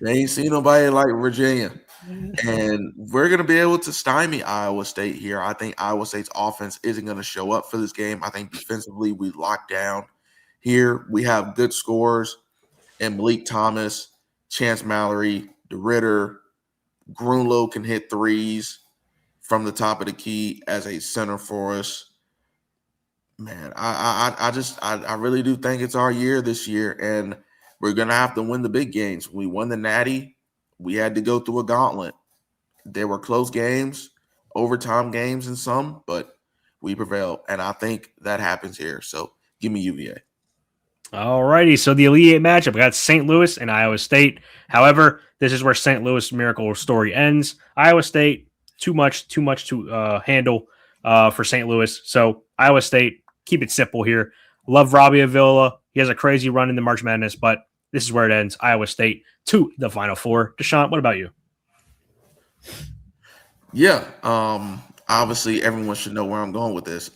they ain't seen nobody like Virginia. And we're going to be able to stymie Iowa State here. I think Iowa State's offense isn't going to show up for this game. I think defensively we lock down here. We have good scores, and Malik Thomas, Chance Mallory, DeRitter, Grunlow can hit threes from the top of the key as a center for us. Man, I really do think it's our year this year, and we're gonna have to win the big games. We won the Natty. We had to go through a gauntlet. There were close games, overtime games, and some, but we prevailed, and I think that happens here. So give me UVA. All righty. So the Elite Eight matchup, we got St. Louis and Iowa State. However, this is where St. Louis miracle story ends. Iowa State, too much to handle for St. Louis. So Iowa State, keep it simple here. Love Robbie Avila. He has a crazy run in the March Madness, but this is where it ends. Iowa State to the Final Four. Deshaun, what about you? Yeah. Obviously, everyone should know where I'm going with this.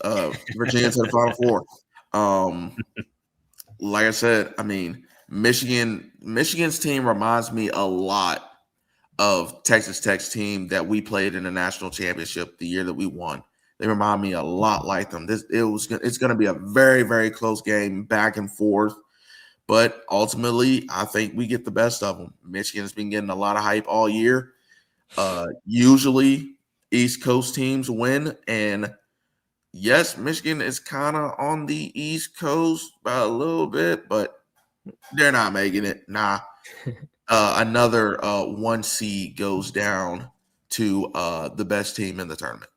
Virginia to the Final Four. Like I said, I mean, Michigan's team reminds me a lot of Texas Tech's team that we played in the national championship the year that we won. They remind me a lot like them. It's going to be a very, very close game, back and forth. But ultimately, I think we get the best of them. Michigan has been getting a lot of hype all year. Usually, East Coast teams win, and yes, Michigan is kind of on the East Coast by a little bit, but they're not making it. Nah. Another 1 seed goes down to the best team in the tournament.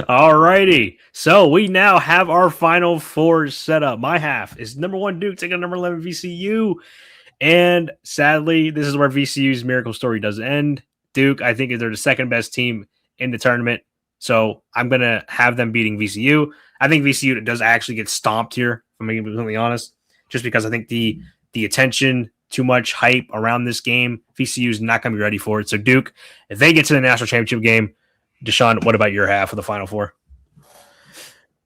All righty. So we now have our Final Four set up. My half is number 1 Duke taking number 11 VCU. And sadly, this is where VCU's miracle story does end. Duke, I think, they're the second best team in the tournament. So I'm going to have them beating VCU. I think VCU does actually get stomped here, if I'm being completely honest, just because I think the attention, too much hype around this game, VCU is not going to be ready for it. So Duke, if they get to the national championship game, Deshaun, what about your half of the Final Four?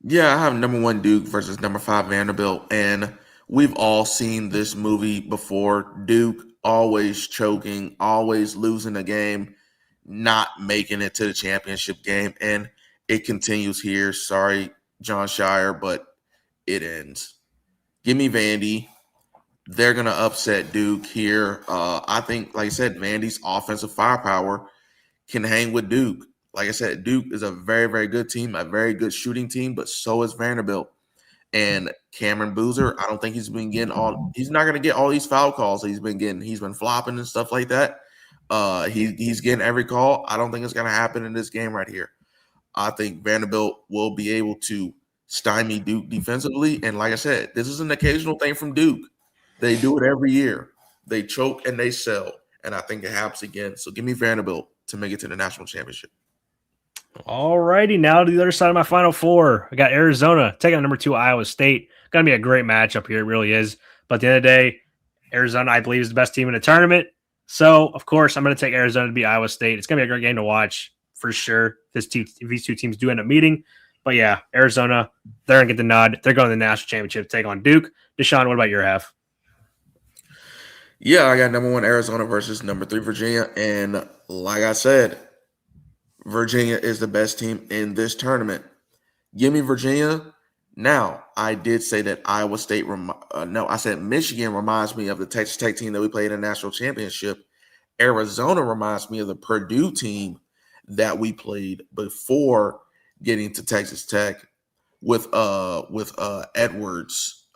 Yeah, I have number 1 Duke versus number 5 Vanderbilt, and we've all seen this movie before. Duke always choking, always losing a game, not making it to the championship game, and it continues here. Sorry, John Shire, but it ends. Give me Vandy. They're going to upset Duke here. I think, like I said, Vandy's offensive firepower can hang with Duke. Like I said, Duke is a very, very good team, a very good shooting team, but so is Vanderbilt. And Cameron Boozer, I don't think he's not going to get all these foul calls he's been getting. He's been flopping and stuff like that. He's getting every call. I don't think it's going to happen in this game right here. I think Vanderbilt will be able to stymie Duke defensively. And like I said, this is an occasional thing from Duke. They do it every year. They choke and they sell. And I think it happens again. So give me Vanderbilt to make it to the national championship. All righty, now to the other side of my Final Four. I got Arizona taking on number 2 Iowa State. Going to be a great matchup here. It really is. But at the end of the day, Arizona, I believe, is the best team in the tournament. So, of course, I'm going to take Arizona to beat Iowa State. It's going to be a great game to watch for sure if these two teams do end up meeting. But yeah, Arizona, they're going to get the nod. They're going to the national championship to take on Duke. Deshaun, what about your half? Yeah, I got number 1 Arizona versus number 3 Virginia. And like I said, Virginia is the best team in this tournament. Give me Virginia. Now, I did say that Iowa State, I said Michigan reminds me of the Texas Tech team that we played in the national championship. Arizona reminds me of the Purdue team that we played before getting to Texas Tech with Edwards,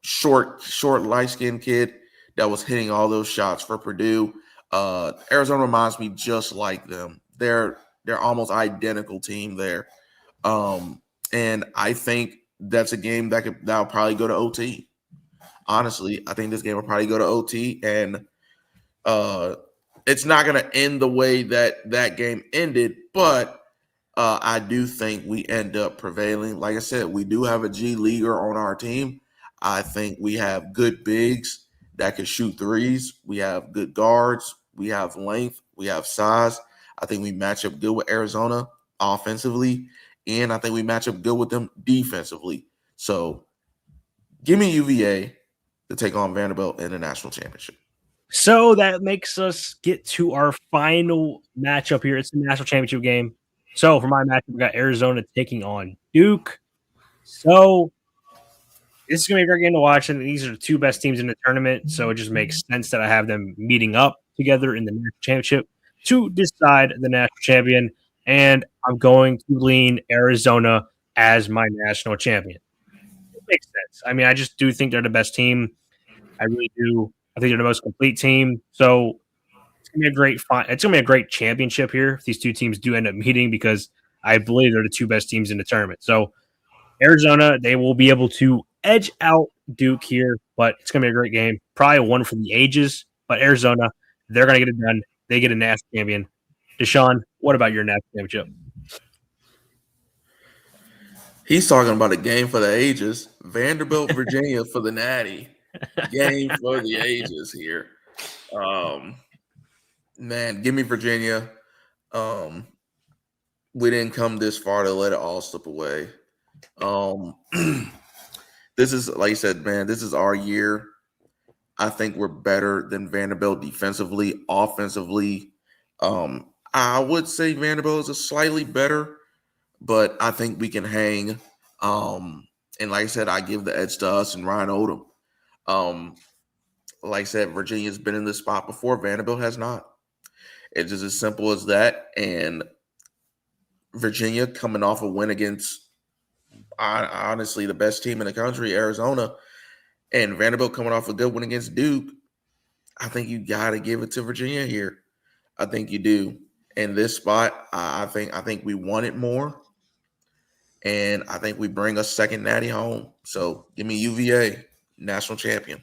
short light-skinned kid that was hitting all those shots for Purdue. Arizona reminds me just like them. They're almost identical team there. And I think that's a game that'll probably go to OT. Honestly, I think this game will probably go to OT, and it's not going to end the way that game ended, but I do think we end up prevailing. Like I said, we do have a G leaguer on our team. I think we have good bigs that can shoot threes. We have good guards. We have length. We have size. I think we match up good with Arizona offensively, and I think we match up good with them defensively. So give me UVA to take on Vanderbilt in the national championship. So that makes us get to our final matchup here. It's the national championship game. So for my matchup, we got Arizona taking on Duke. So this is going to be a great game to watch, and these are the two best teams in the tournament. So it just makes sense that I have them meeting up together in the national championship to decide the national champion. And I'm going to lean Arizona as my national champion. It makes sense. I mean, I just do think they're the best team. I really do. I think they're the most complete team. So it's gonna be a great fight. It's gonna be a great championship here if these two teams do end up meeting because I believe they're the two best teams in the tournament. So Arizona, they will be able to edge out Duke here, but it's gonna be a great game. Probably one for the ages. But Arizona, they're gonna get it done. They get a national champion. Deshaun, what about your national championship? He's talking about a game for the ages. Vanderbilt, Virginia for the Natty. Game for the ages here. Man, give me Virginia. We didn't come this far to let it all slip away. This is, like you said, man, this is our year. I think we're better than Vanderbilt defensively. Offensively, I would say Vanderbilt is a slightly better, but I think we can hang. And like I said, I give the edge to us and Ryan Odom. Like I said, Virginia's been in this spot before. Vanderbilt has not. It's just as simple as that. And Virginia coming off a win against, honestly, the best team in the country, Arizona, and Vanderbilt coming off a good win against Duke. I think you got to give it to Virginia here. I think you do. In this spot, I think we want it more. And I think we bring a second natty home. So give me UVA, national champion.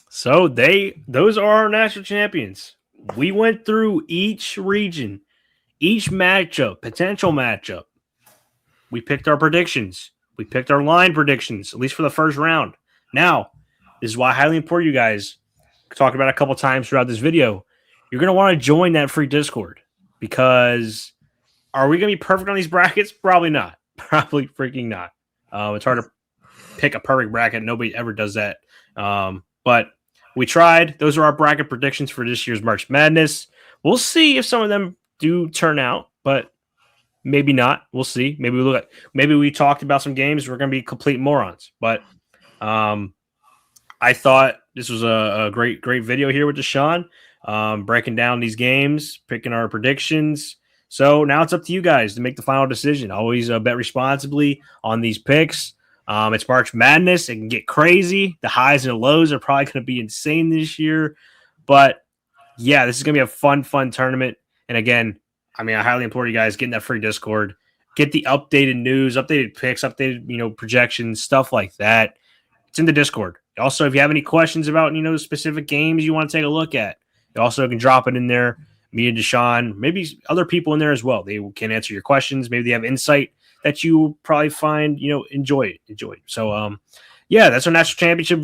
So those are our national champions. We went through each region, each matchup, potential matchup. We picked our predictions. We picked our line predictions, at least for the first round. Now, this is why I highly implore you guys, talked about a couple times throughout this video, you're going to want to join that free Discord because are we going to be perfect on these brackets? Probably not. Probably freaking not. It's hard to pick a perfect bracket. Nobody ever does that. But we tried. Those are our bracket predictions for this year's March Madness. We'll see if some of them do turn out, but maybe not. We'll see. Maybe we talked about some games. We're going to be complete morons. But I thought this was a great video here with Deshaun, breaking down these games, picking our predictions. So now it's up to you guys to make the final decision. Always bet responsibly on these picks. It's March Madness. It can get crazy. The highs and the lows are probably going to be insane this year. But, yeah, this is going to be a fun tournament. And, again, I mean, I highly implore you guys, get in that free Discord. Get the updated news, updated picks, updated, projections, stuff like that. It's in the Discord. Also, if you have any questions about, specific games you want to take a look at, you also can drop it in there. Me and Deshaun, maybe other people in there as well. They can answer your questions. Maybe they have insight that you probably find, enjoy. So, yeah, that's our national championship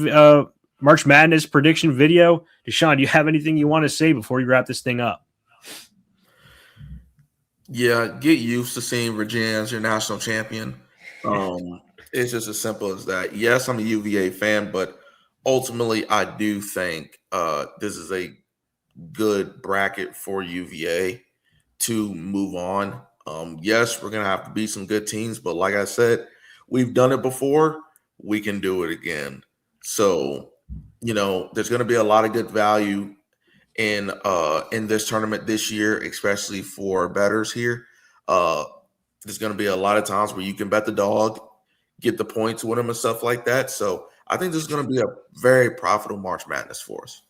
March Madness prediction video. Deshaun, do you have anything you want to say before we wrap this thing up? Yeah, get used to seeing Virginia as your national champion. It's just as simple as that. Yes, I'm a UVA fan, but ultimately, I do think this is a good bracket for UVA to move on. Yes, we're going to have to beat some good teams, but like I said, we've done it before. We can do it again. So, there's going to be a lot of good value in this tournament this year, especially for bettors here. There's going to be a lot of times where you can bet the dog, get the points with them and stuff like that. So I think this is going to be a very profitable March Madness for us.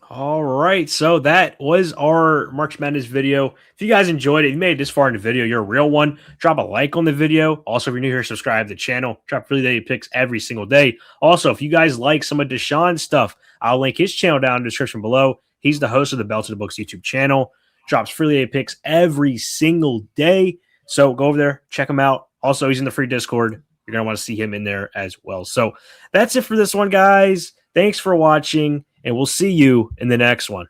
All right, so that was our March Madness video. If you guys enjoyed it, if you made it this far in the video, you're a real one. Drop a like on the video. Also, if you're new here, subscribe to the channel. Drop really daily picks every single day. Also, if you guys like some of Deshaun's stuff, I'll link his channel down in the description below. He's the host of the Bell to the Books YouTube channel. Drops free daily picks every single day. So go over there, check him out. Also, he's in the free Discord. You're going to want to see him in there as well. So that's it for this one, guys. Thanks for watching, and we'll see you in the next one.